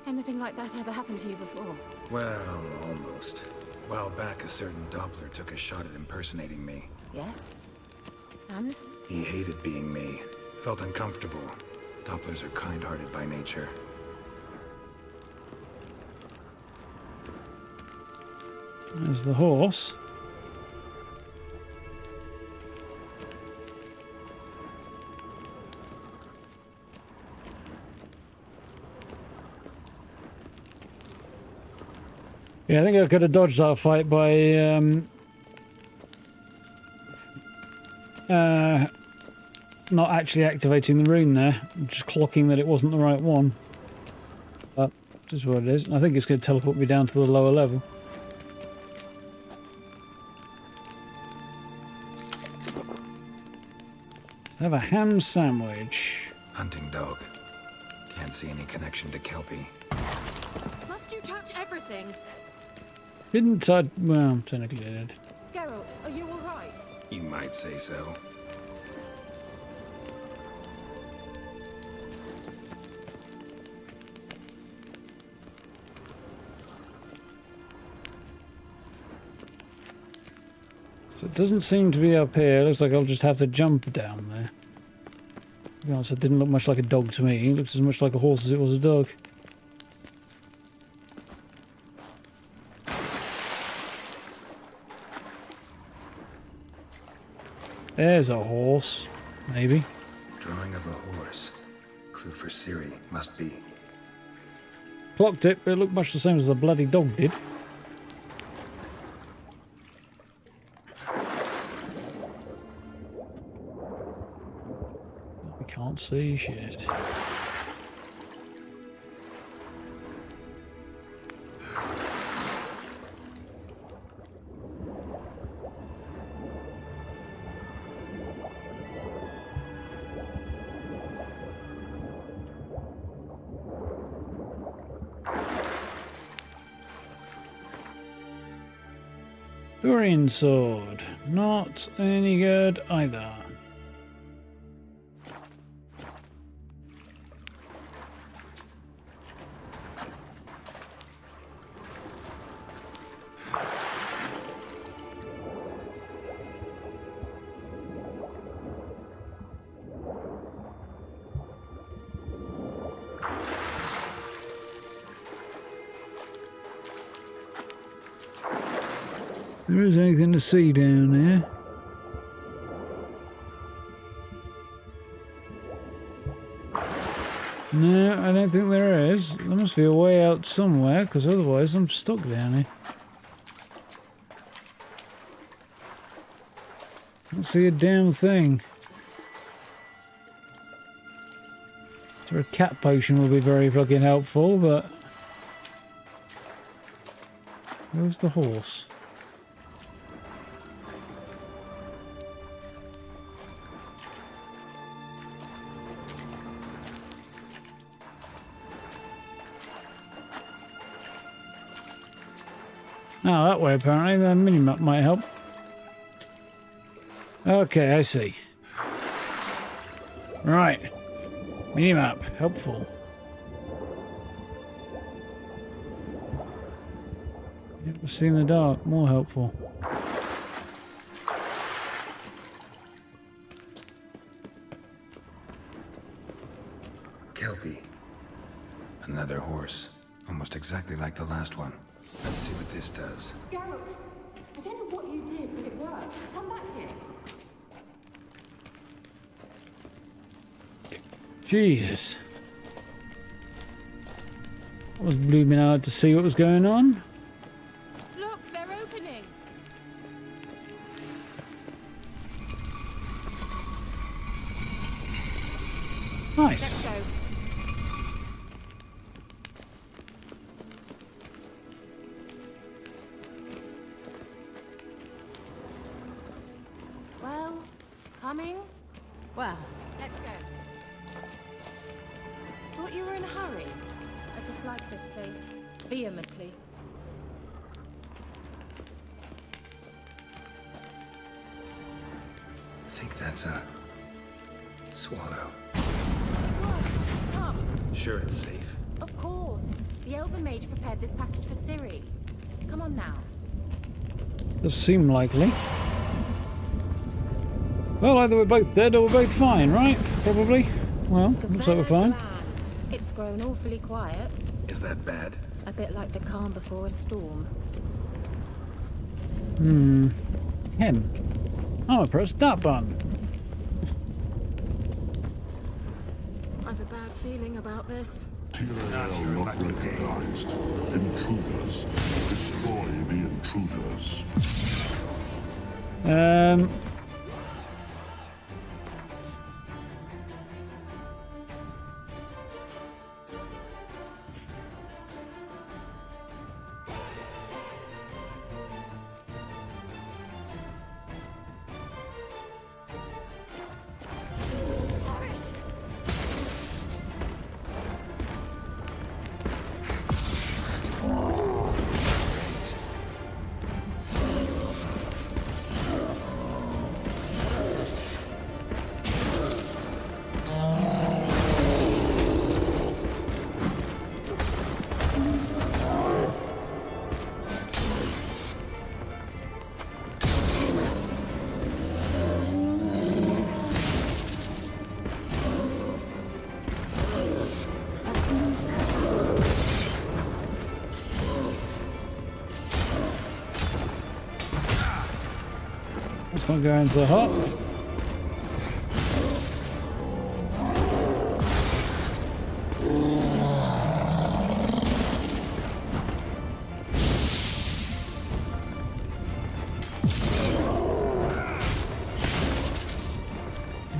Anything like that ever happened to you before? Well, almost. A while back, a certain Doppler took a shot at impersonating me. Yes. And? He hated being me. Felt uncomfortable. Dopplers are kind-hearted by nature. There's the horse. Yeah, I think I could have dodged that fight by not actually activating the rune there, just clocking that it wasn't the right one. But just what it is. I think it's going to teleport me down to the lower level. Let's have a ham sandwich. Hunting dog. Can't see any connection to Kelpie. Must you touch everything? Didn't touch. Well, technically I did. Geralt, are you alright? You might say so. So it doesn't seem to be up here. Looks like I'll just have to jump down there. To be honest, it didn't look much like a dog to me. It looks as much like a horse as it was a dog. There's a horse, maybe. Drawing of a horse. Clue for Ciri. Must be. Clocked it, but it looked much the same as the bloody dog did. We can't see shit. Durian sword. Not any good either. There is anything to see down there. No, I don't think there is. There must be a way out somewhere, because otherwise I'm stuck down here. Can't see a damn thing. So a cat potion will be very fucking helpful, but... Where's the horse? Oh, that way apparently. The minimap might help. Okay, I see. Right. Minimap. Helpful. Yep, see in the dark. More helpful. Kelpie. Another horse. Almost exactly like the last one. Let's see what this does. Geralt, I don't know what you did, but it worked. Come back here. Jesus. I was blooming out to see what was going on. Look, they're opening. Nice. Let's go. Well, coming? Well, let's go. Thought you were in a hurry. I dislike this place vehemently. I think that's a swallow. What? Come. Sure it's safe. Of course. The Elven Mage prepared this passage for Ciri. Come on now. Does seem likely. Well, either we're both dead or we're both fine, right? Probably. Well, looks like we're fine. It's grown awfully quiet. Is that bad? A bit like the calm before a storm. Him. I'm gonna press that button. I've a bad feeling about this. Not recognized. Intruders. Destroy the intruders. It's not going so hot.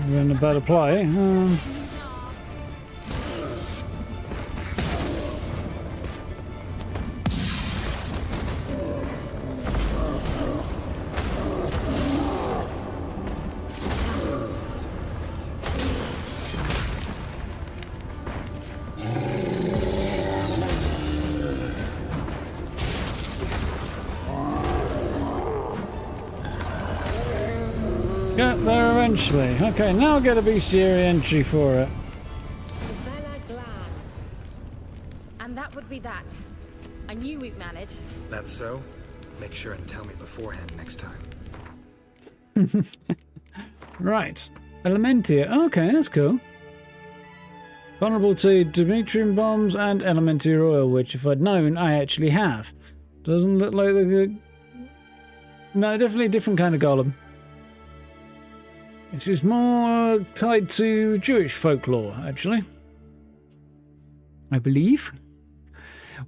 We're in a better play. Get there eventually. Okay, now I'll get a bestiary entry for it. And that would be that. I knew we'd manage. That's so? Make sure and tell me beforehand next time. Right. Elementia. Okay, that's cool. Vulnerable to Dimitриum bombs and Elementia oil, which if I'd known, I actually have. Doesn't look like the... No, definitely a different kind of golem. It is more tied to Jewish folklore, actually. I believe.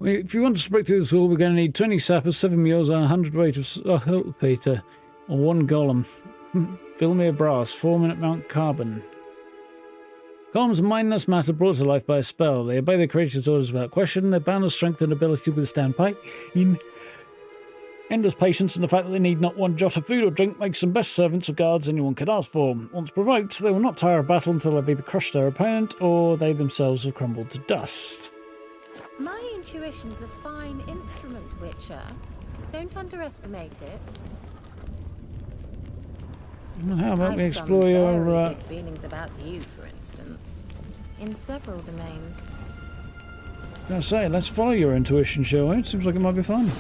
If you want to break through this wall, we're going to need 20 sappers, 7 mules, and 100 weight of Peter, or 1 golem. Vilmir brass, 4-minute mount carbon. Golems are mindless matter brought to life by a spell. They obey their creator's orders without question. Their boundless strength and ability to withstand pain, endless patience, and the fact that they need not one jot of food or drink makes them best servants or guards anyone could ask for. Once provoked, they will not tire of battle until they've either crushed their opponent or they themselves have crumbled to dust. My intuition's a fine instrument, Witcher. Don't underestimate it. Well, how about we I've explore some your... very good feelings about you, for instance. In several domains. I say, let's follow your intuition, shall we? It seems like it might be fun.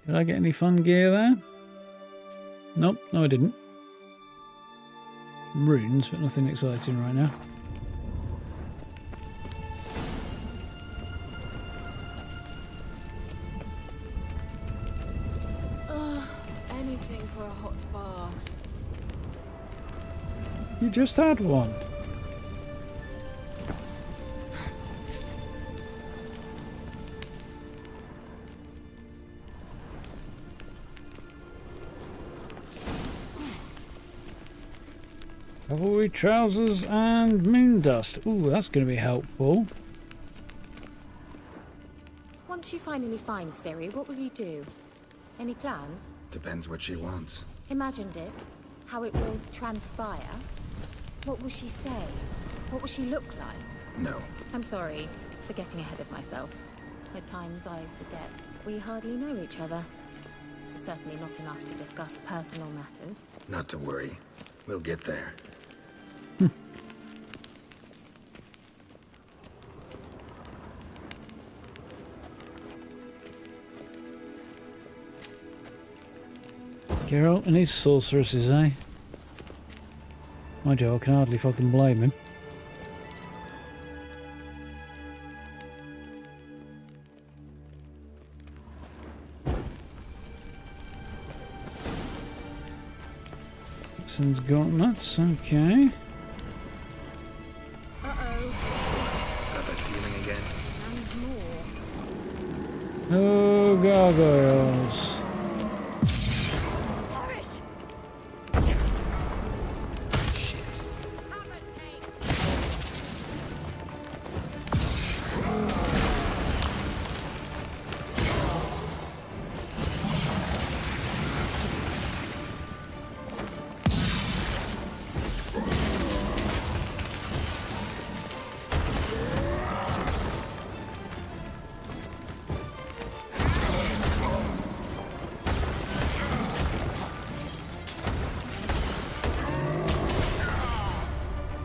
Did I get any fun gear there? Nope, no I didn't. Runes, but nothing exciting right now. Anything for a hot bath. You just had one. Cavalry trousers and moon dust. Ooh, that's going to be helpful. Once you finally find Ciri, what will you do? Any plans? Depends what she wants. Imagined it? How it will transpire? What will she say? What will she look like? No. I'm sorry for getting ahead of myself. At times I forget we hardly know each other. Certainly not enough to discuss personal matters. Not to worry. We'll get there. Geralt and his sorceresses, eh? Mind you, I can hardly fucking blame him. Simpson's gauntlets, okay. Got that feeling again? Oh, gargoyles.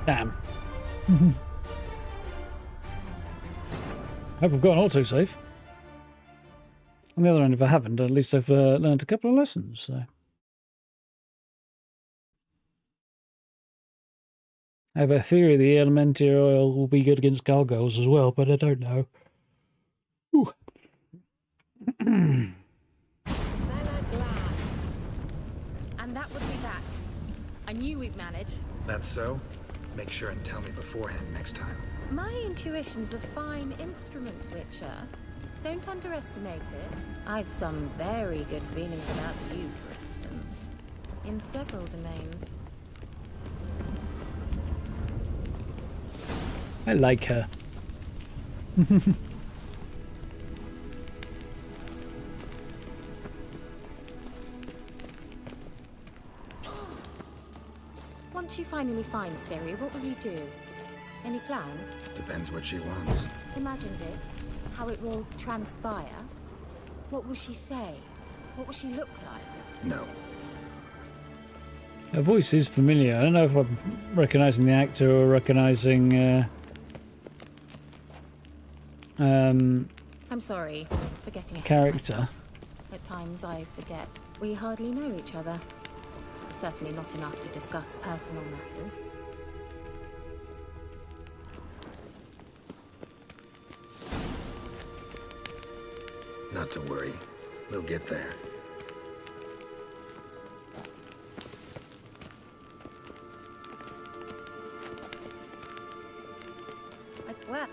Damn. Hope I've got an autosave. On the other hand, if I haven't, at least I've learned a couple of lessons. So. I have a theory the Elementia oil will be good against gargoyles as well, but I don't know. Ooh. And that would be that. I knew we'd manage. That's so? Make sure and tell me beforehand next time. My intuition's a fine instrument, Witcher. Don't underestimate it. I've some very good feelings about you, for instance. In several domains. I like her. Once you finally find Ciri, what will you do? Any plans? Depends what she wants. Imagined it. How it will transpire. What will she say? What will she look like? No. Her voice is familiar. I don't know if I'm recognising the actor or recognising... I'm sorry for getting ahead. Character. At times I forget. We hardly know each other. Certainly not enough to discuss personal matters. Not to worry. We'll get there.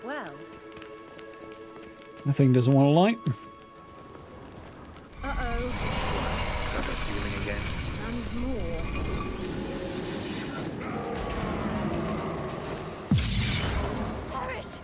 Well. The thing doesn't want to light. Uh-oh. Got that feeling again? And more. Horace!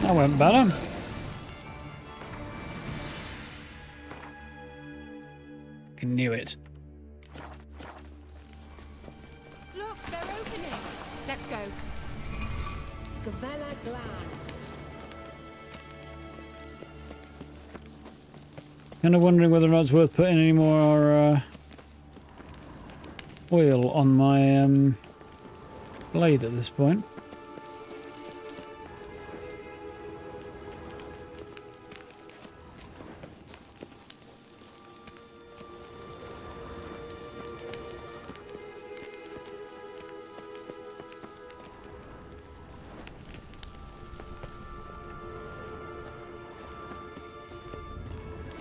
That went better. I knew it. Look, they're opening. Let's go. Gavella Glan. Kind of wondering whether or not it's worth putting any more oil on my blade at this point.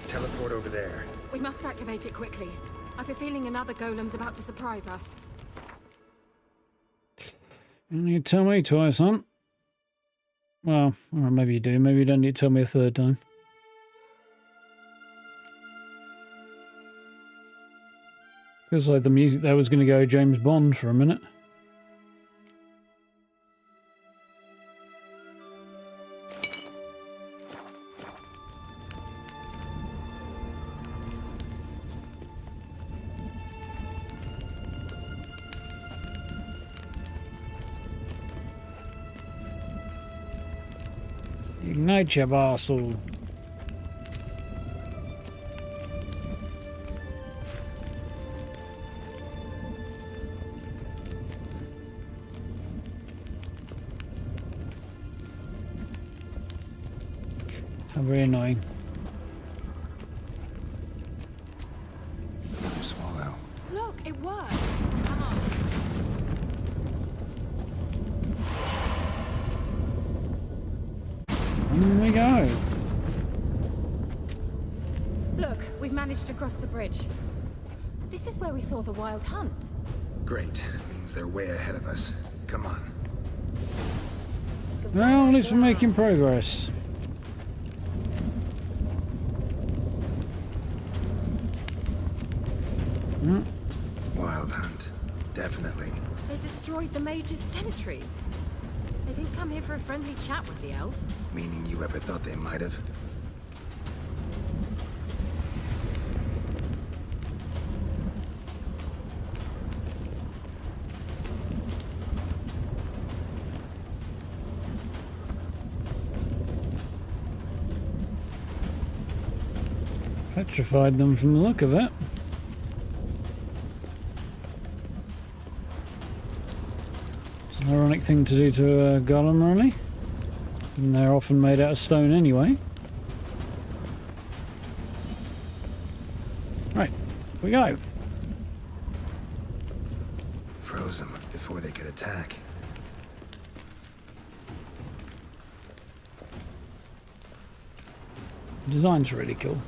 Teleport over there. We must activate it quickly. I've a feeling another golem's about to surprise us. You need to tell me twice, huh? Well, or maybe you do. Maybe you don't need to tell me a third time. Feels like the music there was going to go James Bond for a minute. Ignite your bastard. How very annoying. Swallow. Look, it worked. Come on. In we go. Look, we've managed to cross the bridge. This is where we saw the wild hunt. Great. Means they're way ahead of us. Come on. Well, at least we're making progress. Wild hunt. Definitely. They destroyed the mage's sentries. They didn't come here for a friendly chat with the elf. Meaning you ever thought they might have? Petrified them from the look of it. It's an ironic thing to do to a golem, really. And they're often made out of stone anyway. Right, here we go. Froze them before they could attack. The design's really cool.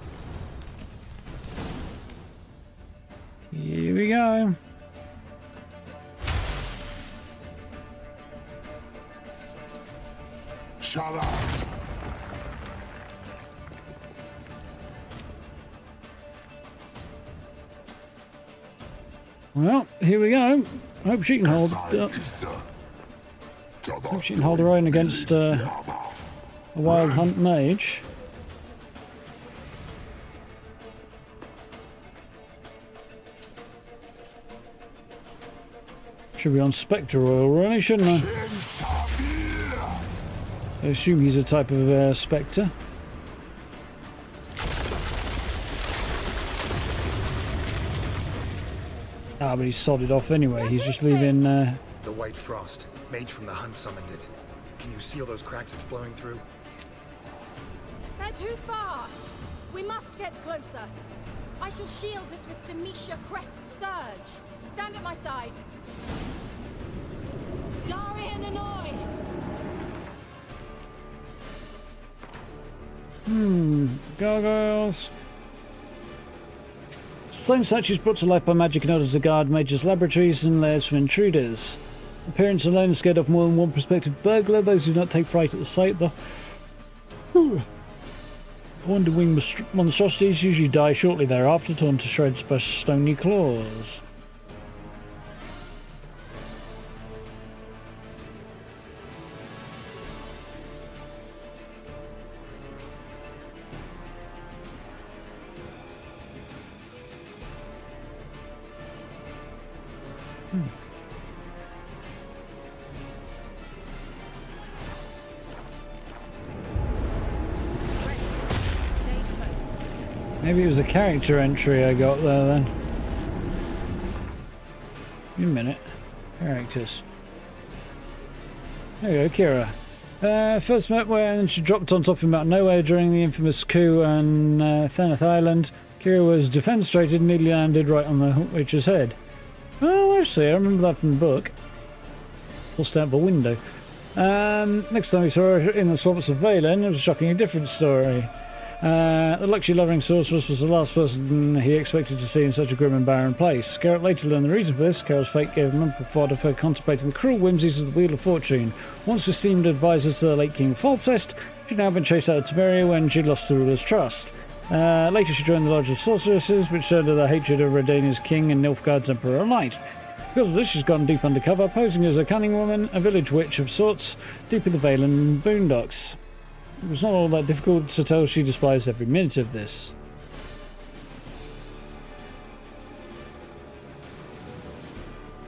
Here we go. Shut up. Well, here we go. Hope she can hold. Hope she can hold her own against a wild hunt mage. Should be on Spectre Oil, really, shouldn't I? I assume he's a type of Spectre. Ah, but he's sodded off anyway. He's just leaving. The White Frost. Mage from the Hunt summoned it. Can you seal those cracks it's blowing through? They're too far. We must get closer. I shall shield us with Demetia Crest's surge. Stand at my side. Darian and I. Gargoyles. Same such is brought to life by magic in order to guard mages' laboratories and lairs from intruders. Appearance alone scared off more than one prospective burglar. Those who do not take fright at the sight, the wonder-winged monstrosities usually die shortly thereafter, torn to shreds by stony claws. Maybe it was a character entry I got there then. Wait a minute. Characters. There you go, Kira. First met when she dropped on top of Mount Nowhere during the infamous coup on Thaneth Island. Kira was defenestrated and nearly landed right on the witch's head. Oh, I see. I remember that from the book. Tossed out the window. Next time we saw her in the swamps of Valen, it was a shockingly different story. The luxury-loving sorceress was the last person he expected to see in such a grim and barren place. Geralt later learned the reason for this. Carol's fate gave him ample fodder for contemplating the cruel whimsies of the Wheel of Fortune. Once esteemed advisor to the late King Foltest, she'd now been chased out of Temeria when she'd lost the ruler's trust. Later she joined the Lodge of Sorceresses, which served her the hatred of Redania's king and Nilfgaard's Emperor alike. Because of this, she's gone deep undercover, posing as a cunning woman, a village witch of sorts, deep in the Valen boondocks. It was not all that difficult to tell she despised every minute of this.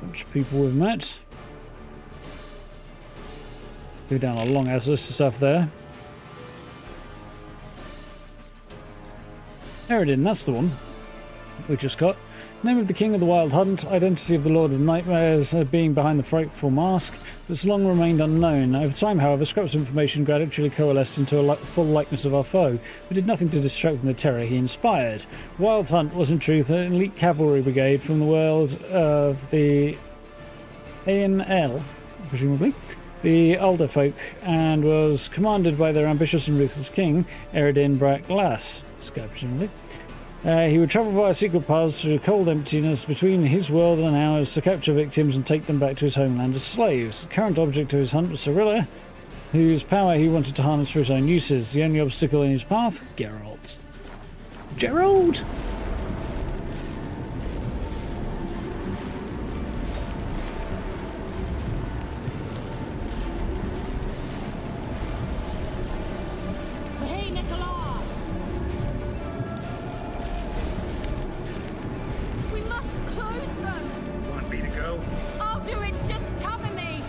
Bunch of people we've met. Go down a long ass list of stuff there. Eredin, that's the one we just got. Name of the King of the Wild Hunt, identity of the Lord of Nightmares, being behind the frightful mask that's long remained unknown. Over time, however, scraps of information gradually coalesced into a full likeness of our foe, but did nothing to distract from the terror he inspired. Wild Hunt was in truth an elite cavalry brigade from the world of the ANL, presumably, the Alder folk, and was commanded by their ambitious and ruthless king, Eredin Brack Glass, this guy presumably. He would travel via secret paths through cold emptiness between his world and ours to capture victims and take them back to his homeland as slaves. The current object of his hunt was Cirilla, whose power he wanted to harness for his own uses. The only obstacle in his path, Geralt. Geralt! Hey, Nicola! We must close them! Want me to go? I'll do it! Just cover me!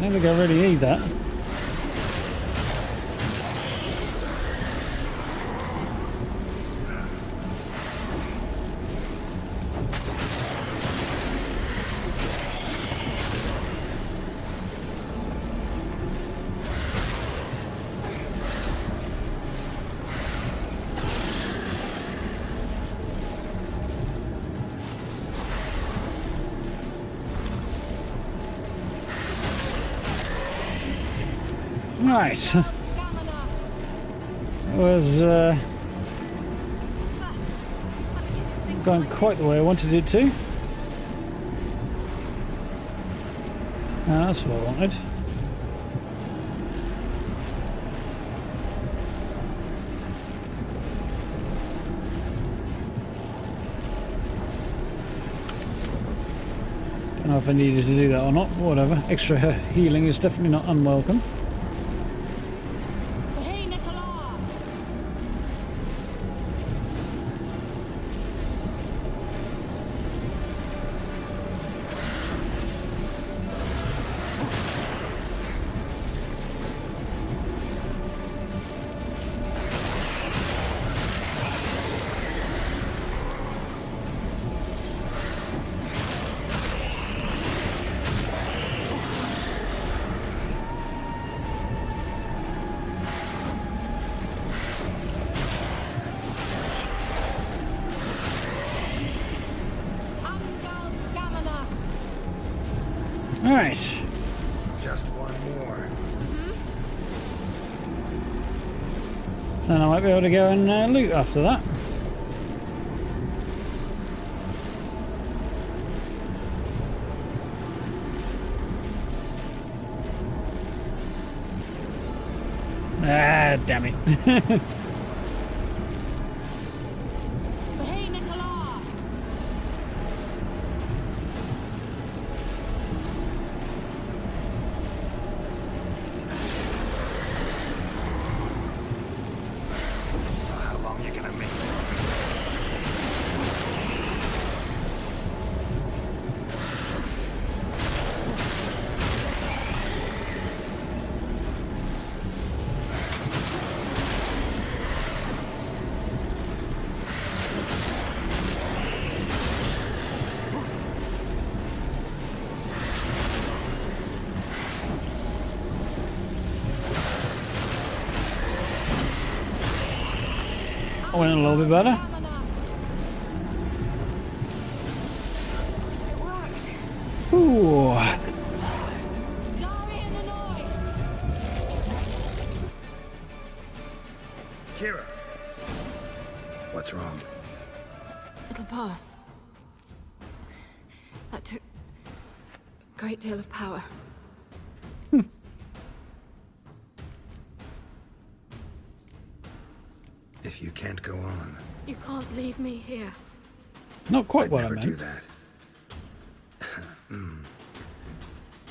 don't think I really need that. Right. It was going quite the way I wanted it to. That's what I wanted. Don't know if I needed to do that or not, but whatever. Extra healing is definitely not unwelcome. Alright. Just one more. Then I might be able to go and loot after that. Ah, damn it. I went a little bit better. Ooh. Kira. What's wrong? It'll pass. That took a great deal of power. If you can't go on, You can't leave me here. Not quite what I never meant. do that.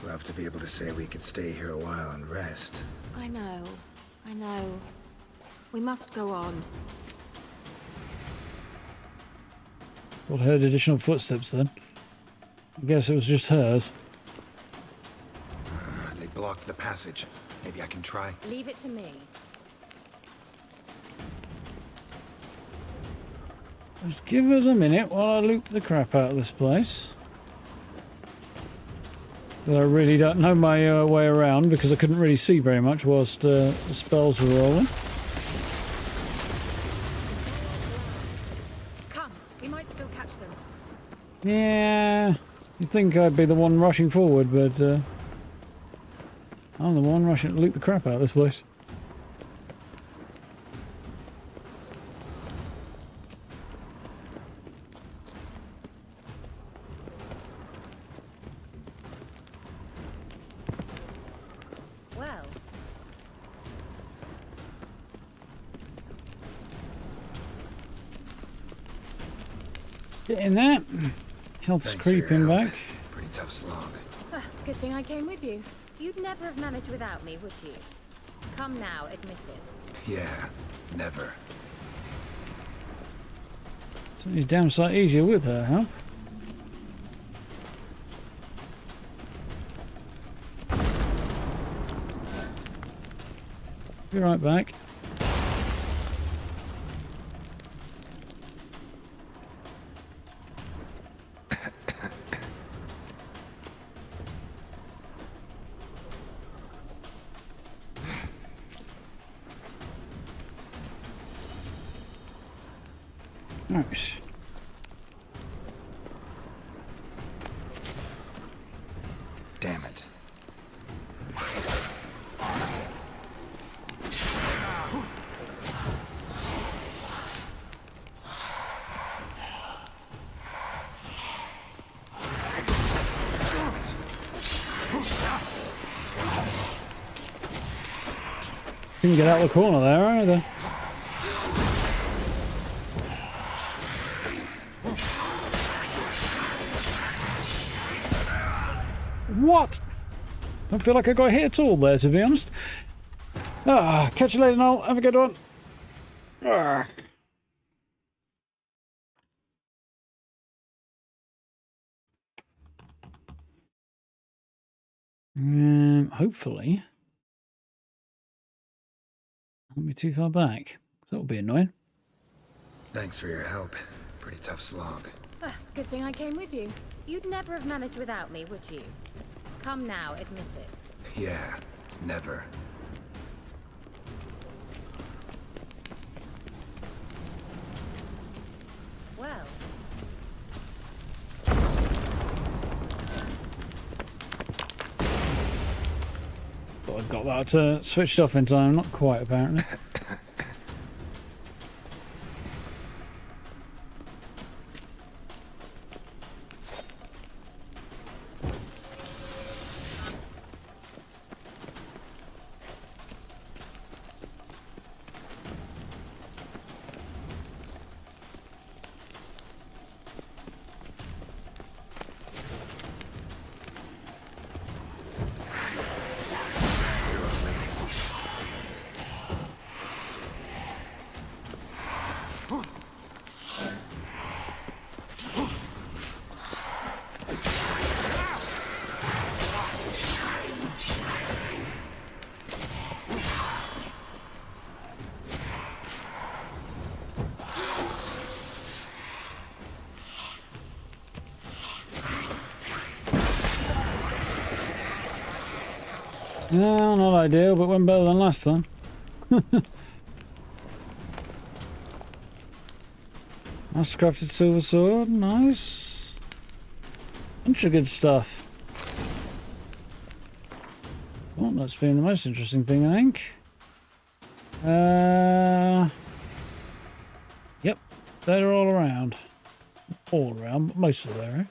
Love to be able to say we could stay here a while and rest. I know. We must go on. Well, heard additional footsteps then. I guess it was just hers. They blocked the passage. Maybe I can try. Leave it to me. Just give us a minute while I loot the crap out of this place. But I really don't know my way around because I couldn't really see very much whilst the spells were rolling. Come, we might still catch them. Yeah, you'd think I'd be the one rushing forward, but I'm the one rushing to loot the crap out of this place. Well, Getting that. Health's Thanks for your creeping help. back. Pretty tough slog. good thing I came with you. You'd never have managed without me, would you? Come now, admit it. Yeah, never. It's only damn sight easier with her help. Be right back. Nice. Damn it. Couldn't get out of the corner there either. What? Don't feel like I got hit at all there, to be honest. Catch you later, Noel. Have a good one. Hopefully. Won't be too far back. That'll be annoying. Thanks for your help. Pretty tough slog. Good thing I came with you. You'd never have managed without me, would you? Come now, admit it. Yeah, never. Well. Thought I got that switched off in time. Not quite, apparently. No, not ideal, but went better than last time. Master crafted silver sword, nice. Bunch of good stuff. Well, that's been the most interesting thing, I think. Yep, they're all around. All around, but most of them are.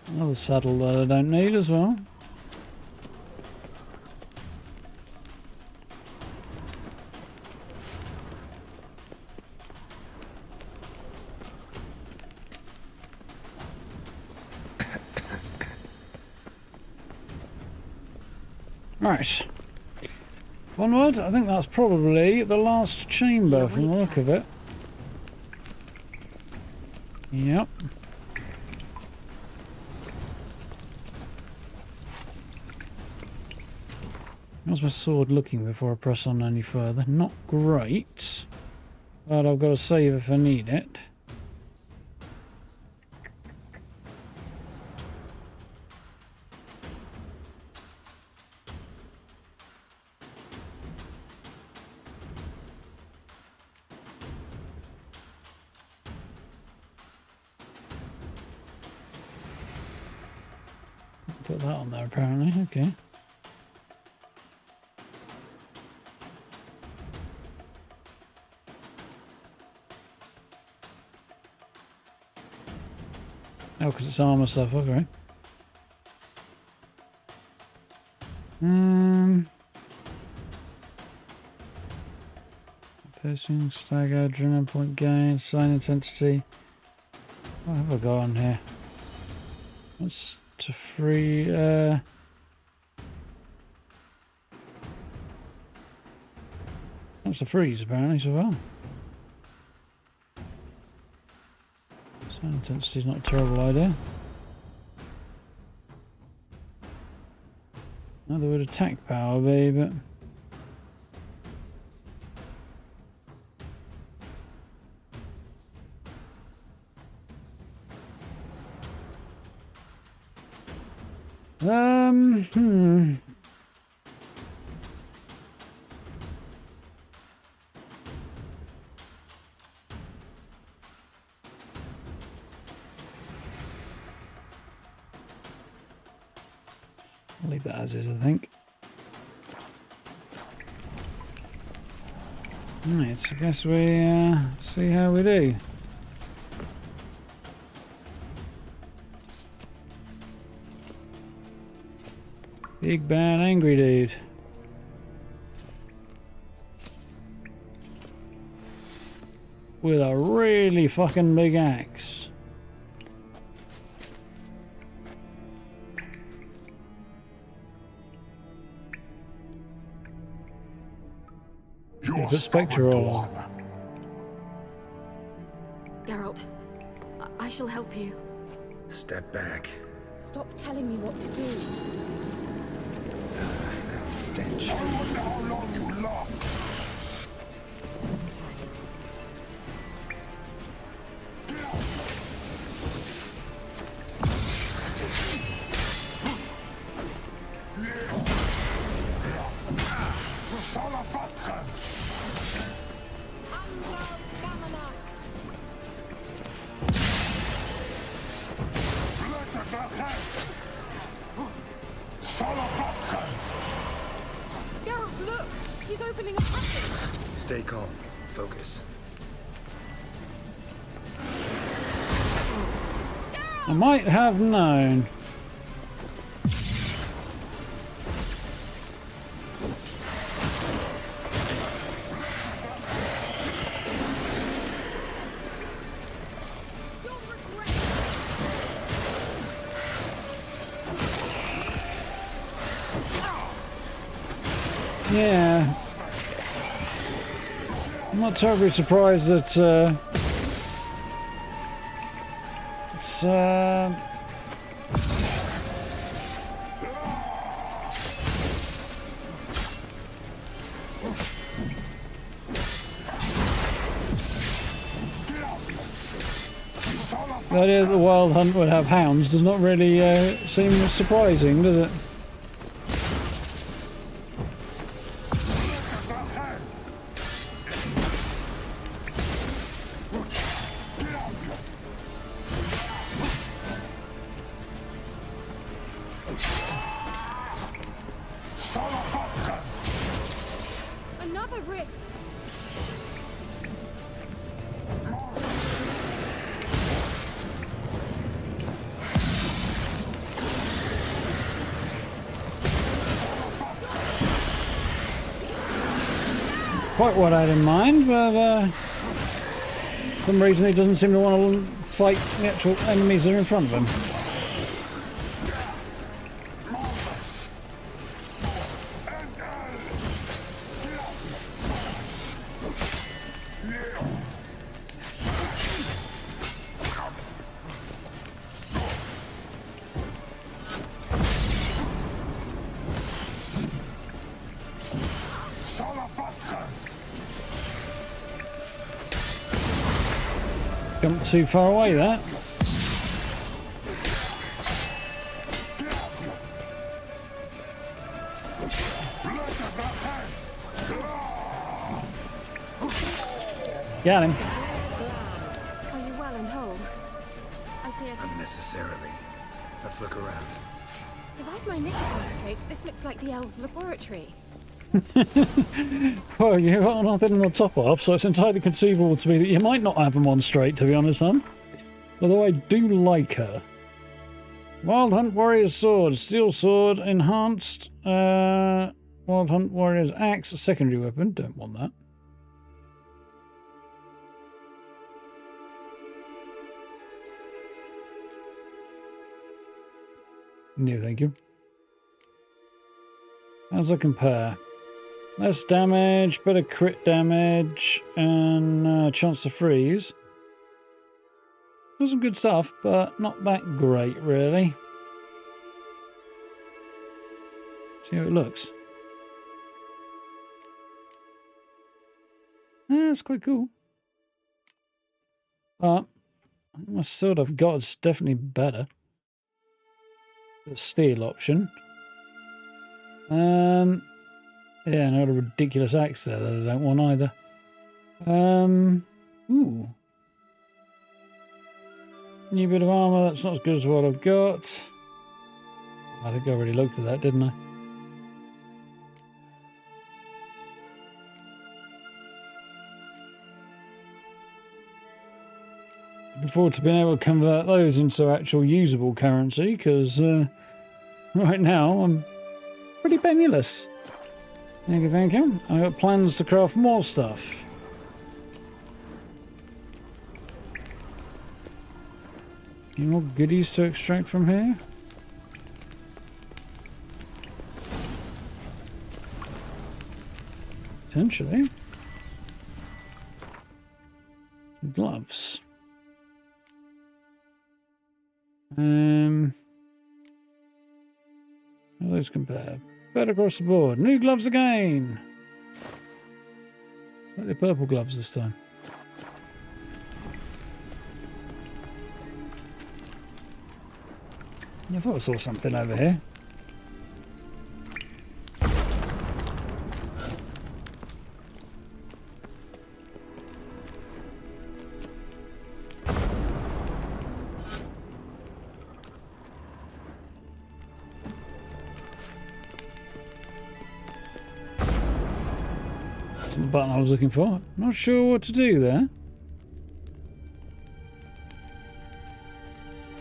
Another saddle that I don't need as well. Right. Onward. I think that's probably the last chamber from the look of it. Yep. How's my sword looking before I press on any further? Not great. But I've got to save if I need it. Put that on there apparently, okay. Oh, because it's armor stuff, okay. Piercing, stagger, adrenaline point gain, sign intensity. What have I got on here? What's to free? That's a freeze apparently as well. So Intensity's not a terrible idea. Another would attack power be, but... I'll leave that as is, I think. Right, so I guess we see how we do. Big bad angry dude. With a really fucking big axe. Put Spectre on. Geralt, I shall help you. Step back. Stop telling me what to do. That stench. I wonder how long you last. Geralt, look! He's opening a passage! Stay calm. Focus. I might have known. Yeah. I'm not terribly surprised that it's the idea that the Wild Hunt would have hounds does not really seem surprising, does it? Another rift! Quite what I had in mind, but for some reason he doesn't seem to want to fight the actual enemies that are in front of him. Jumped too far away, that. Got him. Are you well and whole? I fear... Unnecessarily. Let's look around. If I've my knickers on straight, this looks like the elves' laboratory. Well, you got nothing on the top off, so it's entirely conceivable to me that you might not have them on straight, to be honest, son. Although I do like her. Wild Hunt Warrior's Sword. Steel Sword. Enhanced. Wild Hunt Warrior's Axe. Secondary weapon. Don't want that. No, thank you. How does that compare? Less damage, better crit damage, and chance to freeze. There's some good stuff, but not that great, really. See how it looks. Yeah, it's quite cool. But my sword I've got is definitely better. The steel option. Yeah, not a ridiculous axe there that I don't want either. Ooh. New bit of armour, that's not as good as what I've got. I think I already looked at that, didn't I? Looking forward to being able to convert those into actual usable currency, because right now I'm pretty penniless. Thank you, thank you. I've got plans to craft more stuff. Any more goodies to extract from here? Potentially. Gloves. How do those compare? Better across the board. New gloves again. Like the purple gloves this time. I thought I saw something over here. That's the button I was looking for. Not sure what to do there.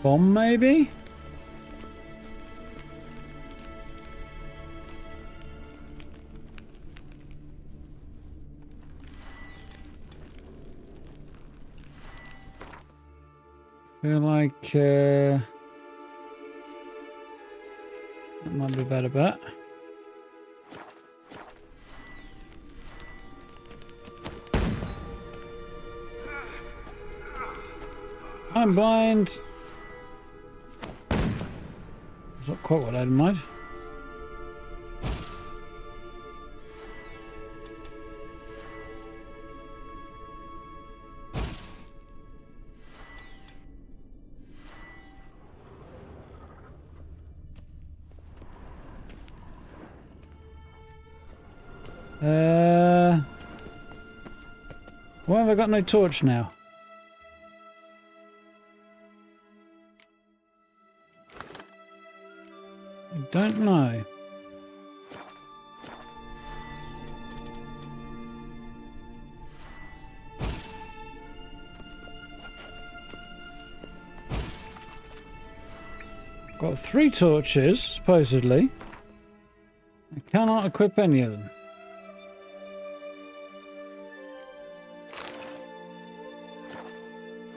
Bomb, maybe? Feel like that might be a better bet. I'm blind. That's not quite what I had in mind. Why have I got no torch now? I don't know. Got 3 torches, supposedly. I cannot equip any of them.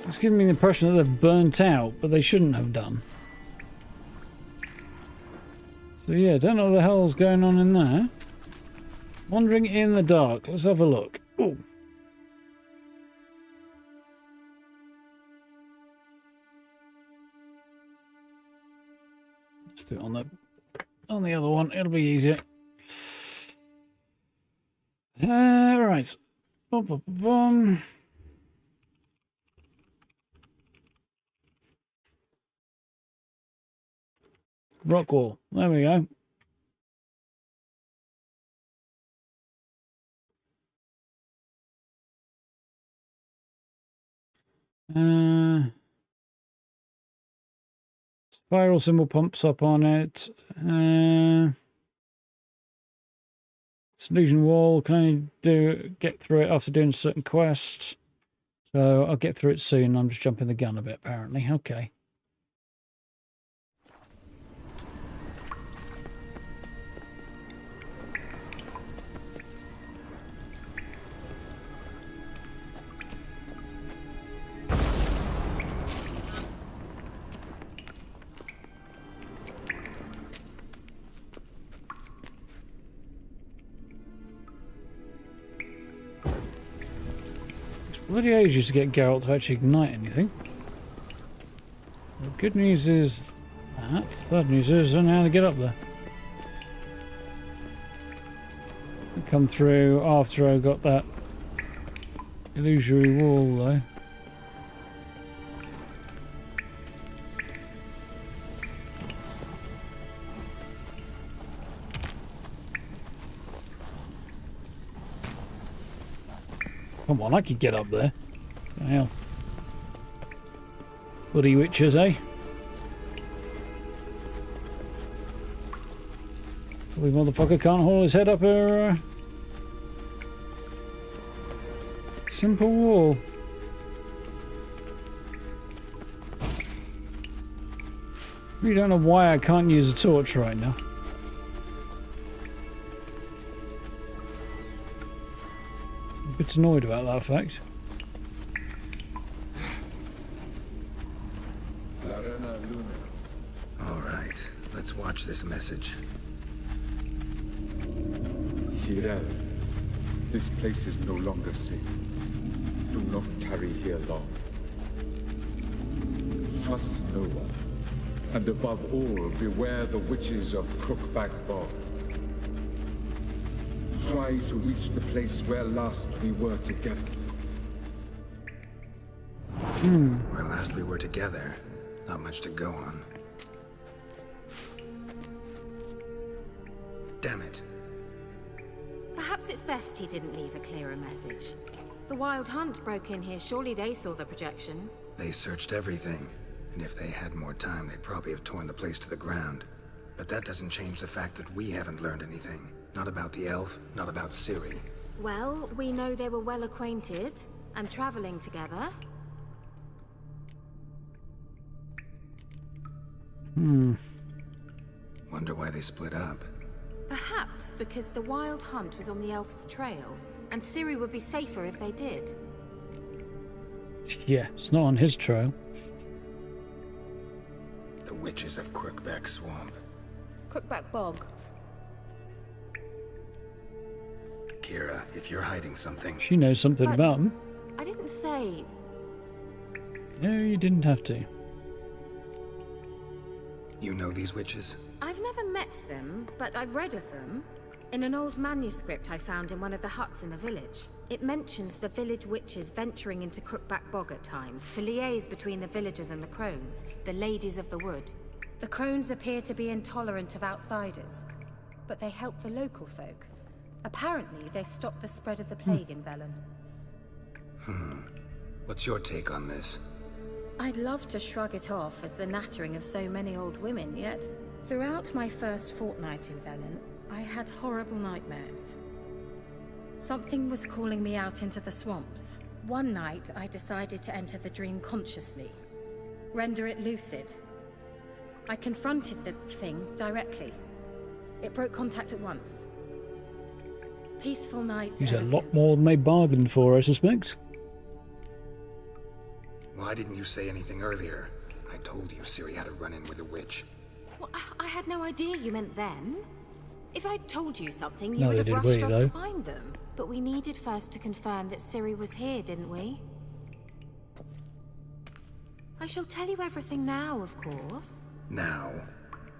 It's giving me the impression that they've burnt out, but they shouldn't have done. So yeah, don't know what the hell's going on in there. Wandering in the dark. Let's have a look. Ooh. Let's do it on the other one. It'll be easier. Right. Boom, boom, boom. Rock wall. There we go. Spiral symbol pumps up on it. Illusion wall can only get through it after doing a certain quest. So I'll get through it soon. I'm just jumping the gun a bit apparently. Okay. Bloody ages to get Geralt to actually ignite anything. The good news is that. The bad news is I don't know how to get up there. I come through after I got that illusory wall though. Come on, I could get up there. Hell. Bloody witches, eh? The motherfucker can't haul his head up a simple wall. We don't know why I can't use a torch right now. I'm a bit annoyed about that fact. Alright, let's watch this message. Geralt, this place is no longer safe. Do not tarry here long. Trust no one. And above all, beware the witches of Crookback Bog. Try to reach the place where last we were together. Where last we were together, not much to go on. Damn it. Perhaps it's best he didn't leave a clearer message. The Wild Hunt broke in here. Surely they saw the projection. They searched everything, and if they had more time, they'd probably have torn the place to the ground. But that doesn't change the fact that we haven't learned anything. Not about the elf, not about Ciri. Well, we know they were well acquainted and traveling together. Wonder why they split up. Perhaps because the Wild Hunt was on the elf's trail, and Ciri would be safer if they did. Yeah, it's not on his trail. The witches of Crookback Swamp. Crookback Bog. Kira, if you're hiding something... She knows something about them. I didn't say... No, you didn't have to. You know these witches? I've never met them, but I've read of them. In an old manuscript I found in one of the huts in the village. It mentions the village witches venturing into Crookback Bog at times to liaise between the villagers and the crones, the ladies of the wood. The crones appear to be intolerant of outsiders, but they help the local folk. Apparently, they stopped the spread of the plague in Velen. What's your take on this? I'd love to shrug it off as the nattering of so many old women, yet throughout my first fortnight in Velen, I had horrible nightmares. Something was calling me out into the swamps. One night, I decided to enter the dream consciously, render it lucid. I confronted the thing directly. It broke contact at once. Peaceful nights. He's a lot more than they bargained for, I suspect. Why didn't you say anything earlier? I told you Ciri had a run-in with a witch. Well, I had no idea you meant them. If I'd told you something, you No, would they have did rushed we, off though. to find them. But we needed first to confirm that Ciri was here, didn't we? I shall tell you everything now, of course. Now?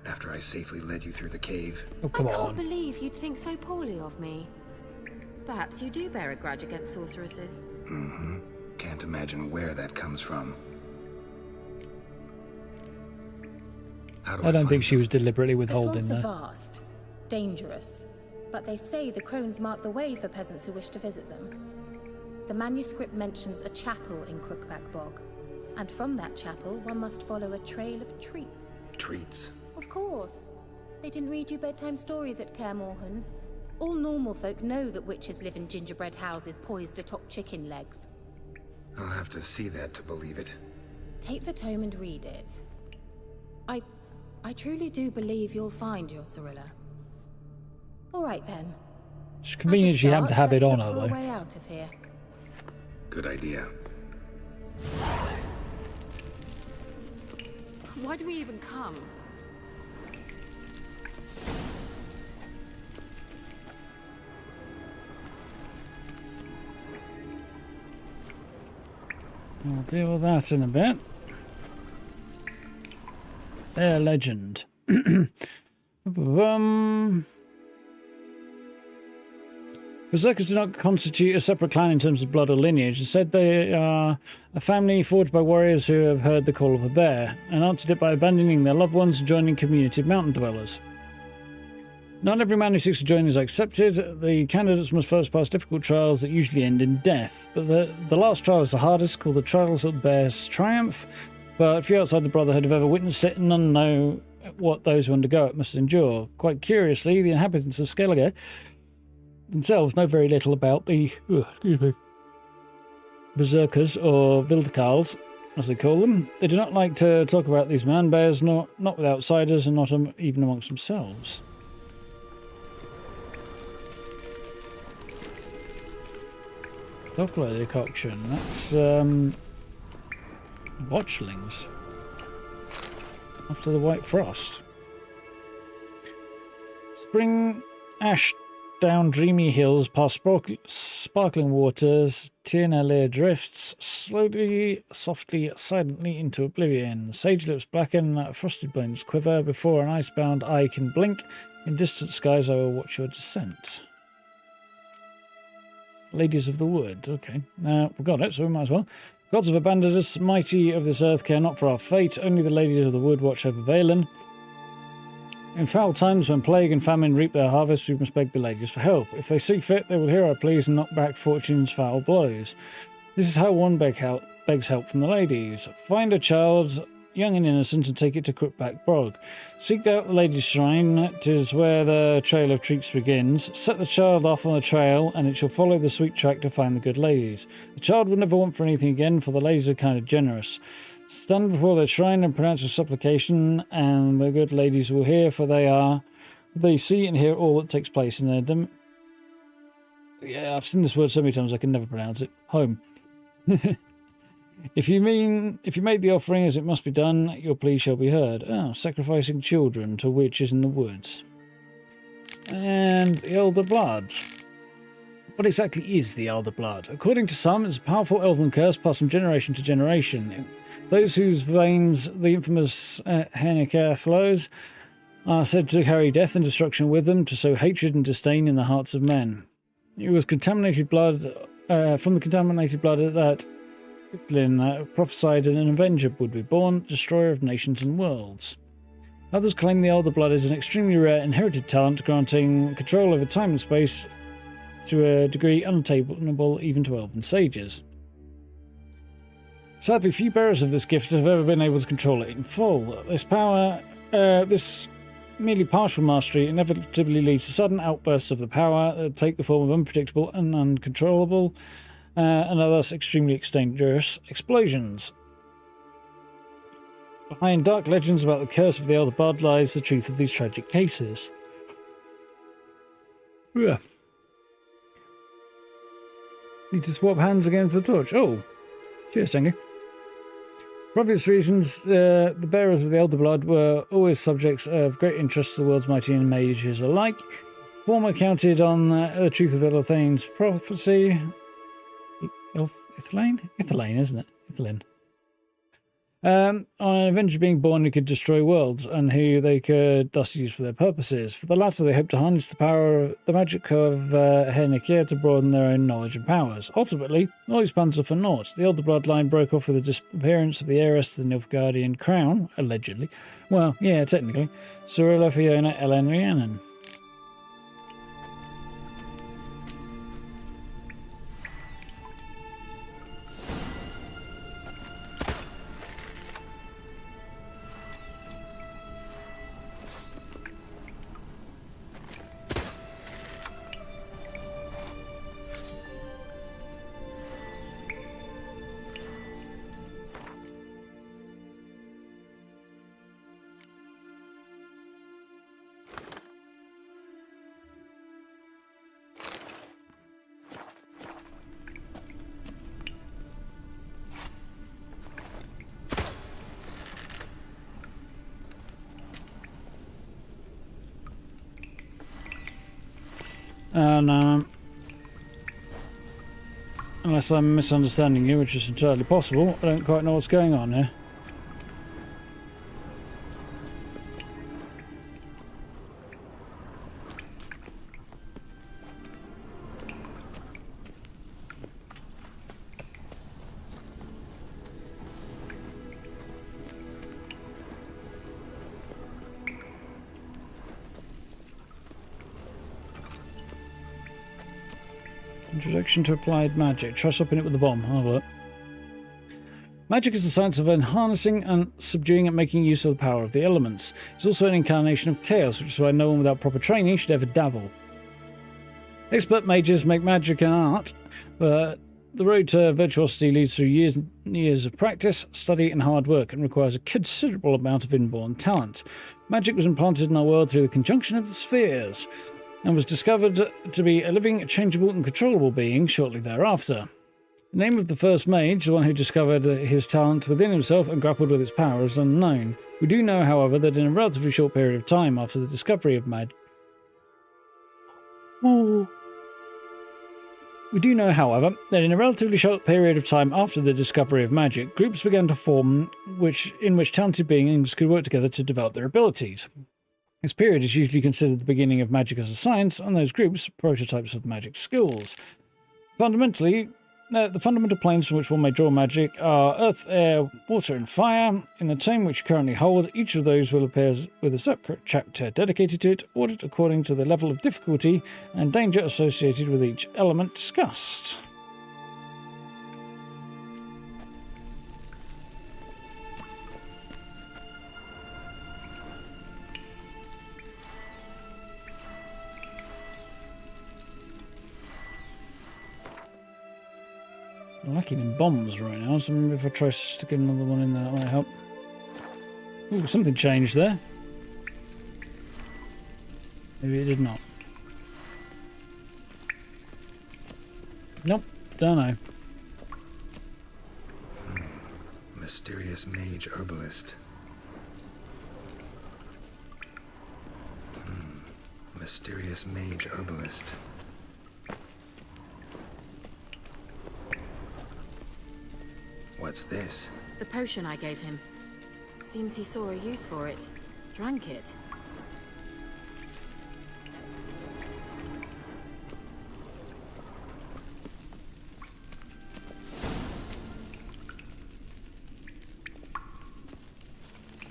After I safely led you through the cave? Oh, come I can't on. believe you'd think so poorly of me. Perhaps you do bear a grudge against sorceresses. Can't imagine where that comes from. How do I don't find think she was deliberately The withholding swamps are that. vast, dangerous, but they say the crones mark the way for peasants who wish to visit them. The manuscript mentions a chapel in Crookback Bog, and from that chapel one must follow a trail of treats. treats? Of course. They didn't read you bedtime stories at Kaer Morhen. All normal folk know that witches live in gingerbread houses poised atop chicken legs. I'll have to see that to believe it. Take the tome and read it. I truly do believe you'll find your Cirilla. All right then. It's convenient she happened to have it on her, Let's look for a though. way out of here. Good idea. Why do we even come? We'll deal with that in a bit. Their legend. Berserkers do not constitute a separate clan in terms of blood or lineage. Instead, they are a family forged by warriors who have heard the call of a bear and answered it by abandoning their loved ones and joining a community of mountain dwellers. Not every man who seeks to join is accepted. The candidates must first pass difficult trials that usually end in death. But the last trial is the hardest, called the Trials of Bear's Triumph. But few outside the Brotherhood have ever witnessed it, and none know what those who undergo it must endure. Quite curiously, the inhabitants of Skellige themselves know very little about the Berserkers, or Vilderkarls, as they call them. They do not like to talk about these man-bears, not with outsiders, and not even amongst themselves. Chocolate decoction. That's watchlings. After the white frost. Spring ash down dreamy hills, past sparkling waters, Tiernalir drifts slowly, softly, silently into oblivion. Sage lips blacken, frosted bones quiver. Before an icebound eye can blink, in distant skies I will watch your descent. Ladies of the Wood. Okay. We've got it, so we might as well. Gods have abandoned us. Mighty of this earth care not for our fate. Only the ladies of the wood watch over Valen. In foul times, when plague and famine reap their harvest, we must beg the ladies for help. If they see fit, they will hear our pleas and knock back fortune's foul blows. This is how one begs help from the ladies. Find a child, young and innocent, and take it to Crookback Bog. Seek out the ladies' shrine. 'Tis where the trail of treats begins. Set the child off on the trail, and it shall follow the sweet track to find the good ladies. The child will never want for anything again, for the ladies are kind of generous. Stand before their shrine and pronounce a supplication, and the good ladies will hear, for they see and hear all that takes place in their yeah, I've seen this word so many times I can never pronounce it. Home. If you made the offering as it must be done, your plea shall be heard. Oh, sacrificing children to witches in the woods. And the Elder Blood. What exactly is the Elder Blood? According to some, it's a powerful elven curse passed from generation to generation. Those whose veins the infamous Henniker flows are said to carry death and destruction with them, to sow hatred and disdain in the hearts of men. It was contaminated blood, from the contaminated blood that Ithlin prophesied an Avenger would be born, destroyer of nations and worlds. Others claim the Elder Blood is an extremely rare inherited talent, granting control over time and space to a degree unattainable even to elven sages. Sadly, few bearers of this gift have ever been able to control it in full. This power, this merely partial mastery, inevitably leads to sudden outbursts of the power that take the form of unpredictable and uncontrollable, and are thus extremely dangerous explosions. Behind dark legends about the curse of the Elder Blood lies the truth of these tragic cases. Yeah. Need to swap hands again for the torch. Oh, cheers, Tengu. For obvious reasons, the bearers of the Elder Blood were always subjects of great interest to the world's mighty and mages alike. Former counted on the truth of Ilithane's prophecy. Ithilane? Ithilane, isn't it? Ithilin. On an Avenger being born who could destroy worlds, and who they could thus use for their purposes. For the latter, they hoped to harness the power of the magic of Henniker to broaden their own knowledge and powers. Ultimately, all these plans are for naught. The Elder Bloodline broke off with the disappearance of the heiress to the Nilfgaardian crown, allegedly. Well, yeah, technically. Cirilla Fiona Ellen Rhiannon. Unless I'm misunderstanding you, which is entirely possible, I don't quite know what's going on here. Introduction to applied magic. Try stopping it with the bomb. I'll have a look. Magic is the science of harnessing and subduing and making use of the power of the elements. It's also an incarnation of chaos, which is why no one without proper training should ever dabble. Expert mages make magic an art, but the road to virtuosity leads through years and years of practice, study, and hard work, and requires a considerable amount of inborn talent. Magic was implanted in our world through the conjunction of the spheres, and was discovered to be a living, changeable, and controllable being shortly thereafter. The name of the first mage, the one who discovered his talent within himself and grappled with its power, is unknown. We do know, however, that in a relatively short period of time after the discovery of magic... We do know, however, that in a relatively short period of time after the discovery of magic, groups began to form in which talented beings could work together to develop their abilities. This period is usually considered the beginning of magic as a science, and those groups prototypes of magic schools. Fundamentally, the fundamental planes from which one may draw magic are earth, air, water, and fire. In the tome which you currently hold, each of those will appear with a separate chapter dedicated to it, ordered according to the level of difficulty and danger associated with each element discussed. I'm lacking in bombs right now, so maybe if I try sticking another one in there, that might help. Ooh, something changed there. Maybe it did not. Nope, don't know. Mysterious mage herbalist. Mysterious mage herbalist. What's this? The potion I gave him. Seems he saw a use for it. Drank it.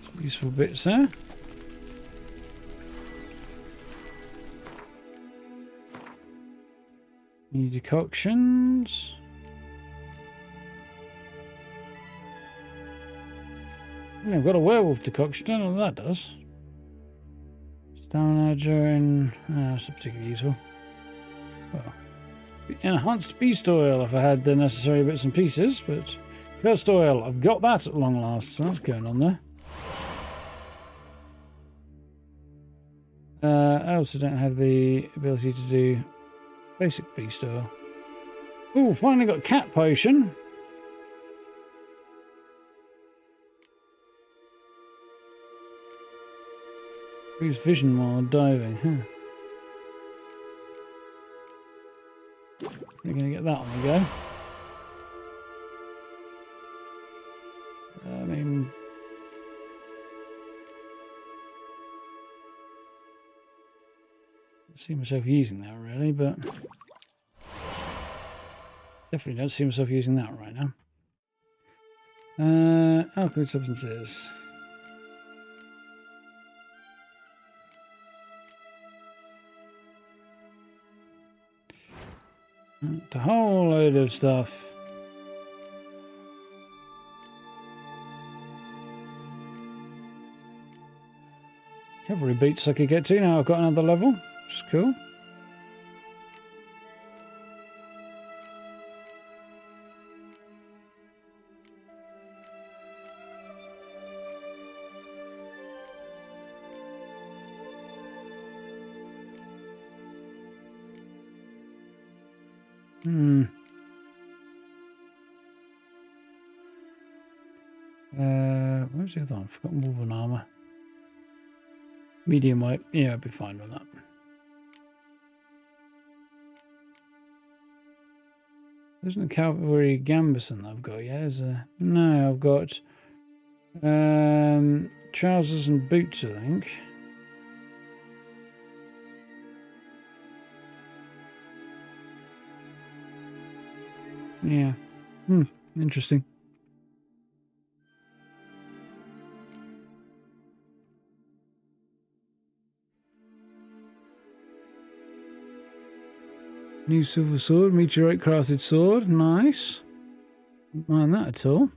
Some useful bits there. New decoctions. I've got a werewolf decoction, don't know what that does. Stamina during... that's not particularly useful. Well, enhanced beast oil if I had the necessary bits and pieces, but... Cursed oil, I've got that at long last, so that's going on there. I also don't have the ability to do basic beast oil. Ooh, finally got cat potion. Use vision while diving, huh? We're going to get that on the go. I mean... I see myself using that really, but... Definitely don't see myself using that right now. Alcohol substances. A whole load of stuff. Cavalry beats I could get to now. I've got another level, which is cool. Where's the other one? I've forgotten woven armor. Medium weight. Yeah, I'd be fine with that. There's no cavalry gambeson that I've got yet, is there? No, I've got trousers and boots, I think. Yeah. Interesting. New silver sword, meteorite crafted sword. Nice. Don't mind that at all.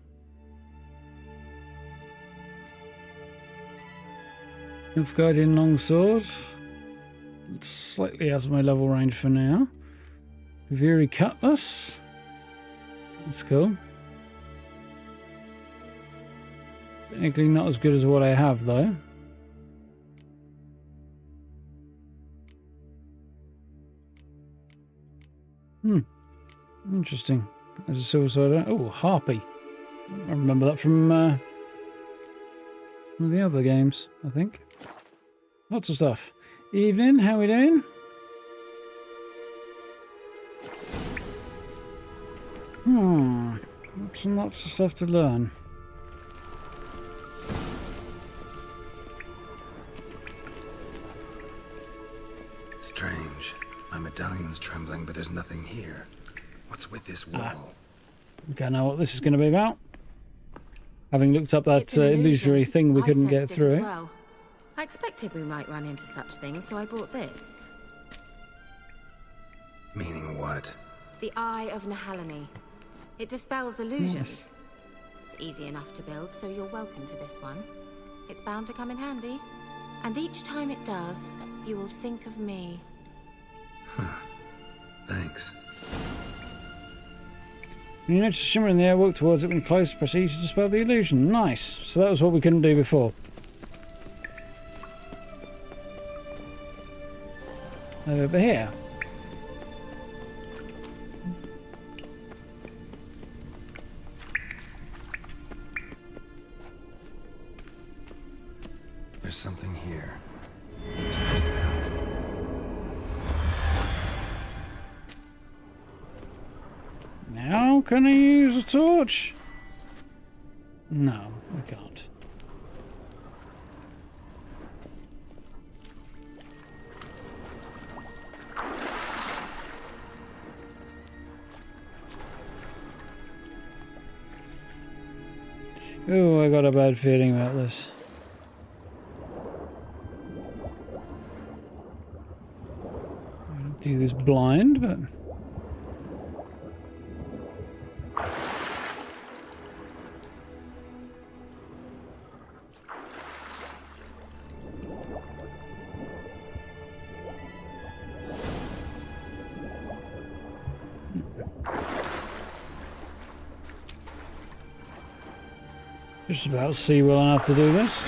Elf Guardian longsword. Slightly out of my level range for now. Kaviri cutlass. That's cool. Technically not as good as what I have though. Interesting. There's a silver sword. Oh, harpy. I remember that from one of the other games, I think. Lots of stuff. Evening, how we doing? Lots and lots of stuff to learn. Strange. My medallion's trembling, but there's nothing here. What's with this wall? Okay, I know what this is going to be about. Having looked up that illusory thing, we couldn't get through it. Well. I expected we might run into such things, so I brought this. Meaning what? The Eye of Nahalani. It dispels illusions. It's easy enough to build, so you're welcome to this one. It's bound to come in handy. And each time it does, you will think of me. Thanks. When you notice a shimmer in the air, walk towards it. When close, proceed to dispel the illusion. Nice. So that was what we couldn't do before. Over here. There's something here. Now can I use a torch? No, I can't. Oh, I got a bad feeling about this. I'll do this blind, but... Just about see well enough to do this.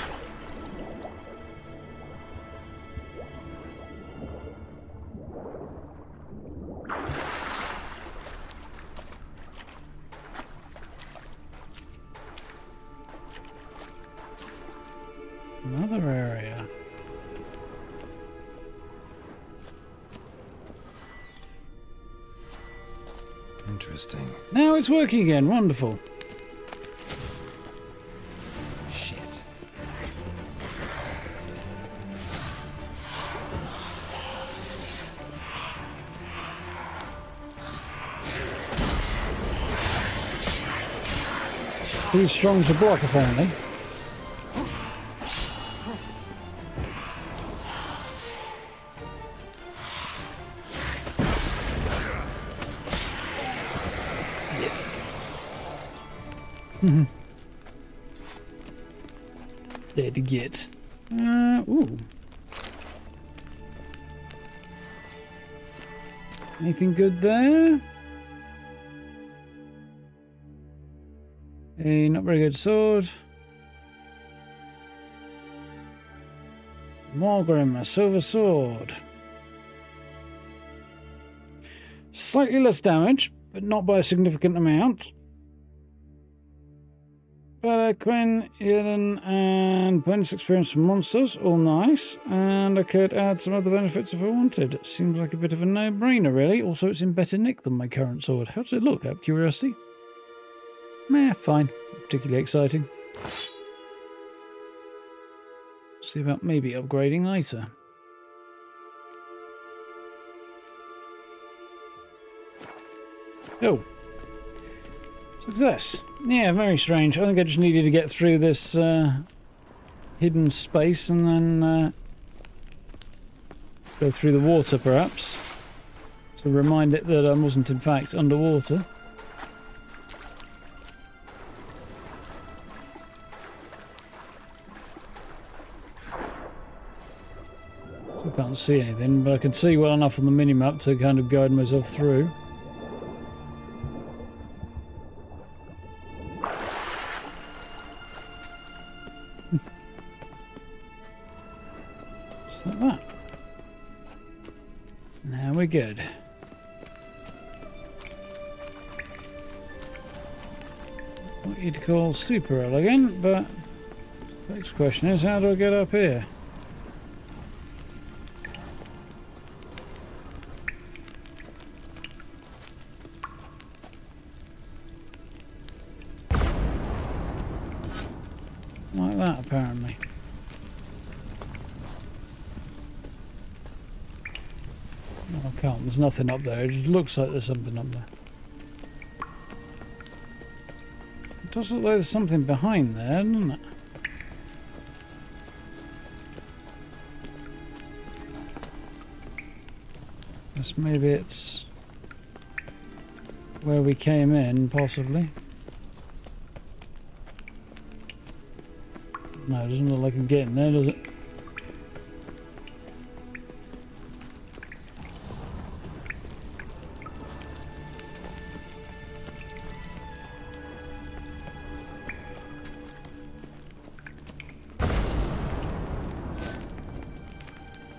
Another area. Interesting. Now it's working again. Wonderful. Too strong to block, apparently. Yet. There to get. Ooh. Anything good there? A not very good sword. Morgrim, a silver sword. Slightly less damage, but not by a significant amount. Quinn, Eden, and bonus experience from monsters, all nice. And I could add some other benefits if I wanted. Seems like a bit of a no-brainer, really. Also, it's in better nick than my current sword. How does it look, out of curiosity? Meh, fine. Not particularly exciting. See about maybe upgrading later. Oh. Success. Yeah, very strange. I think I just needed to get through this hidden space and then go through the water, perhaps. to remind it that I wasn't in fact underwater. So I can't see anything, but I can see well enough on the minimap to kind of guide myself through. Just like that. Now we're good. What you'd call super elegant, but the next question is, how do I get up here? Like that, apparently. No, I can't. There's nothing up there. It just looks like there's something up there. It does look like there's something behind there, doesn't it? Guess maybe it's where we came in, possibly. No, it doesn't look like I'm getting there, does it?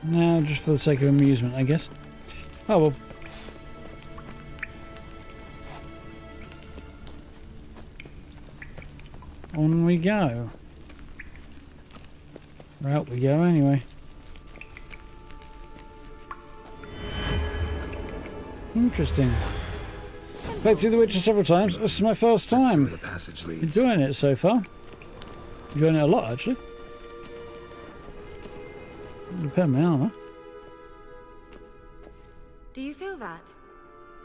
No, just for the sake of amusement, I guess. Oh well. On we go. Or out we go, anyway. Interesting. Played through The Witcher several times. This is my first time. The passage leads. Enjoying it so far. Enjoying it a lot, actually. Repair my armor. Do you feel that?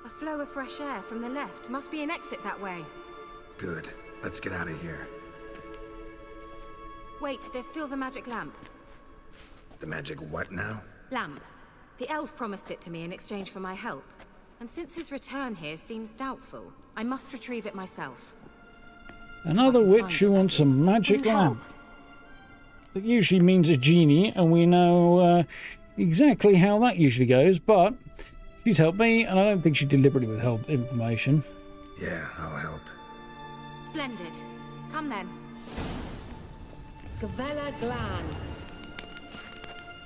A flow of fresh air from the left. Must be an exit that way. Good. Let's get out of here. Wait, there's still the magic lamp. The magic what now? Lamp. The elf promised it to me in exchange for my help. And since his return here seems doubtful, I must retrieve it myself. Another witch who wants a magic lamp. That usually means a genie, and we know exactly how that usually goes, but she's helped me, and I don't think she deliberately withheld information. Yeah, I'll help. Splendid. Come then. Gavella Glan.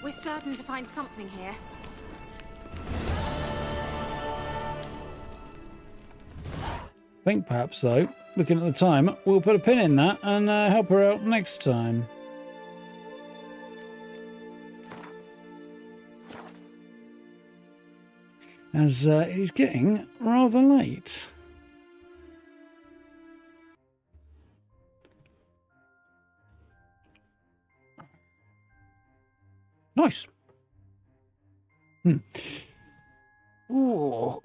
We're certain to find something here. I think perhaps, though, looking at the time, we'll put a pin in that and help her out next time. As it's getting rather late. Nice. Oh.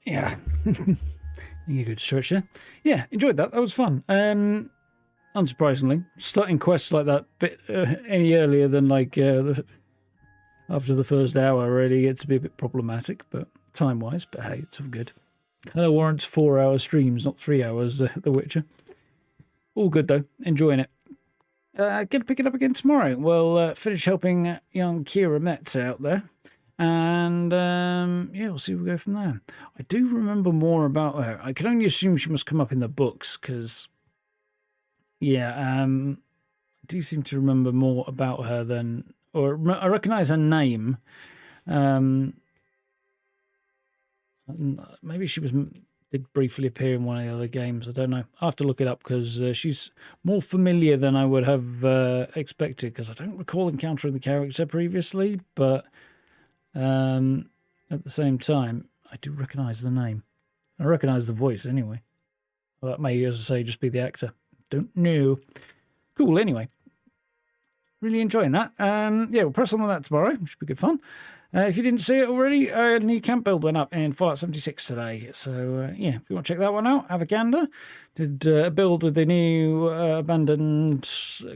Yeah. You could stretch there. Yeah, enjoyed that. That was fun. Unsurprisingly, starting quests like that bit any earlier than like after the first hour really gets to be a bit problematic, but time-wise. But hey, it's all good. Kind of warrants 4-hour streams, not 3 hours. The Witcher. All good though. Enjoying it. Gonna pick it up again tomorrow. We'll finish helping young Kira Metz out there. And yeah, we'll see where we go from there. I do remember more about her. I can only assume she must come up in the books because, yeah, I do seem to remember more about her than, or I recognise her name. Maybe she did briefly appear in one of the other games. I don't know. I'll have to look it up because she's more familiar than I would have expected because I don't recall encountering the character previously, but at the same time, I do recognise the name. I recognise the voice anyway. Well, that may, as I say, just be the actor. Don't know. Cool, anyway. Really enjoying that. Yeah, we'll press on with that tomorrow, which should be good fun. If you didn't see it already, a new camp build went up in Fallout 76 today. So, yeah, if you want to check that one out, have a gander. Did a build with the new abandoned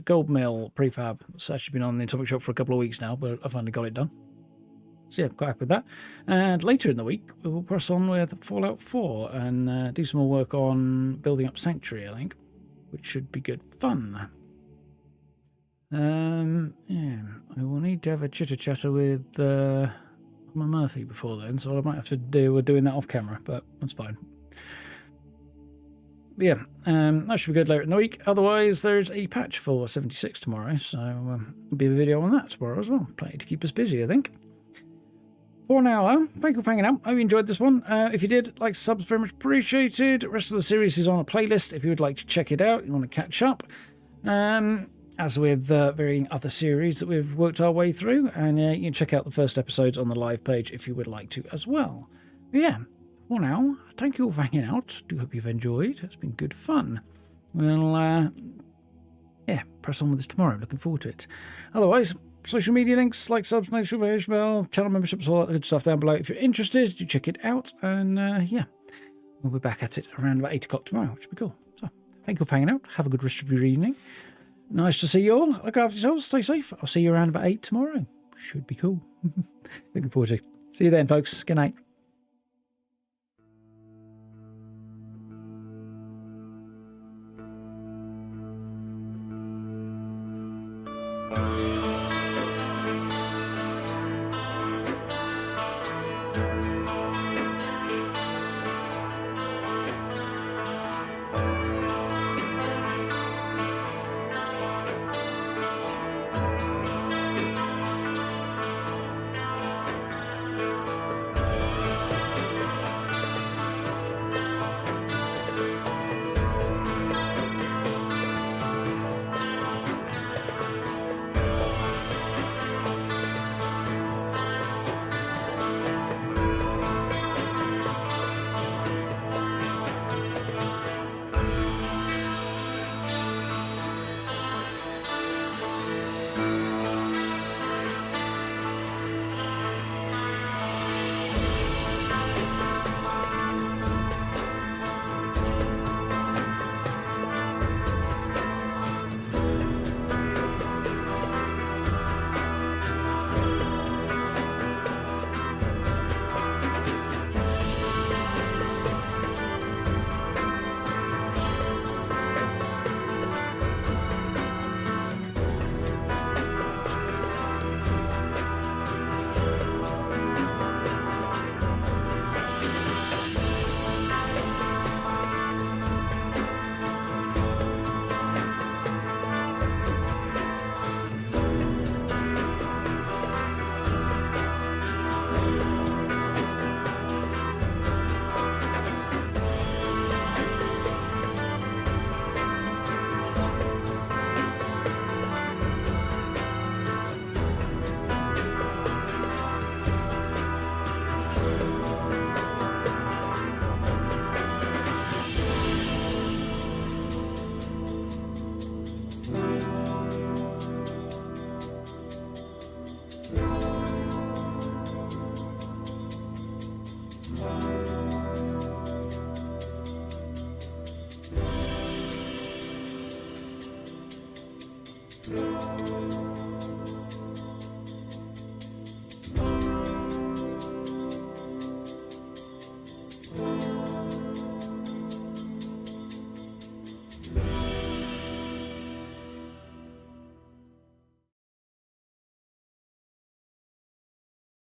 gold mill prefab. It's actually been on the Atomic Shop for a couple of weeks now, but I finally got it done. So, yeah, quite happy with that. And later in the week, we will press on with Fallout 4 and do some more work on building up Sanctuary, I think, which should be good fun. Yeah, I will need to have a chitter-chatter with my Murphy before then, so I might have to doing that off camera, but that's fine. But yeah, that should be good later in the week. Otherwise, there's a patch for 76 tomorrow, so there'll be a video on that tomorrow as well. Plenty to keep us busy, I think. For now, thank you for hanging out. Hope you enjoyed this one. If you did, like, subs, very much appreciated. The rest of the series is on a playlist if you would like to check it out, you want to catch up. As with varying other series that we've worked our way through, and you can check out the first episodes on the live page if you would like to as well. But yeah, for now, thank you all for hanging out. Do hope you've enjoyed. It's been good fun. We'll, yeah, press on with this tomorrow. Looking forward to it. Otherwise, social media links, like, subs, notification bell, channel memberships, all that good stuff down below. If you're interested, do check it out. And yeah, we'll be back at it around about 8 o'clock tomorrow, which will be cool. So, thank you for hanging out. Have a good rest of your evening. Nice to see you all. Look after yourselves. Stay safe. I'll see you around about 8 tomorrow. Should be cool. Looking forward to it. See you then, folks. Good night. Yeah.